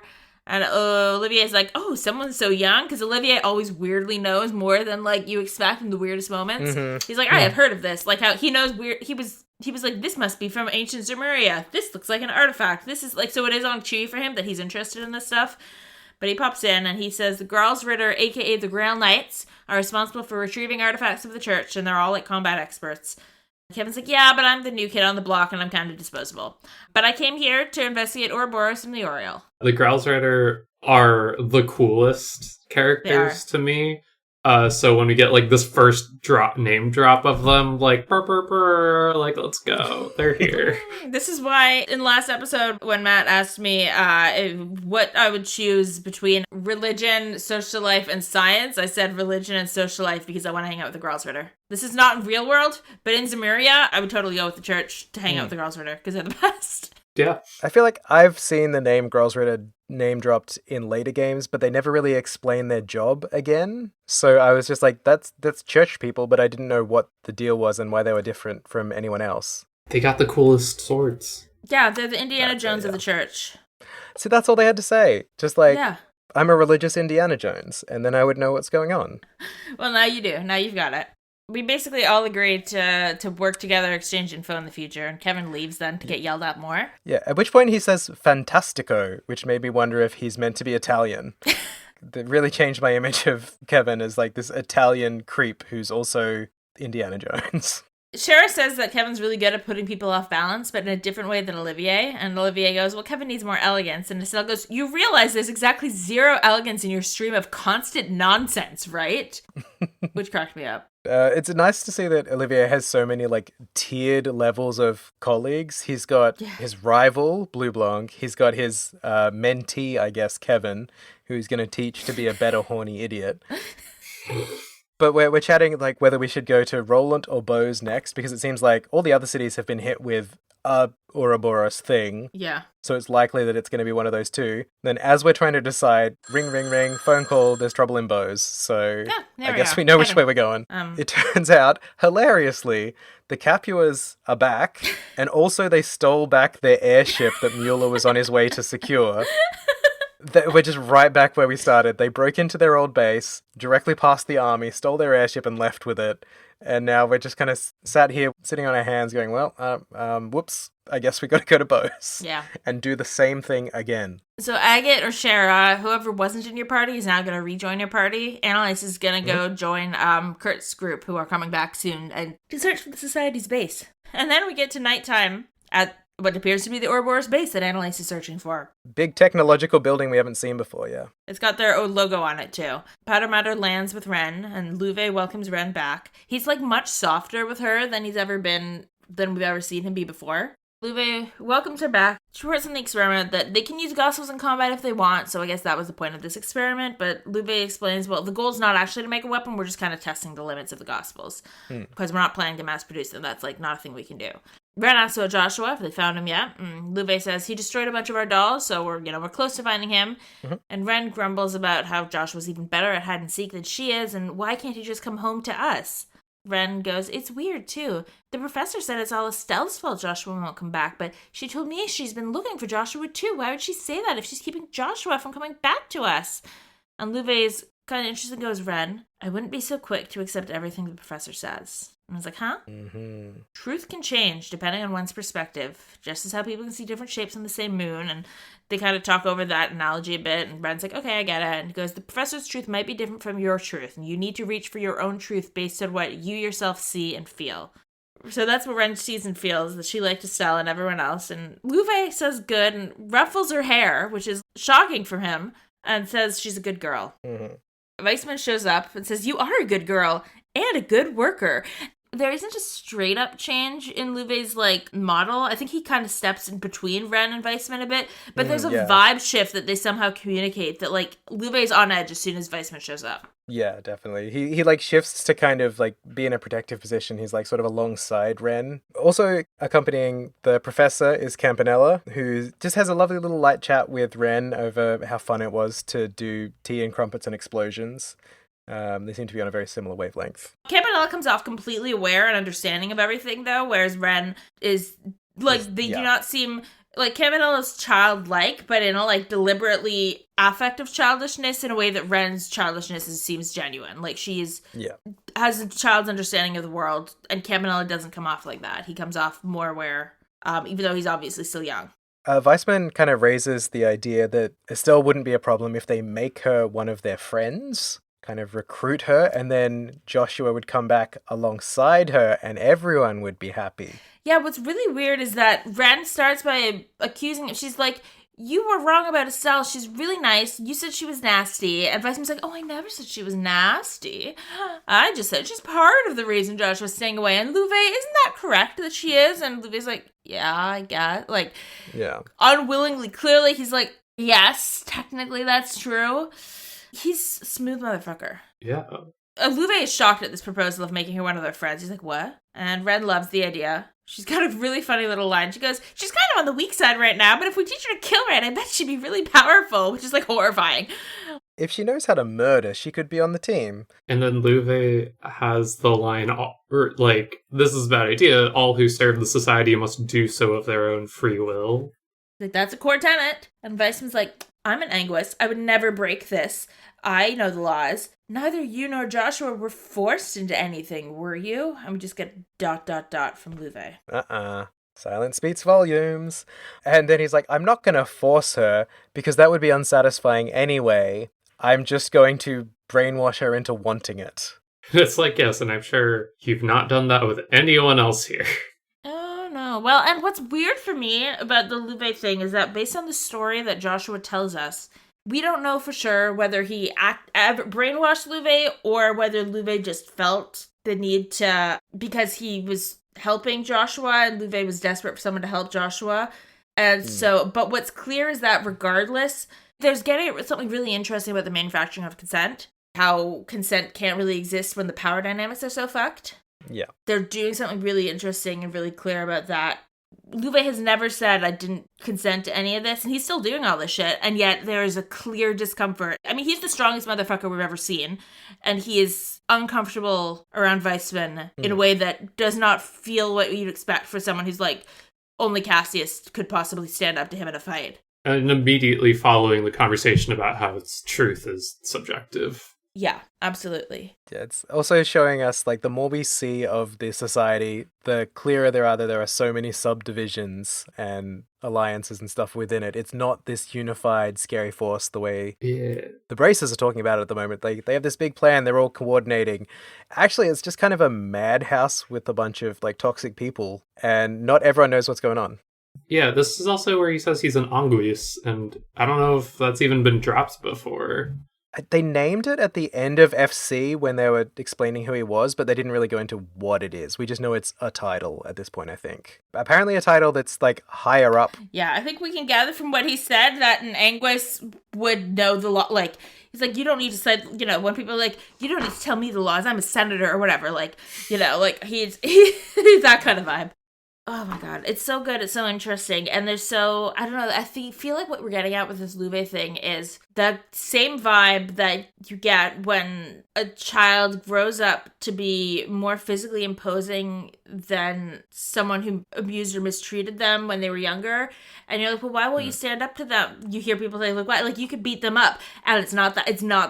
And Olivier's like, oh, someone so young? Because Olivier always weirdly knows more than, like, you expect in the weirdest moments.
Mm-hmm.
He's like, I have heard of this. Like, how he knows weird. He was like, this must be from ancient Zemuria. This looks like an artifact. This is, like, so it is on chewy for him that he's interested in this stuff. But he pops in and he says, the Ritter, a.k.a. the Grail Knights, are responsible for retrieving artifacts of the church, and they're all, like, combat experts. Kevin's like, yeah, but I'm the new kid on the block and I'm kind of disposable. But I came here to investigate Ouroboros and the Oriole.
The Ritter are the coolest characters to me. So when we get like this first name drop of them, like like let's go, they're here.
This is why in last episode when Matt asked me what I would choose between religion, social life, and science, I said religion and social life because I want to hang out with the Ritter. This is not in real world, but in Zemuria, I would totally go with the church to hang out with the Ritter because they're the best.
Yeah.
I feel like I've seen the name Ritter name dropped in later games, but they never really explain their job again. So I was just like, that's church people, but I didn't know what the deal was and why they were different from anyone else.
They got the coolest swords.
Yeah, they're the Indiana Jones of the church.
See, that's all they had to say. Just like,
yeah.
I'm a religious Indiana Jones, and then I would know what's going on.
Well, now you do. Now you've got it. We basically all agreed to work together, exchange info in the future, and Kevin leaves then to get yelled at more.
Yeah, at which point he says fantastico, which made me wonder if he's meant to be Italian. That really changed my image of Kevin as like this Italian creep who's also Indiana Jones.
Shara says that Kevin's really good at putting people off balance, but in a different way than Olivier. And Olivier goes, well, Kevin needs more elegance. And Estelle goes, you realize there's exactly zero elegance in your stream of constant nonsense, right? Which cracked me up.
It's nice to see that Olivier has so many like tiered levels of colleagues. He's got his rival, Blue Blanc. He's got his mentee, I guess, Kevin, who's going to teach to be a better horny idiot. But we're chatting like whether we should go to Roland or Bose next, because it seems like all the other cities have been hit with a Ouroboros thing.
Yeah.
So it's likely that it's going to be one of those two. Then as we're trying to decide, ring, ring, ring, phone call, there's trouble in Bose. So I guess we know which way we're going. It turns out, hilariously, the Capuas are back, and also they stole back their airship that Mueller was on his way to secure. We're just right back where we started. They broke into their old base, directly past the army, stole their airship and left with it. And now we're just kind of sat here, sitting on our hands going, well, whoops, I guess we got to go to Bose.
Yeah.
And do the same thing again.
So Agate or Shara, whoever wasn't in your party is now going to rejoin your party. Annalise is going to go join Kurt's group, who are coming back soon, and to search for the Society's base. And then we get to nighttime at what appears to be the Ouroboros base that Annalise is searching for.
Big technological building we haven't seen before, yeah.
It's got their own logo on it, too. Powder Matter lands with Ren, and Louvet welcomes Ren back. He's, like, much softer with her than we've ever seen him be before. Louvet welcomes her back. She reports in the experiment that they can use gospels in combat if they want, so I guess that was the point of this experiment, but Louvet explains, well, the goal's not actually to make a weapon, we're just kind of testing the limits of the gospels. Because we're not planning to mass produce them, that's, like, not a thing we can do. Ren asks about Joshua, if they found him yet. Louvet says he destroyed a bunch of our dolls, so we're close to finding him. And Ren grumbles about how Joshua's even better at hide and seek than she is, and why can't he just come home to us? Ren goes, it's weird, too. The professor said it's all Estelle's fault Joshua won't come back, but she told me she's been looking for Joshua, too. Why would she say that if she's keeping Joshua from coming back to us? And Louvet's kind of interested and goes, Ren, I wouldn't be so quick to accept everything the professor says. And I was like, huh? Truth can change depending on one's perspective, just as how people can see different shapes on the same moon. And they kind of talk over that analogy a bit, and Ren's like, okay, I get it. And he goes, the professor's truth might be different from your truth, and you need to reach for your own truth based on what you yourself see and feel. So that's what Ren sees and feels, that she liked Estelle and everyone else. And Louvet says good and ruffles her hair, which is shocking for him, and says she's a good girl. Weissman shows up and says, you are a good girl and a good worker. There isn't a straight up change in Louvet's like model. I think he kind of steps in between Ren and Weissman a bit, but there's a vibe shift that they somehow communicate that like Louvet's on edge as soon as Weissman shows up.
Yeah, definitely. He like shifts to kind of like be in a protective position. He's like sort of alongside Ren. Also accompanying the professor is Campanella, who just has a lovely little light chat with Ren over how fun it was to do tea and crumpets and explosions. They seem to be on a very similar wavelength.
Campanella comes off completely aware and understanding of everything, though, whereas Ren is, like, they do not seem, like, Campanella's childlike, but in a, like, deliberately affective childishness in a way that Ren's childishness seems genuine. Like, she's, has a child's understanding of the world, and Campanella doesn't come off like that. He comes off more aware, even though he's obviously still young.
Weissman kind of raises the idea that Estelle wouldn't be a problem if they make her one of their friends, kind of recruit her, and then Joshua would come back alongside her and everyone would be happy.
Yeah, what's really weird is that Ren starts by accusing him. She's like, you were wrong about Estelle. She's really nice. You said she was nasty. And Weissman's like, oh, I never said she was nasty. I just said she's part of the reason Joshua's staying away. And Louvet, isn't that correct that she is? And Louvet's like, yeah, I guess. Like, unwillingly, clearly, he's like, yes, technically that's true. He's a smooth motherfucker.
Yeah.
Louvet is shocked at this proposal of making her one of their friends. He's like, what? And Ren loves the idea. She's got a really funny little line. She goes, she's kind of on the weak side right now, but if we teach her to kill Ren, I bet she'd be really powerful, which is, like, horrifying.
If she knows how to murder, she could be on the team.
And then Louvet has the line, like, this is a bad idea. All who serve the society must do so of their own free will.
Like, that's a core tenet. And Weissman's like, I'm an linguist. I would never break this. I know the laws. Neither you nor Joshua were forced into anything, were you? And we just get ... from Louvet.
Silence speaks volumes. And then he's like, I'm not going to force her because that would be unsatisfying anyway. I'm just going to brainwash her into wanting it.
It's like, yes, and I'm sure you've not done that with anyone else here.
Oh, no. Well, and what's weird for me about the Louvet thing is that based on the story that Joshua tells us, we don't know for sure whether he brainwashed Louvet or whether Louvet just felt the need to, because he was helping Joshua and Louvet was desperate for someone to help Joshua. And so, but what's clear is that regardless, there's getting something really interesting about the manufacturing of consent. How consent can't really exist when the power dynamics are so fucked.
Yeah.
They're doing something really interesting and really clear about that. Louvet has never said, I didn't consent to any of this, and he's still doing all this shit, and yet there is a clear discomfort. I mean, he's the strongest motherfucker we've ever seen, and he is uncomfortable around Weissman in a way that does not feel what you'd expect for someone who's like, only Cassius could possibly stand up to him in a fight.
And immediately following the conversation about how its truth is subjective.
Yeah, absolutely.
Yeah, it's also showing us, like, the more we see of the society, the clearer there are that there are so many subdivisions and alliances and stuff within it. It's not this unified, scary force the way the Braces are talking about it at the moment. They have this big plan, they're all coordinating. Actually, it's just kind of a madhouse with a bunch of, like, toxic people, and not everyone knows what's going on.
Yeah, this is also where he says he's an Anguis, and I don't know if that's even been dropped before.
They named it at the end of FC when they were explaining who he was, but they didn't really go into what it is. We just know it's a title at this point, I think. Apparently a title that's, like, higher up.
Yeah, I think we can gather from what he said that an Anguis would know the law. Like, he's like, you don't need to say, you know, when people are like, you don't need to tell me the laws, I'm a senator or whatever. Like, you know, like, he's that kind of vibe. Oh my god, it's so good, it's so interesting, and there's so, I don't know, I feel like what we're getting at with this Louvet thing is the same vibe that you get when a child grows up to be more physically imposing than someone who abused or mistreated them when they were younger, and you're like, well, why won't you stand up to them? You hear people say, like, why? Like, you could beat them up, and it's not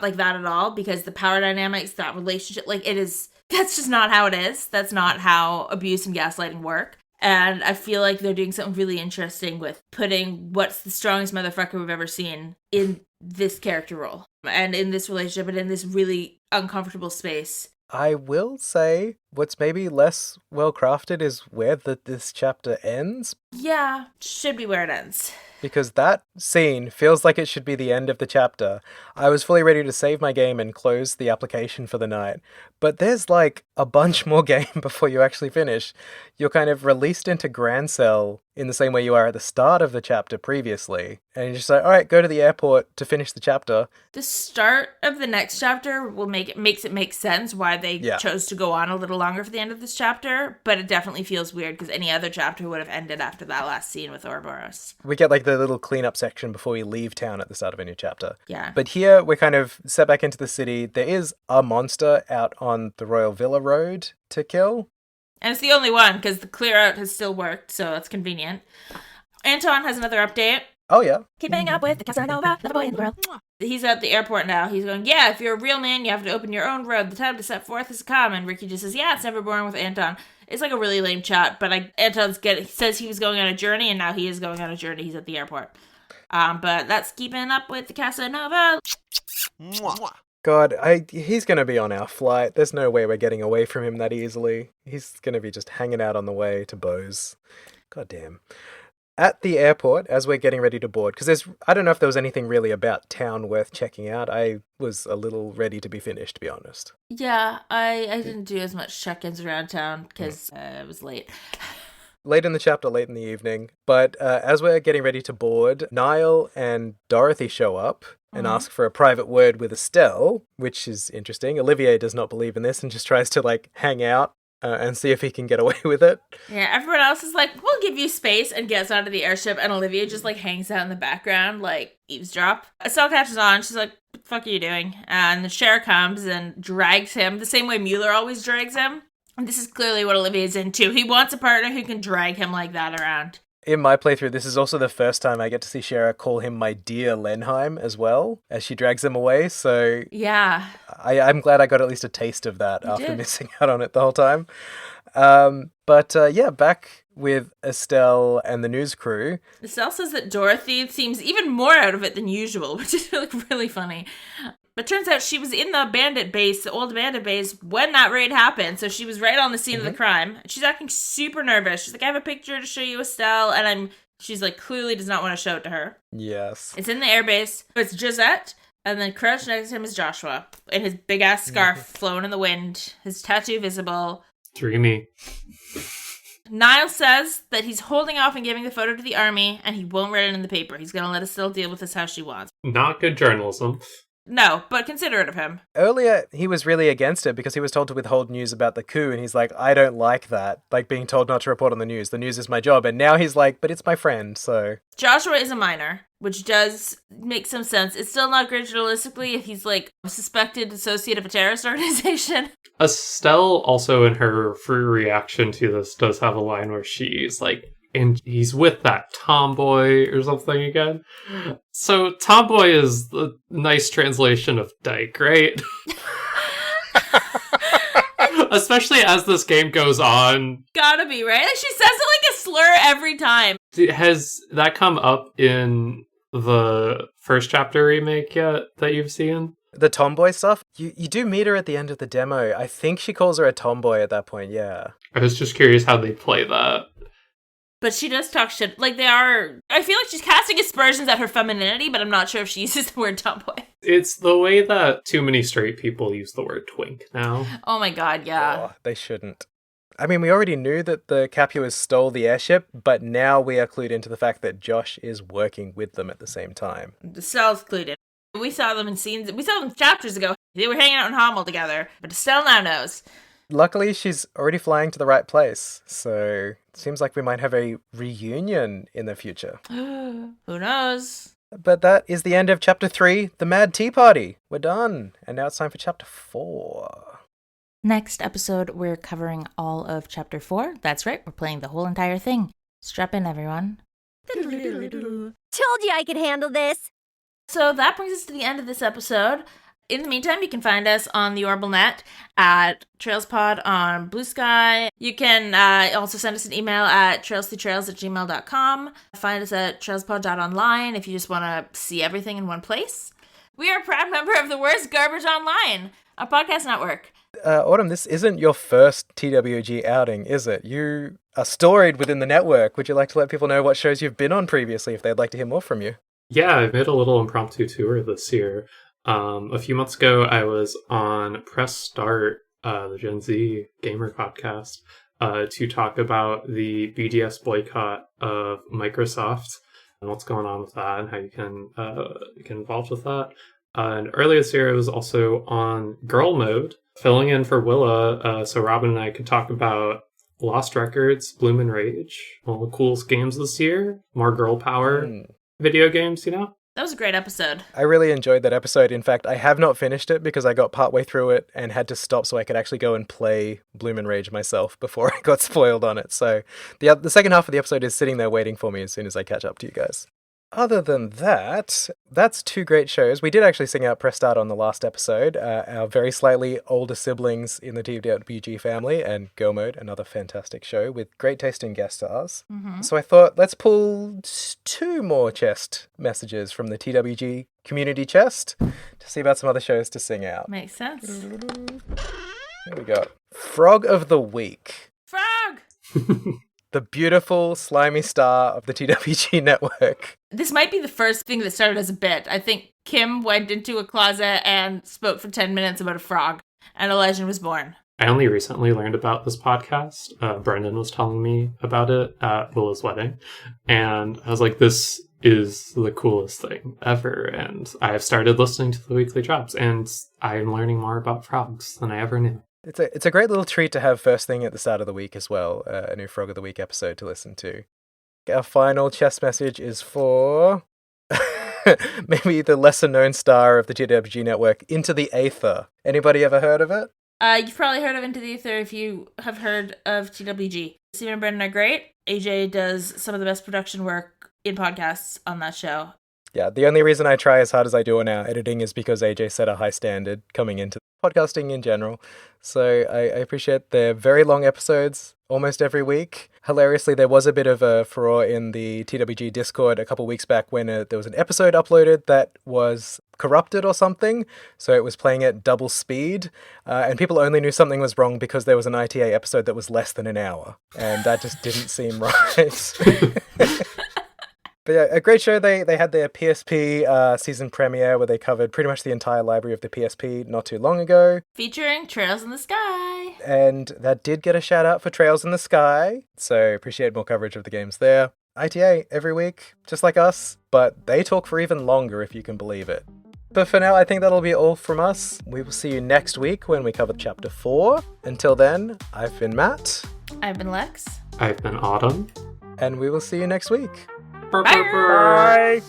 like that at all, because the power dynamics, that relationship, like, that's just not how it is. That's not how abuse and gaslighting work. And I feel like they're doing something really interesting with putting what's the strongest motherfucker we've ever seen in this character role. And in this relationship and in this really uncomfortable space.
I will say what's maybe less well crafted is where this chapter ends.
Yeah, should be where it ends.
Because that scene feels like it should be the end of the chapter. I was fully ready to save my game and close the application for the night. But there's like a bunch more game before you actually finish. You're kind of released into Grancel in the same way you are at the start of the chapter previously. And you're just like, all right, go to the airport to finish the chapter.
The start of the next chapter makes it make sense why they chose to go on a little longer for the end of this chapter. But it definitely feels weird because any other chapter would have ended after that last scene with Ouroboros.
We get like the little cleanup section before we leave town at the start of a new chapter.
Yeah.
But here we're kind of set back into the city. There is a monster out on the Royal Villa Road to kill.
And it's the only one because the clear out has still worked, so that's convenient. Anton has another update.
Oh, yeah.
Keeping up with the Casanova, the boy in the world. He's at the airport now. He's going, yeah, if you're a real man, you have to open your own road. The time to set forth is come. And Ricky just says, yeah, it's never boring with Anton. It's like a really lame chat, but he says he was going on a journey, and now he is going on a journey. He's at the airport. But that's keeping up with the Casanova.
God, he's going to be on our flight. There's no way we're getting away from him that easily. He's going to be just hanging out on the way to Bose. God damn. At the airport, as we're getting ready to board, because I don't know if there was anything really about town worth checking out. I was a little ready to be finished, to be honest.
Yeah, I didn't do as much check-ins around town because it was late.
Late in the chapter, late in the evening. But as we're getting ready to board, Niall and Dorothy show up and ask for a private word with Estelle, which is interesting. Olivier does not believe in this and just tries to, like, hang out and see if he can get away with it.
Yeah, everyone else is like, we'll give you space, and gets onto the airship, and Olivier just, like, hangs out in the background, like, eavesdrop. Estelle catches on. She's like, what the fuck are you doing? And the Cher comes and drags him the same way Mueller always drags him. And this is clearly what Olivier's into. He wants a partner who can drag him like that around.
In my playthrough, this is also the first time I get to see Shara call him my dear Lenheim as well, as she drags him away, so...
Yeah.
I'm glad I got at least a taste of that after missing out on it the whole time. Back with Estelle and the news crew.
Estelle says that Dorothy seems even more out of it than usual, which is really funny. But turns out she was in the bandit base, the old bandit base, when that raid happened. So she was right on the scene of the crime. She's acting super nervous. She's like, I have a picture to show you, Estelle. And she's like, clearly does not want to show it to her.
Yes.
It's in the airbase. It's Josette. And then crouched next to him is Joshua. In his big ass scarf flowing in the wind. His tattoo visible.
Dreamy.
Niall says that he's holding off and giving the photo to the army. And he won't write it in the paper. He's going to let Estelle deal with this how she wants.
Not good journalism.
No, but considerate of him.
Earlier, he was really against it because he was told to withhold news about the coup, and he's like, I don't like that. Like, being told not to report on the news. The news is my job. And now he's like, but it's my friend, so...
Joshua is a minor, which does make some sense. It's still not great journalistically if he's, like, a suspected associate of a terrorist organization.
Estelle, also in her free reaction to this, does have a line where she's like, and he's with that tomboy or something again. So tomboy is the nice translation of dyke, right? Especially as this game goes on.
Gotta be, right? She says it like a slur every time.
Has that come up in the first chapter remake yet that you've seen?
The tomboy stuff? You do meet her at the end of the demo. I think she calls her a tomboy at that point, yeah.
I was just curious how they play that.
But she does talk shit. Like, I feel like she's casting aspersions at her femininity, but I'm not sure if she uses the word tomboy.
It's the way that too many straight people use the word twink now.
Oh my god, yeah.
Oh, they shouldn't. I mean, we already knew that the Capuas stole the airship, but now we are clued into the fact that Josh is working with them at the same time.
Estelle's clued in. We saw them in scenes. We saw them chapters ago. They were hanging out in Hommel together, but Estelle now knows.
Luckily, she's already flying to the right place, so it seems like we might have a reunion in the future.
Who knows?
But that is the end of Chapter 3, The Mad Tea Party. We're done. And now it's time for Chapter 4.
Next episode, we're covering all of Chapter 4. That's right, we're playing the whole entire thing. Strap in, everyone.
Told you I could handle this.
So that brings us to the end of this episode. In the meantime, you can find us on the Orbital Net at TrailsPod on Blue Sky. You can also send us an email at trailsthroughtrails@gmail.com. Find us at trailspod.online if you just want to see everything in one place. We are a proud member of the Worst Garbage Online, a podcast network.
Autumn, this isn't your first TWG outing, is it? You are storied within the network. Would you like to let people know what shows you've been on previously if they'd like to hear more from you?
Yeah, I made a little impromptu tour this year. A few months ago, I was on Press Start, the Gen Z gamer podcast, to talk about the BDS boycott of Microsoft and what's going on with that and how you can get involved with that. And earlier this year, I was also on Girl Mode, filling in for Willa, so Robin and I could talk about Lost Records, Bloom and Rage, all the coolest games this year, more girl power video games, you know?
That was a great episode.
I really enjoyed that episode. In fact, I have not finished it because I got partway through it and had to stop so I could actually go and play Bloom and Rage myself before I got spoiled on it. So the second half of the episode is sitting there waiting for me as soon as I catch up to you guys. Other than that, that's two great shows. We did actually sing out Press Start on the last episode, our very slightly older siblings in the TWG family, and Go Mode, another fantastic show with great taste in guest stars.
Mm-hmm.
So I thought, let's pull two more chest messages from the TWG community chest to see about some other shows to sing out.
Makes sense.
Here we go. Frog of the Week.
Frog!
The beautiful, slimy star of the TWG network.
This might be the first thing that started as a bit. I think Kim went into a closet and spoke for 10 minutes about a frog, and a legend was born.
I only recently learned about this podcast. Brendan was telling me about it at Willa's wedding, and I was like, this is the coolest thing ever, and I have started listening to the weekly drops, and I'm learning more about frogs than I ever knew.
It's a great little treat to have first thing at the start of the week as well, a new Frog of the Week episode to listen to. Our final chess message is for maybe the lesser known star of the TWG network, Into the Aether. Anybody ever heard of it?
You've probably heard of Into the Aether if you have heard of TWG. Stephen and Brendan are great. AJ does some of the best production work in podcasts on that show.
Yeah, the only reason I try as hard as I do on our editing is because AJ set a high standard coming into podcasting in general. So I appreciate their very long episodes almost every week. Hilariously, there was a bit of a furore in the TWG Discord a couple weeks back when there was an episode uploaded that was corrupted or something. So it was playing at double speed. And people only knew something was wrong because there was an ITA episode that was less than an hour. And that just didn't seem right. But yeah, a great show. They had their PSP season premiere where they covered pretty much the entire library of the PSP not too long ago.
Featuring Trails in the Sky.
And that did get a shout out for Trails in the Sky. So appreciate more coverage of the games there. ITA every week, just like us, but they talk for even longer if you can believe it. But for now, I think that'll be all from us. We will see you next week when we cover Chapter 4. Until then, I've been Matt.
I've been Lex.
I've been Autumn.
And we will see you next week.
Bye.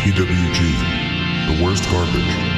TWG, the worst garbage.